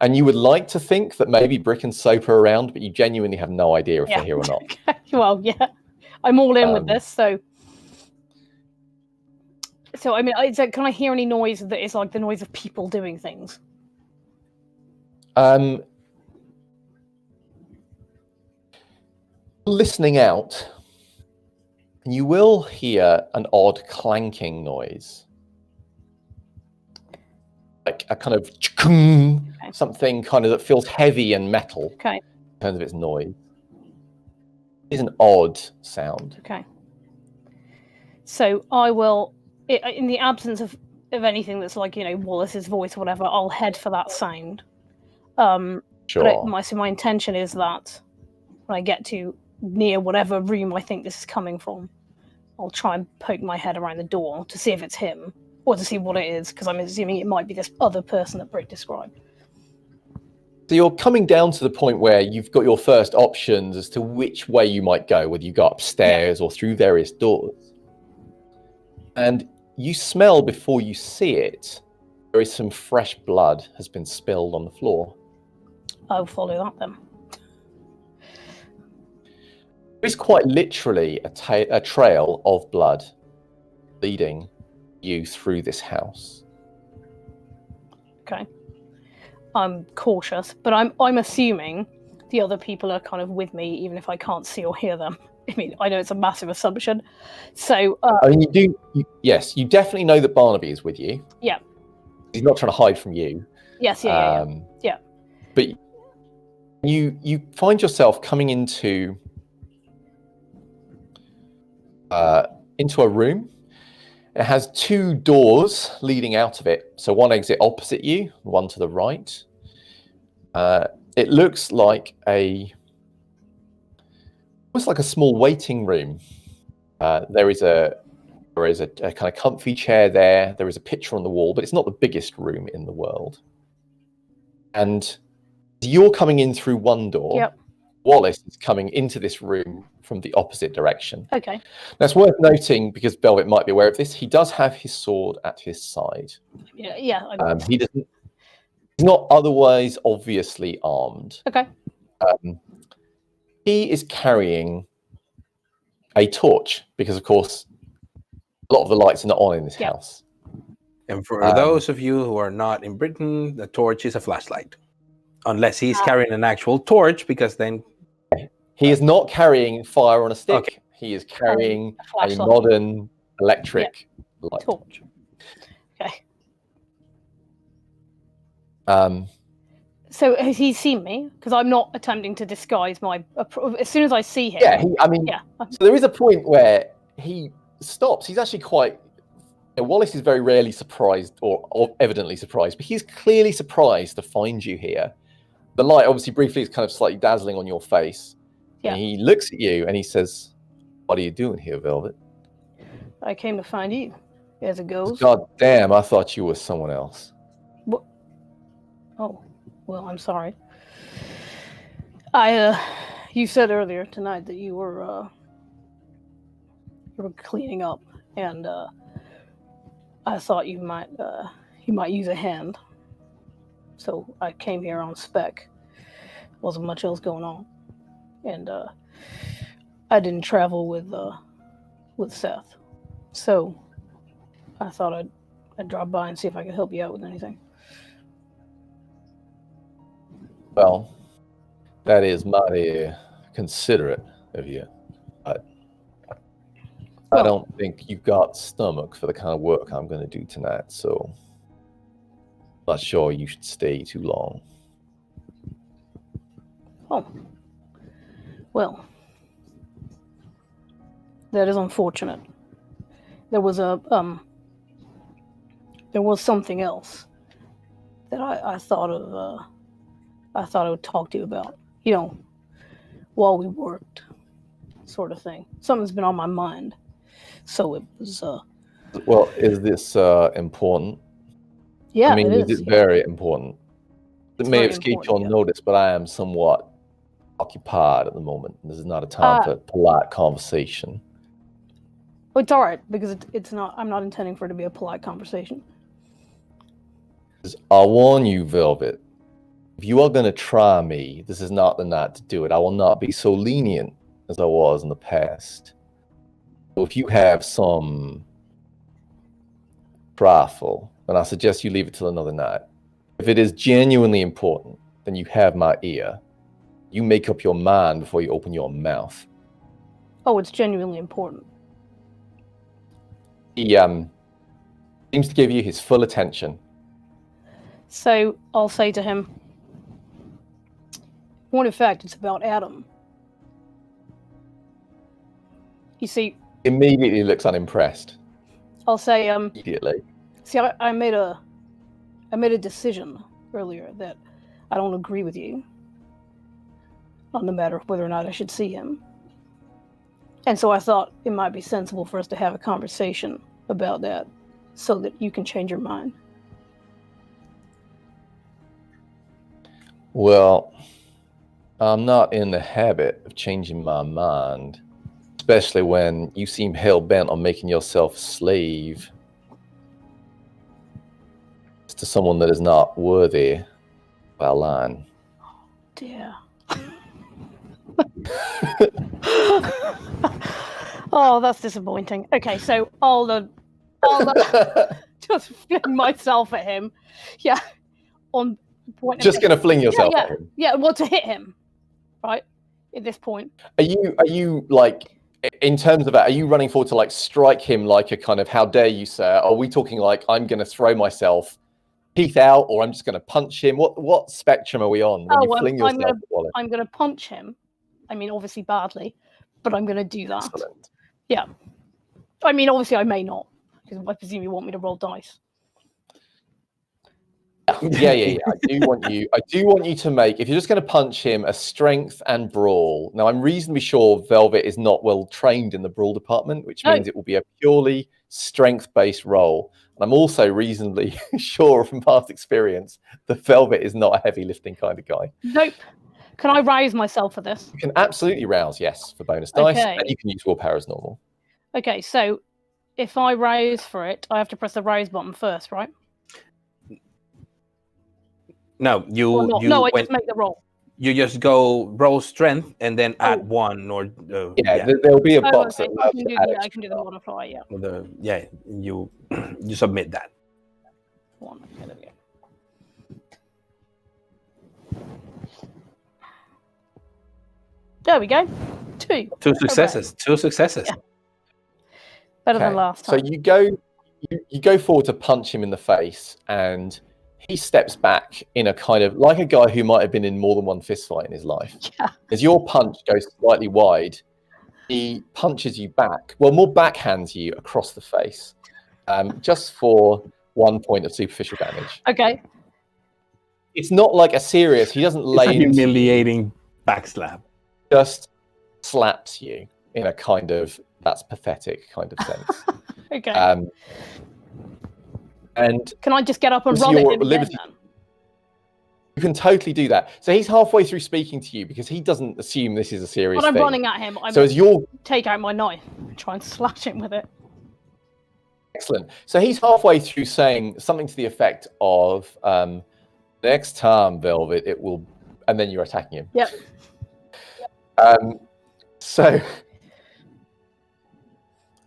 S1: And you would like to think that maybe Brick and Soap are around, but you genuinely have no idea if they're here or not.
S3: Well, yeah, I'm all in with this. So I mean, can I hear any noise that is like the noise of people doing things?
S1: Listening out, you will hear an odd clanking noise. Like a kind of something kind of that feels heavy and metal in terms of its noise. It is an odd sound.
S3: Okay. So I will, in the absence of anything that's like, Wallace's voice or whatever, I'll head for that sound.
S1: Sure.
S3: But my intention is that when I get to near whatever room I think this is coming from, I'll try and poke my head around the door to see if it's him. Or to see what it is, because I'm assuming it might be this other person that Brick described.
S1: So you're coming down to the point where you've got your first options as to which way you might go, whether you go upstairs or through various doors. And you smell before you see it, there is some fresh blood has been spilled on the floor.
S3: I'll follow that then.
S1: There is quite literally a trail of blood leading you through this house.
S3: Okay. I'm cautious, but I'm assuming the other people are kind of with me, even if I can't see or hear them. I mean, I know it's a massive assumption. So
S1: I mean, yes, you definitely know that Barnaby is with you.
S3: Yeah.
S1: He's not trying to hide from you.
S3: Yes, yeah.
S1: But you find yourself coming into a room. It has two doors leading out of it. So one exit opposite you, one to the right. It looks like almost like a small waiting room. There is a kind of comfy chair there. There is a picture on the wall, but it's not the biggest room in the world. And you're coming in through one door.
S3: Yep.
S1: Wallace is coming into this room from the opposite direction.
S3: Okay.
S1: Now, it's worth noting, because Velvet might be aware of this, he does have his sword at his side.
S3: Yeah.
S1: He's not otherwise obviously armed.
S3: Okay.
S1: He is carrying a torch, because, of course, a lot of the lights are not on in this house.
S5: And for those of you who are not in Britain, the torch is a flashlight. Unless he's carrying an actual torch, because then...
S1: He is not carrying fire on a stick. Okay. He is carrying a modern electric light
S3: torch. Okay. So has he seen me? Because I'm not attempting to disguise my... As soon as I see him...
S1: So there is a point where he stops. He's actually quite... Wallace is very rarely surprised, or evidently surprised, but he's clearly surprised to find you here. The light, obviously, briefly is kind of slightly dazzling on your face. Yeah. And he looks at you and he says, "What are you doing here, Velvet?"
S3: "I came to find you, as it goes."
S1: "God damn, I thought you were someone else."
S3: What? Oh, well, I'm sorry. You said earlier tonight that you were cleaning up, and I thought you might use a hand. So I came here on spec. Wasn't much else going on. And I didn't travel with Seth. So I thought I'd drop by and see if I could help you out with anything.
S1: Well, that is mighty considerate of you. I don't think you've got stomach for the kind of work I'm going to do tonight, so I'm not sure you should stay too long.
S3: Oh. Well, that is unfortunate. There was something else that I thought of. I thought I would talk to you about. While we worked, sort of thing. Something's been on my mind, so it was.
S1: Well, is this important?
S3: Yeah,
S1: I mean,
S3: it
S1: is it very important? It may have escaped your notice, but I am somewhat occupied at the moment. This is not a time for polite conversation.
S3: Well, it's all right, because it's not. I'm not intending for it to be a polite conversation.
S1: I warn you, Velvet. if you are going to try me, this is not the night to do it. I will not be so lenient as I was in the past. So if you have some trifle, then I suggest you leave it till another night. If it is genuinely important, then you have my ear. You make up your mind before you open your mouth.
S3: Oh, it's genuinely important.
S1: He seems to give you his full attention.
S3: So I'll say to him, "Point of fact, it's about Adam. You see..."
S1: Immediately looks unimpressed.
S3: I'll say,
S1: Immediately.
S3: "See, I made a decision earlier that I don't agree with you on the matter of whether or not I should see him. And so I thought it might be sensible for us to have a conversation about that so that you can change your mind."
S1: Well, I'm not in the habit of changing my mind, especially when you seem hell-bent on making yourself a slave to someone that is not worthy of our line.
S3: Dear. Oh, that's disappointing. Okay, so I'll just fling myself at him. Yeah. On point.
S1: Just going to fling yourself at him.
S3: Yeah, well, to hit him, right? At this point.
S1: Are you like, in terms of that, are you running forward to like strike him like a kind of how dare you, sir? Are we talking like I'm going to throw myself teeth out, or I'm just going to punch him? What spectrum are we on when you fling yourself at Wallace?
S3: I'm going to punch him. I mean, obviously badly, but I'm going to do that.
S1: Excellent.
S3: Yeah. I mean, obviously I may not, because I presume you want me to roll dice.
S1: Yeah. I do want you to make, if you're just going to punch him, a strength and brawl. Now, I'm reasonably sure Velvet is not well trained in the brawl department, which means it will be a purely strength-based roll. And I'm also reasonably sure from past experience that Velvet is not a heavy lifting kind of guy.
S3: Nope. Can I rouse myself for this?
S1: You can absolutely rouse, yes, for bonus dice,
S3: Okay.
S1: and you can use willpower as normal.
S3: Okay, so if I rouse for it, I have to press the rouse button first, right?
S5: No,
S3: I just make the roll.
S5: You just go roll strength and then add one or
S1: there'll be a box
S3: okay.
S1: that
S3: I can do the modifier, yeah.
S5: You submit that.
S3: One. Okay, there we go. There we go. Two
S5: successes.
S3: Okay.
S5: 2 successes.
S3: Yeah. Better than last time.
S1: So you go forward to punch him in the face, and he steps back in a kind of like a guy who might have been in more than one fist fight in his life.
S3: Yeah.
S1: As your punch goes slightly wide, he punches you back. Well, more backhands you across the face, just for 1 point of superficial damage.
S3: Okay.
S1: It's not like a serious. He doesn't lay into
S5: humiliating backslap.
S1: Just slaps you in a kind of that's pathetic kind of sense.
S3: Okay.
S1: And
S3: can I just get up and run it again, then?
S1: You can totally do that. So he's halfway through speaking to you because he doesn't assume this is a serious
S3: thing. When I'm running at him, take out my knife and try and slash him with it.
S1: Excellent. So he's halfway through saying something to the effect of, next time, Velvet, it will... And then you're attacking him.
S3: Yep.
S1: So...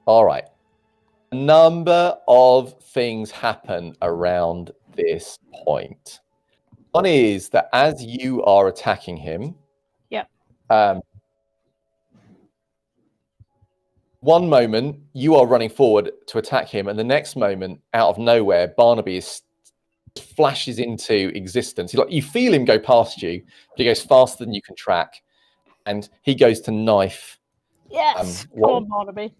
S1: All right. A number of things happen around this point. One is that as you are attacking him, one moment you are running forward to attack him, and the next moment, out of nowhere, Barnaby flashes into existence. You feel him go past you, but he goes faster than you can track, and he goes to knife.
S3: Yes, come on, Barnaby.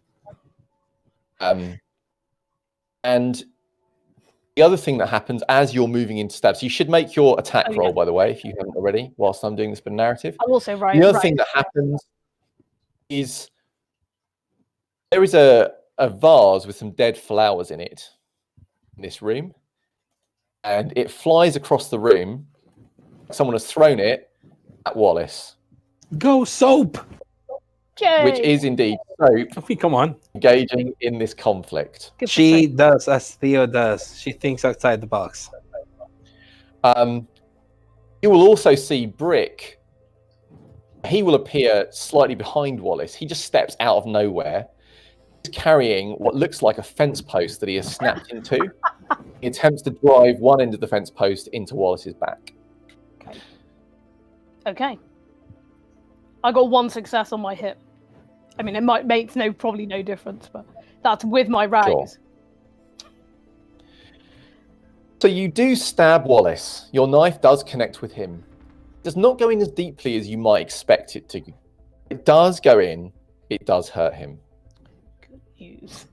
S1: And the other thing that happens as you're moving into stabs, you should make your attack roll, by the way, if you haven't already, whilst I'm doing this bit of narrative.
S3: I'll also write.
S1: The other thing that happens is there is a vase with some dead flowers in it in this room, and it flies across the room. Someone has thrown it at Wallace.
S5: Go soap!
S3: Yay.
S1: Which is indeed soap.
S5: Come on.
S1: Engaging in this conflict.
S5: She does as Theo does. She thinks outside the box.
S1: You will also see Brick. He will appear slightly behind Wallace. He just steps out of nowhere. He's carrying what looks like a fence post that he has snapped into. He attempts to drive one end of the fence post into Wallace's back.
S3: Okay. I got 1 success on my hit. I mean, it might make probably no difference, but that's with my rags.
S1: Sure. So you do stab Wallace. Your knife does connect with him. It does not go in as deeply as you might expect it to. It does go in. It does hurt him.
S3: Good news.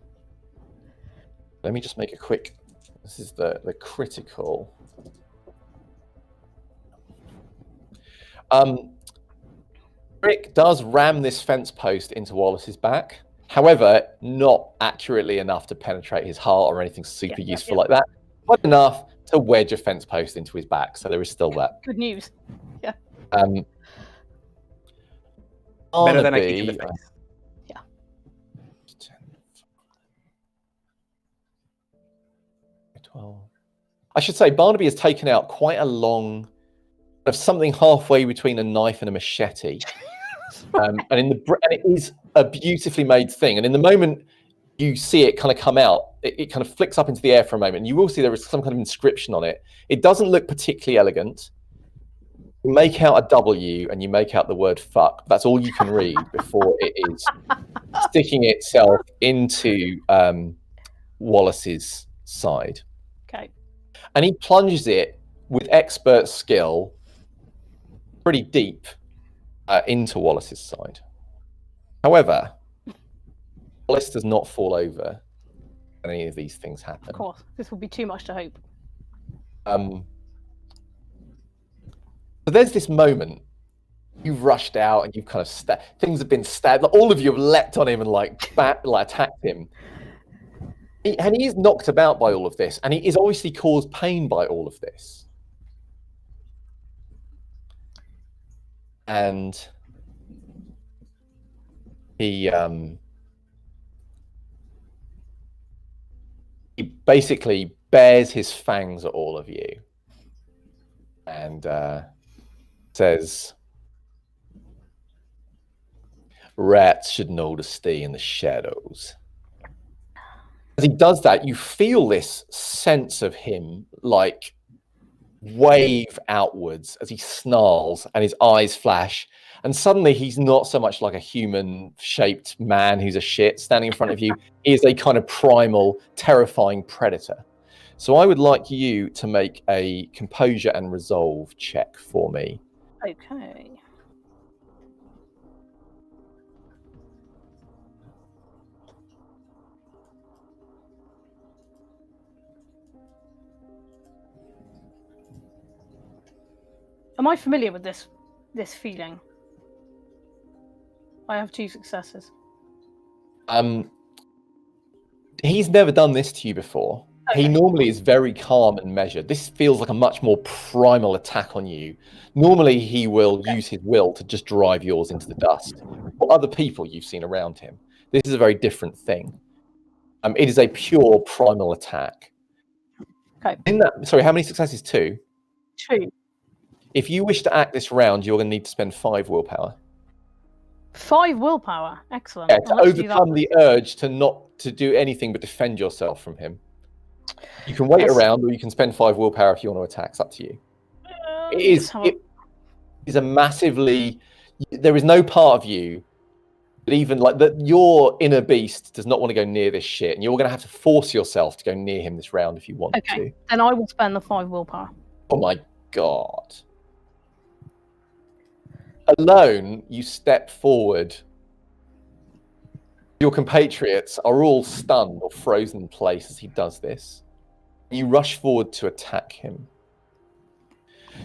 S1: Let me just make a quick... This is the critical. Brick does ram this fence post into Wallace's back. However, not accurately enough to penetrate his heart or anything super useful like that. But enough to wedge a fence post into his back. So there is still that.
S3: Good news. Yeah.
S5: Better than a kick in the face.
S3: Yeah.
S1: 12. I should say Barnaby has taken out quite a long, of something halfway between a knife and a machete, and it is a beautifully made thing. And in the moment you see it kind of come out, it kind of flicks up into the air for a moment. And you will see there is some kind of inscription on it. It doesn't look particularly elegant. You make out a W and you make out the word fuck. That's all you can read before it is sticking itself into Wallace's side.
S3: Okay.
S1: And he plunges it with expert skill pretty deep into Wallace's side. However, Wallace does not fall over when any of these things happen.
S3: Of course, this will be too much to hope.
S1: So there's this moment. You've rushed out and you've kind of things have been stabbed. Like, all of you have leapt on him and attacked him. And he is knocked about by all of this, and he is obviously caused pain by all of this. And he basically bares his fangs at all of you and says, "Rats should know to stay in the shadows." As he does that, you feel this sense of him like wave outwards as he snarls and his eyes flash. And suddenly he's not so much like a human-shaped man who's a shit standing in front of you. He is a kind of primal, terrifying predator. So I would like you to make a composure and resolve check for me.
S3: Okay. Am I familiar with this feeling? I have 2 successes.
S1: He's never done this to you before. Okay. He normally is very calm and measured. This feels like a much more primal attack on you. Normally he will use his will to just drive yours into the dust. Or other people you've seen around him. This is a very different thing. It is a pure primal attack.
S3: Okay.
S1: Sorry, how many successes? 2?
S3: 2.
S1: If you wish to act this round, you're going to need to spend 5 willpower.
S3: 5 willpower, excellent.
S1: Yeah, to overcome the urge to do anything but defend yourself from him. You can wait around, or you can spend 5 willpower if you want to attack. It's up to you. It is a massively. There is no part of you that even your inner beast does not want to go near this shit, and you're going to have to force yourself to go near him this round if you want to.
S3: Then I will spend the 5 willpower.
S1: Oh my god. Alone, you step forward. Your compatriots are all stunned or frozen in place as he does this. You rush forward to attack him.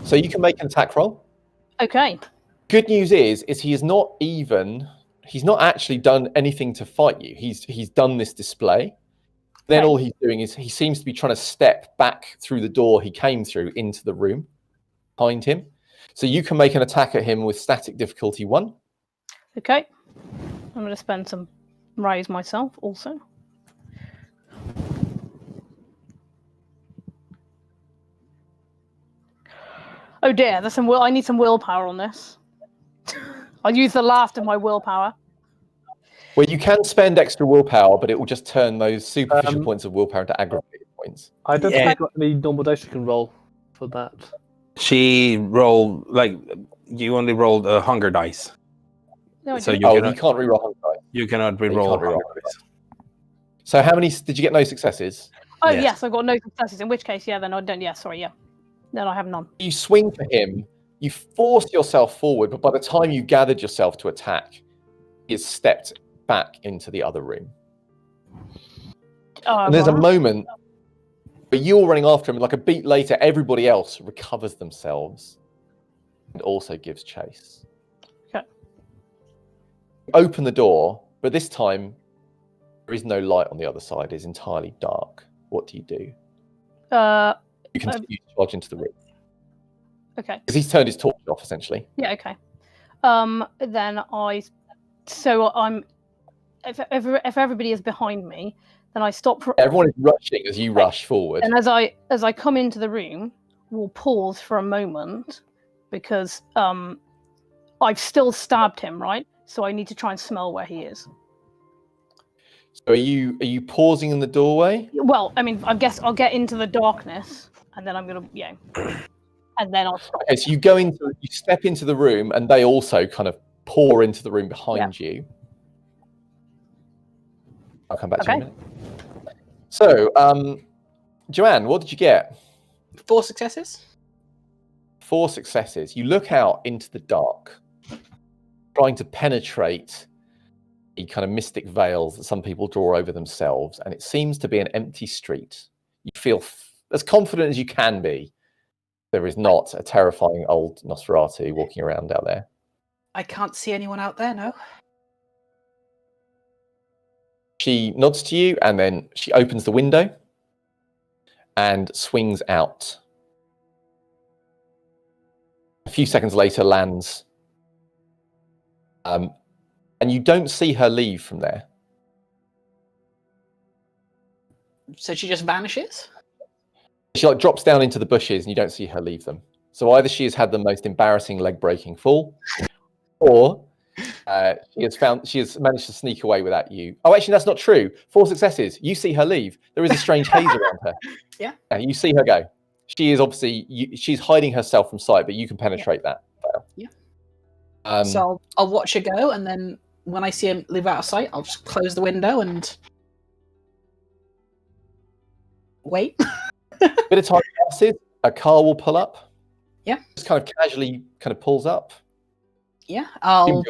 S1: So you can make an attack roll.
S3: Okay.
S1: Good news is he's not actually done anything to fight you. He's done this display. Then all he's doing is he seems to be trying to step back through the door he came through into the room behind him. So you can make an attack at him with static difficulty 1.
S3: Okay. I'm going to spend some raise myself also. Oh dear, there's some will. I need some willpower on this. I'll use the last of my willpower.
S1: Well, you can spend extra willpower, but it will just turn those superficial points of willpower into aggravated points.
S2: I don't think I've got any normal dice you can roll for that.
S5: She rolled you only rolled a hunger dice.
S3: No,
S1: So you can't reroll hunger dice.
S5: You cannot reroll hunger dice.
S1: So how many did you get? No successes.
S3: Oh yes, I've got no successes. In which case, then I don't. Yeah, sorry, yeah. Then I have none.
S1: You swing for him. You force yourself forward, but by the time you gathered yourself to attack, he has stepped back into the other room. And there's a moment where you're running after him, and like a beat later, everybody else recovers themselves and also gives chase.
S3: Okay.
S1: Open the door, but this time there is no light on the other side. It's entirely dark. What do you do? You continue to charge into the room.
S3: Okay.
S1: Because he's turned his torch off, essentially.
S3: Yeah. Okay. Then if everybody is behind me, then I stop.
S1: Everyone is rushing as you rush forward.
S3: And as I come into the room, we'll pause for a moment because I've still stabbed him, right? So I need to try and smell where he is.
S1: So are you pausing in the doorway?
S3: Well, I mean, I guess I'll get into the darkness, and then I'm gonna, and then I'll stop.
S1: Okay, so you step into the room, and they also kind of pour into the room behind you. I'll come back to you in a minute. So, Joanne, what did you get?
S4: 4 successes.
S1: 4 successes. You look out into the dark, trying to penetrate the kind of mystic veils that some people draw over themselves, and it seems to be an empty street. You feel as confident as you can be. There is not a terrifying old Nosferatu walking around out there.
S4: I can't see anyone out there, no.
S1: She nods to you, and then she opens the window and swings out. A few seconds later, lands. And you don't see her leave from there.
S4: So she just vanishes?
S1: She drops down into the bushes, and you don't see her leave them. So either she has had the most embarrassing leg-breaking fall, or she has managed to sneak away without you. Oh, actually, that's not true. 4 successes. You see her leave. There is a strange haze around her.
S4: Yeah.
S1: You see her go. She is obviously she's hiding herself from sight, but you can penetrate that.
S4: Yeah. So I'll watch her go, and then when I see him leave out of sight, I'll just close the window and wait.
S1: Bit of time passes. A car will pull up.
S4: Yeah.
S1: Just kind of casually pulls up.
S4: Yeah. I'll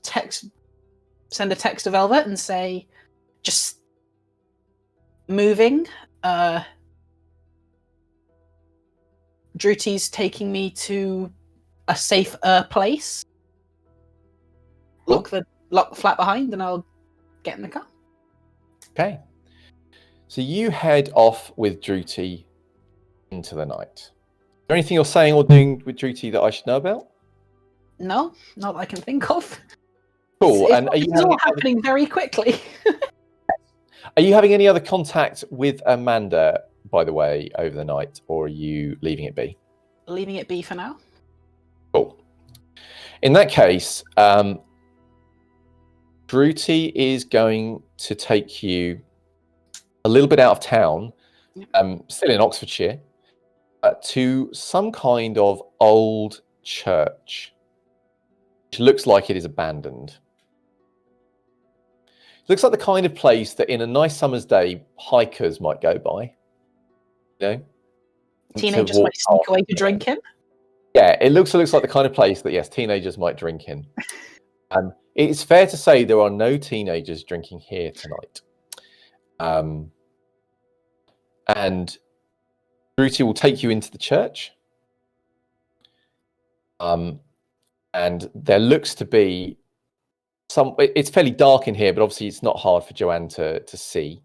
S4: send a text to Velvet and say, just moving. Druti's taking me to a safer place. Lock the flat behind, and I'll get in the car.
S1: Okay. So you head off with Druti into the night. Is there anything you're saying or doing with Druti that I should know about?
S4: No, not that I can think of.
S1: Cool.
S4: It's all happening very quickly.
S1: Are you having any other contact with Amanda, by the way, over the night, or are you leaving it be?
S4: Leaving it be for now.
S1: Cool. In that case, Druti is going to take you a little bit out of town, still in Oxfordshire, to some kind of old church, which looks like it is abandoned. It looks like the kind of place that in a nice summer's day, hikers might go by. You know?
S4: Teenagers might sneak away to drink in?
S1: Yeah, it looks like the kind of place that, yes, teenagers might drink in. It's fair to say there are no teenagers drinking here tonight. And Druti will take you into the church. And there looks to be it's fairly dark in here, but obviously it's not hard for Joanne to see.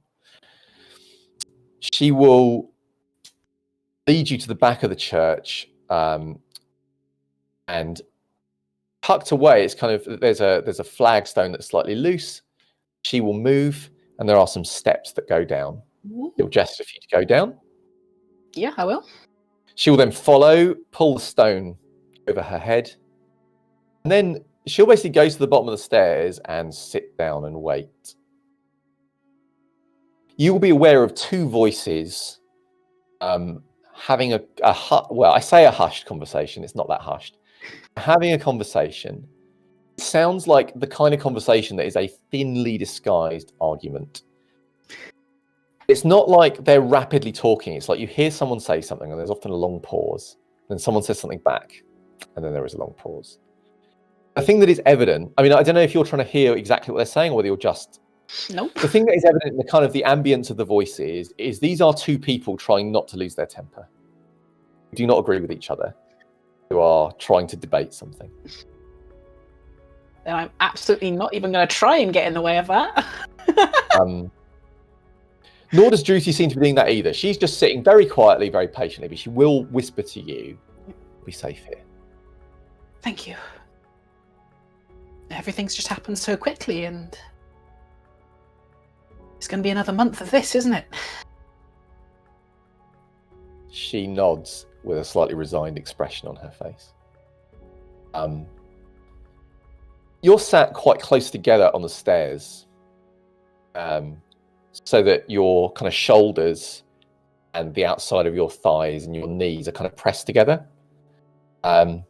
S1: She will lead you to the back of the church, and tucked away, it's there's a flagstone that's slightly loose. She will move, and there are some steps that go down. She'll gesture for you to go down.
S4: Yeah, I will.
S1: She will then follow, pull the stone over her head, and then she'll basically go to the bottom of the stairs and sit down and wait. You will be aware of two voices having a well, I say a hushed conversation. It's not that hushed. Having a conversation. It sounds like the kind of conversation that is a thinly disguised argument. It's not like they're rapidly talking. It's like you hear someone say something and there's often a long pause. Then someone says something back and then there is a long pause. The thing that is evident, I mean, I don't know if you're trying to hear exactly what they're saying or whether you're just...
S4: Nope.
S1: The thing that is evident in the kind of the ambience of the voices is these are two people trying not to lose their temper. Who do not agree with each other. Who are trying to debate something.
S4: And I'm absolutely not even going to try and get in the way of that.
S1: Nor does Druty seem to be doing that either. She's just sitting very quietly, very patiently, but she will whisper to you, "We'll be safe here."
S4: Thank you. Everything's just happened so quickly, and it's going to be another month of this, isn't it?
S1: She nods with a slightly resigned expression on her face. You're sat quite close together on the stairs, so that your kind of shoulders and the outside of your thighs and your knees are kind of pressed together. And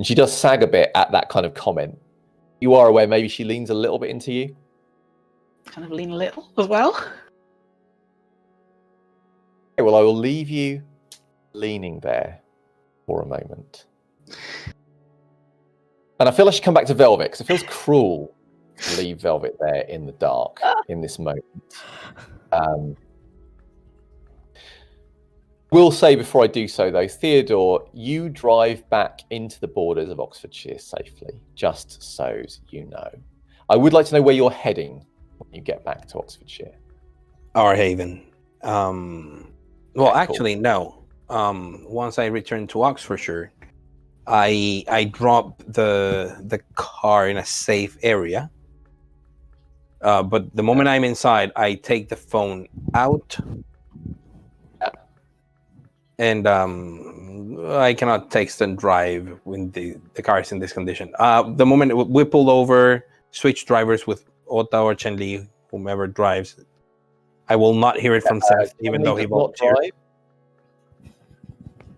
S1: she does sag a bit at that kind of comment. You are aware maybe she leans a little bit into you.
S4: Kind of lean a little as well.
S1: Okay, well, I will leave you leaning there for a moment. And I feel I should come back to Velvet, because it feels cruel to leave Velvet there in the dark in this moment. Will say before I do so, though, Theodore, you drive back into the borders of Oxfordshire safely, just so you know. I would like to know where you're heading when you get back to Oxfordshire.
S5: Our Haven. Well,
S1: Okay,
S5: actually, no. Once I return to Oxfordshire, I drop the car in a safe area. But the moment I'm inside, I take the phone out. And I cannot text and drive when the car is in this condition. The moment we pull over, switch drivers with Ota or Chen-Li, whomever drives, I will not hear it from Seth, even though he volunteered.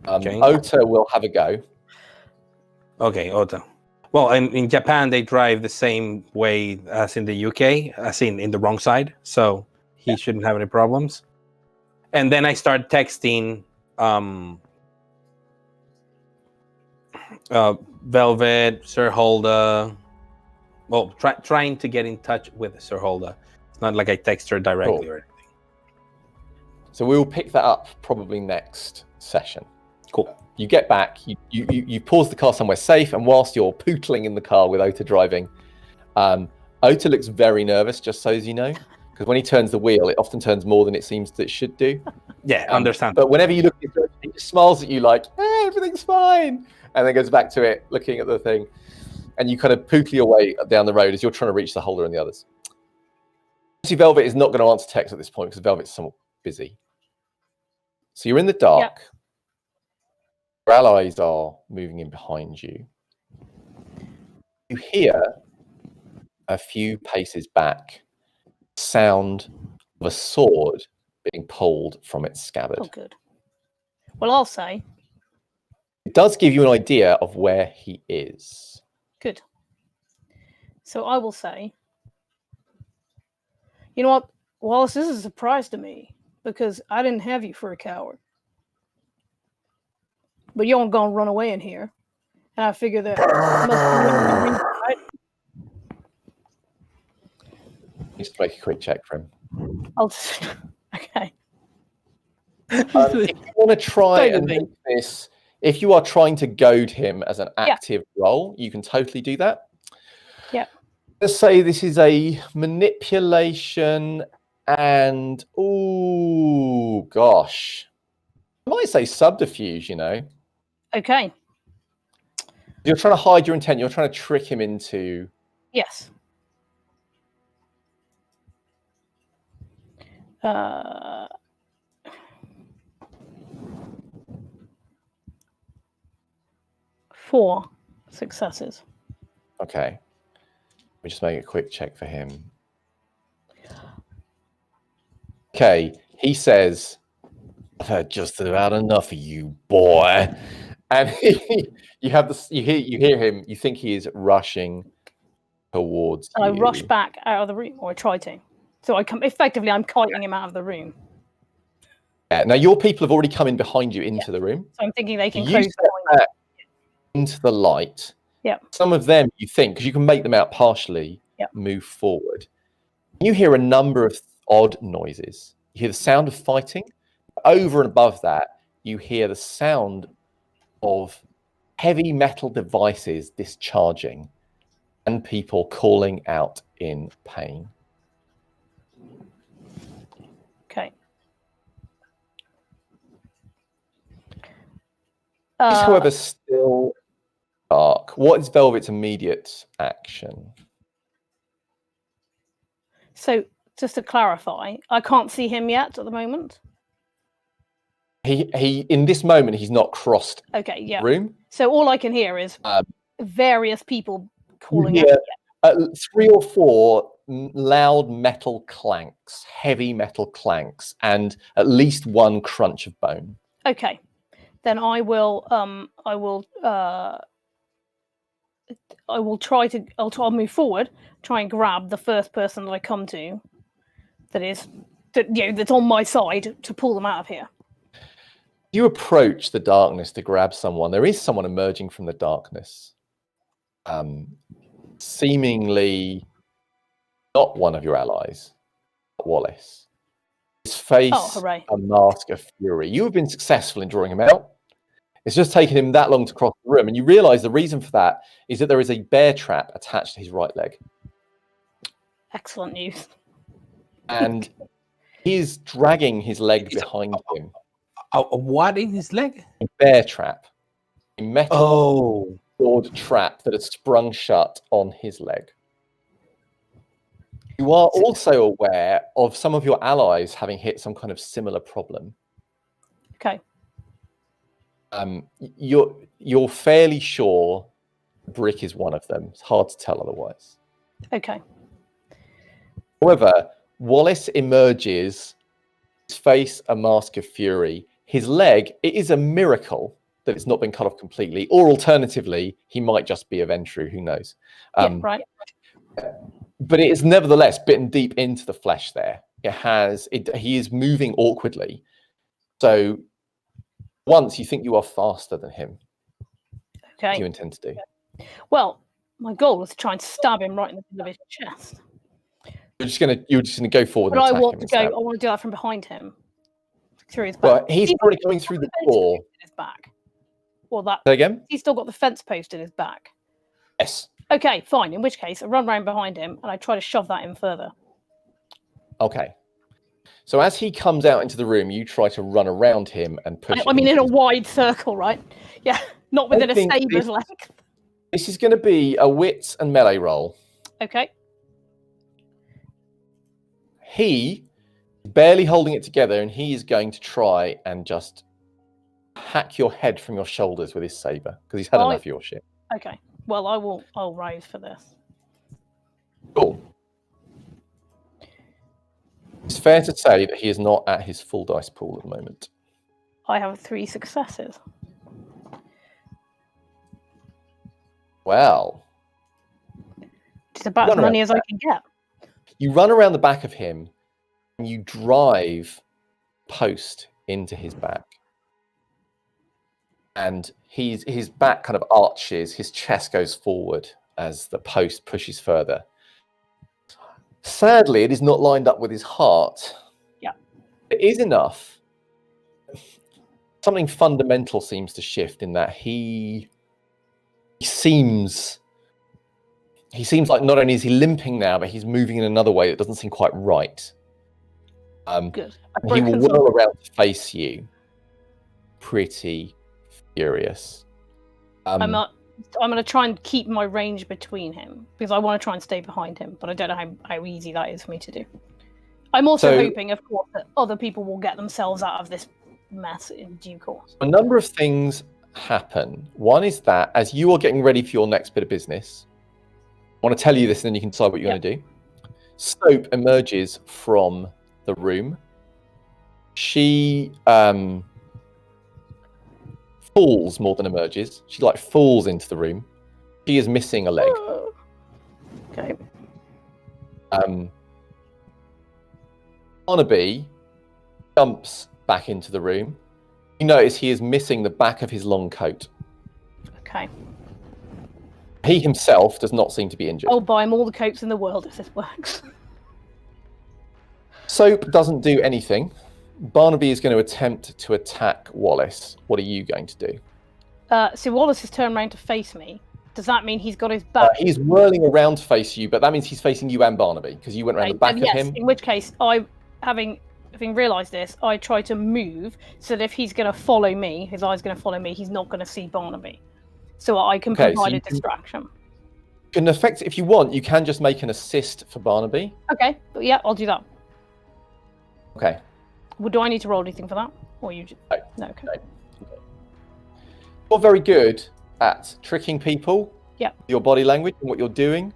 S1: Okay. Ota will have a go.
S5: Okay, Ota. Well, in Japan, they drive the same way as in the UK, as in the wrong side, so he shouldn't have any problems. And then I start texting Velvet, Sir Hulda. Well, trying to get in touch with Sir Hulda. It's not like I text her directly or anything.
S1: So we will pick that up probably next session.
S5: Cool.
S1: You get back, you pause the car somewhere safe, and whilst you're pootling in the car with Ota driving, Ota looks very nervous, just so as you know, because when he turns the wheel, it often turns more than it seems that it should do.
S5: Yeah, understand.
S1: But whenever you look at it, he just smiles at you like, "Hey, everything's fine," and then goes back to it, looking at the thing, and you kind of pootle your way down the road as you're trying to reach the holder and the others. Obviously, Velvet is not going to answer text at this point because Velvet's somewhat busy. So you're in the dark.
S3: Yep.
S1: Your allies are moving in behind you. You hear a few paces back sound of a sword being pulled from its scabbard.
S3: Oh, good. Well, I'll say.
S1: It does give you an idea of where he is.
S3: Good. So I will say, you know what, Wallace, this is a surprise to me because I didn't have you for a coward. But you aren't going to run away in here. And I figure that right?
S1: Just make a quick check for him.
S3: I'll just, okay.
S1: If you want to try and make this, if you are trying to goad him as an active role, you can totally do that.
S3: Yeah.
S1: Let's say this is a manipulation and, oh gosh, I might say subterfuge, you know.
S3: Okay.
S1: You're trying to hide your intent. You're trying to trick him into...
S3: Yes. 4 successes.
S1: Okay. Let me just make a quick check for him. Okay, he says, "I've had just about enough of you, boy." And you hear him. You think he is rushing towards
S3: And
S1: you.
S3: I rush back out of the room, or I try to. So I'm kiting him out of the room.
S1: Yeah, now your people have already come in behind you into the room.
S3: So I'm thinking they can
S1: You
S3: close
S1: step
S3: behind
S1: back into the light.
S3: Yeah.
S1: Some of them you think, because you can make them out partially, move forward. You hear a number of odd noises. You hear the sound of fighting. Over and above that, you hear the sound of heavy metal devices discharging and people calling out in pain.
S3: Okay.
S1: It's, however, still dark. What is Velvet's immediate action?
S3: So just to clarify, I can't see him yet at the moment.
S1: He in this moment he's not crossed
S3: Okay, yeah.
S1: the room.
S3: So all I can hear is various people calling
S1: You
S3: out.
S1: hear 3 or 4 loud metal clanks, heavy metal clanks, and at least one crunch of bone.
S3: Okay, then I'll move forward, try and grab the first person that I come to that's on my side to pull them out of here.
S1: You approach the darkness to grab someone. There is someone emerging from the darkness. Seemingly not one of your allies, Wallace. His face a mask of fury. You have been successful in drawing him out. It's just taken him that long to cross the room, and you realize the reason for that is that there is a bear trap attached to his right leg.
S3: Excellent news.
S1: And he is dragging his leg behind him.
S5: What in his leg?
S1: A bear trap. A metal sword trap that has sprung shut on his leg. You are also aware of some of your allies having hit some kind of similar problem.
S3: Okay.
S1: You're fairly sure Brick is one of them. It's hard to tell otherwise.
S3: Okay.
S1: However, Wallace emerges, his face a mask of fury. His leg, it is a miracle that it's not been cut off completely, or alternatively, he might just be a Ventru, who knows.
S3: Right.
S1: But it is nevertheless bitten deep into the flesh there. He is moving awkwardly. So once you think you are faster than him.
S3: Okay.
S1: What do you intend to do?
S3: Well, my goal was to try and stab him right in the middle of his chest.
S1: You're just gonna go forward
S3: but
S1: and
S3: I
S1: attack
S3: want
S1: him.
S3: to go. I want to do that from behind him, through his back.
S1: Well, he's already coming through the door.
S3: In his back. Well, that.
S1: Say again?
S3: He's still got the fence post in his back.
S1: Yes.
S3: Okay, fine. In which case, I run round behind him and I try to shove that in further.
S1: Okay. So as he comes out into the room, you try to run around him and push him.
S3: I mean, in a wide circle, right? Yeah, not within a saber's length.
S1: This is going to be a wits and melee roll.
S3: Okay.
S1: He barely holding it together, and he is going to try and just hack your head from your shoulders with his saber because he's had enough of your shit.
S3: Okay. Well, I'll rise for this.
S1: Cool. It's fair to say that he is not at his full dice pool at the moment.
S3: I have 3 successes.
S1: Well.
S3: It's about as many as I can get.
S1: You run around the back of him and you drive post into his back. And his back kind of arches, his chest goes forward as the post pushes further. Sadly, it is not lined up with his heart.
S3: Yeah.
S1: It is enough. Something fundamental seems to shift in that he seems like not only is he limping now, but he's moving in another way that doesn't seem quite right.
S3: Good.
S1: He will whirl around to face you. Pretty furious.
S3: I'm going to try and keep my range between him because I want to try and stay behind him, but I don't know how easy that is for me to do. I'm also hoping, of course, that other people will get themselves out of this mess in due course.
S1: A number of things happen. One is that as you are getting ready for your next bit of business, I want to tell you this and then you can decide what you're going to do. Soap emerges from the room. She falls more than emerges. She like falls into the room. She is missing a leg.
S3: Okay.
S1: Barnaby jumps back into the room. You notice he is missing the back of his long coat.
S3: Okay.
S1: He himself does not seem to be injured.
S3: I'll buy him all the coats in the world if this works.
S1: Soap doesn't do anything. Barnaby is going to attempt to attack Wallace. What are you going to do?
S3: So Wallace has turned around to face me. Does that mean he's got his back?
S1: He's whirling around to face you, but that means he's facing you and Barnaby because you went around the back of him.
S3: In which case, having realised this, I try to move so that if he's going to follow me, his eye's going to follow me, he's not going to see Barnaby. So I can provide a distraction.
S1: Can affect, if you want, you can just make an assist for Barnaby.
S3: Okay, but yeah, I'll do that.
S1: Okay.
S3: Well, do I need to roll anything for that? Or you just... No, okay.
S1: No. You're very good at tricking people.
S3: Yep.
S1: Your body language and what you're doing.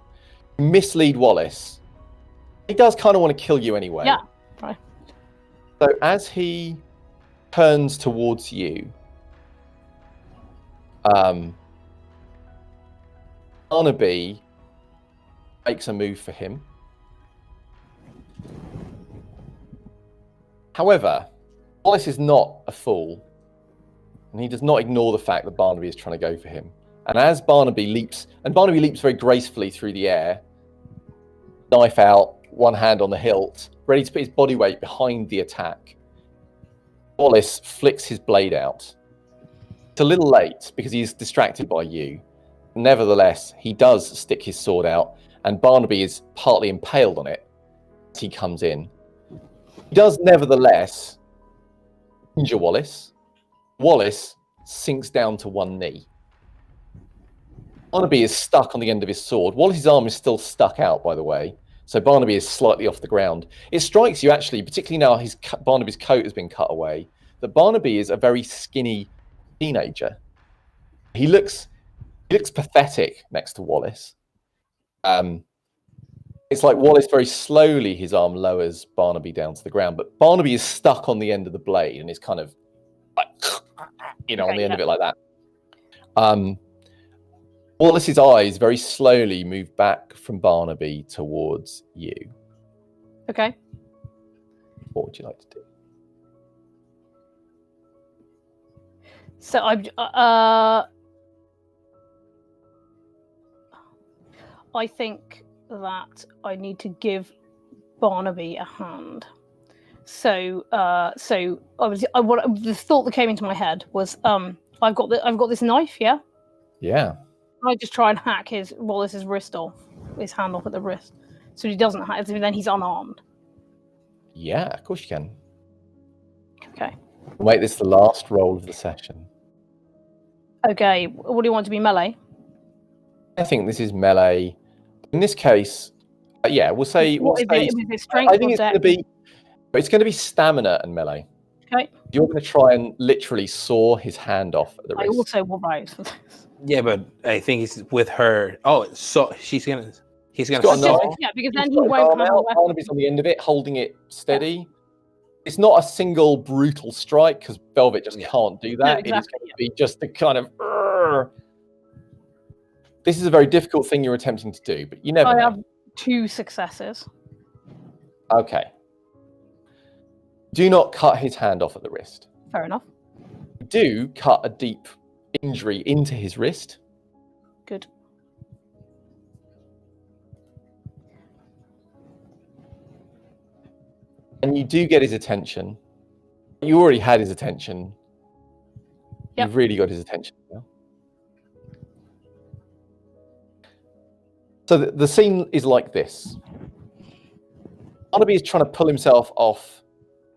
S1: Mislead Wallace. He does kind of want to kill you anyway.
S3: Yeah, right.
S1: So as he turns towards you, Barnaby makes a move for him. However, Wallace is not a fool, and he does not ignore the fact that Barnaby is trying to go for him. And as Barnaby leaps very gracefully through the air, knife out, one hand on the hilt, ready to put his body weight behind the attack, Wallace flicks his blade out. It's a little late because he's distracted by you. Nevertheless, he does stick his sword out, and Barnaby is partly impaled on it as he comes in. He does nevertheless injure Wallace. Wallace sinks down to one knee. Barnaby is stuck on the end of his sword. Wallace's arm is still stuck out, by the way, so Barnaby is slightly off the ground. It strikes you, actually, particularly now Barnaby's coat has been cut away, that Barnaby is a very skinny teenager. He looks pathetic next to Wallace. It's like Wallace very slowly, his arm lowers Barnaby down to the ground, but Barnaby is stuck on the end of the blade and is kind of like, on the end of it like that. Wallace's eyes very slowly move back from Barnaby towards you.
S3: Okay.
S1: What would you like to do?
S3: So I think that I need to give Barnaby a hand. So obviously, the thought that came into my head was, I've got this knife, yeah.
S1: Yeah.
S3: I just try and hack Wallace's wrist off, his hand off at the wrist, so he doesn't hack. Then he's unarmed.
S1: Yeah, of course you can.
S3: Okay.
S1: We'll make this the last roll of the session.
S3: Okay. What do you want to be, melee?
S1: I think this is melee. In this case, yeah, we'll say.
S3: Is it strength?
S1: I think it's going to be stamina and melee.
S3: Okay.
S1: You're going to try and literally saw his hand off at the wrist.
S3: I also will rise for this.
S5: Yeah, but I think he's with her. Oh, so he's gonna.
S1: Got a knife.
S3: Yeah, because then
S1: He's
S3: he
S1: got his
S3: won't
S1: arm
S3: have a
S1: out,
S3: weapon.
S1: Barnaby's on the end of it, holding it steady. Yeah. It's not a single brutal strike because Velvet just can't do that.
S3: No, exactly,
S1: it is going to be just the kind of. This is a very difficult thing you're attempting to do, but you never know.
S3: I have 2 successes.
S1: Okay. Do not cut his hand off at the wrist.
S3: Fair enough.
S1: Do cut a deep injury into his wrist.
S3: Good.
S1: And you do get his attention. You already had his attention.
S3: Yep.
S1: You've really got his attention now. So the scene is like this. Barnaby is trying to pull himself off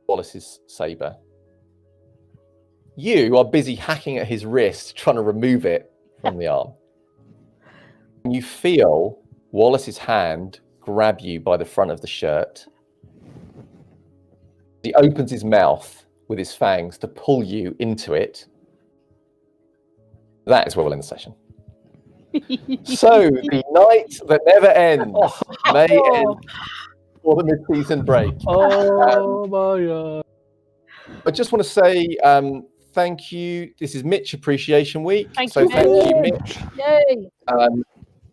S1: Wallace's saber. You are busy hacking at his wrist, trying to remove it from the arm. And you feel Wallace's hand grab you by the front of the shirt. He opens his mouth with his fangs to pull you into it. That is where we'll end the session. So, the night that never ends may end for the mid-season break.
S2: Oh my god.
S1: I just want to say thank you. This is Mitch Appreciation Week.
S3: Thank
S1: so
S3: you,
S1: thank you,
S3: Mitch.
S1: Mitch.
S3: Yay!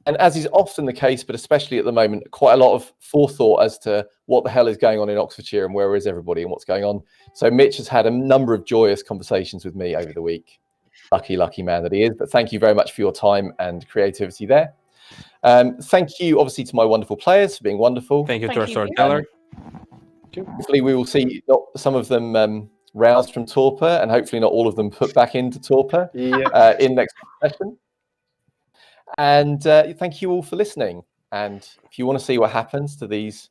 S1: And as is often the case, but especially at the moment, quite a lot of forethought as to what the hell is going on in Oxfordshire and where is everybody and what's going on. So Mitch has had a number of joyous conversations with me over the week. Lucky man that he is. But thank you very much for your time and creativity there. Thank you, obviously, to my wonderful players for being wonderful.
S5: Thank you to
S3: Thank
S5: our
S3: you.
S5: storyteller.
S1: Hopefully we will see some of them roused from torpor and hopefully not all of them put back into torpor in next session. And thank you all for listening. And if you want to see what happens to these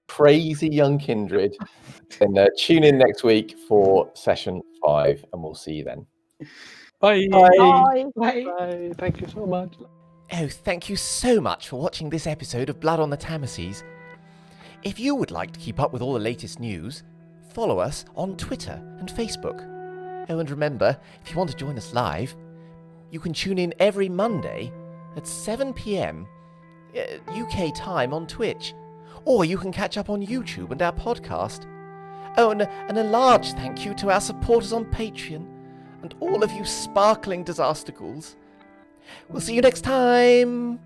S1: crazy young kindred, then tune in next week for session 5 and we'll see you then.
S5: Bye.
S3: Bye.
S2: Bye. Thank you so much.
S6: Oh, thank you so much for watching this episode of Blood on the Tamesis. If you would like to keep up with all the latest news, follow us on Twitter and Facebook. Oh, and remember, if you want to join us live, you can tune in every Monday at 7 p.m. UK time on Twitch, or you can catch up on YouTube and our podcast. Oh, and a large thank you to our supporters on Patreon and all of you sparkling disaster ghouls. We'll see you next time!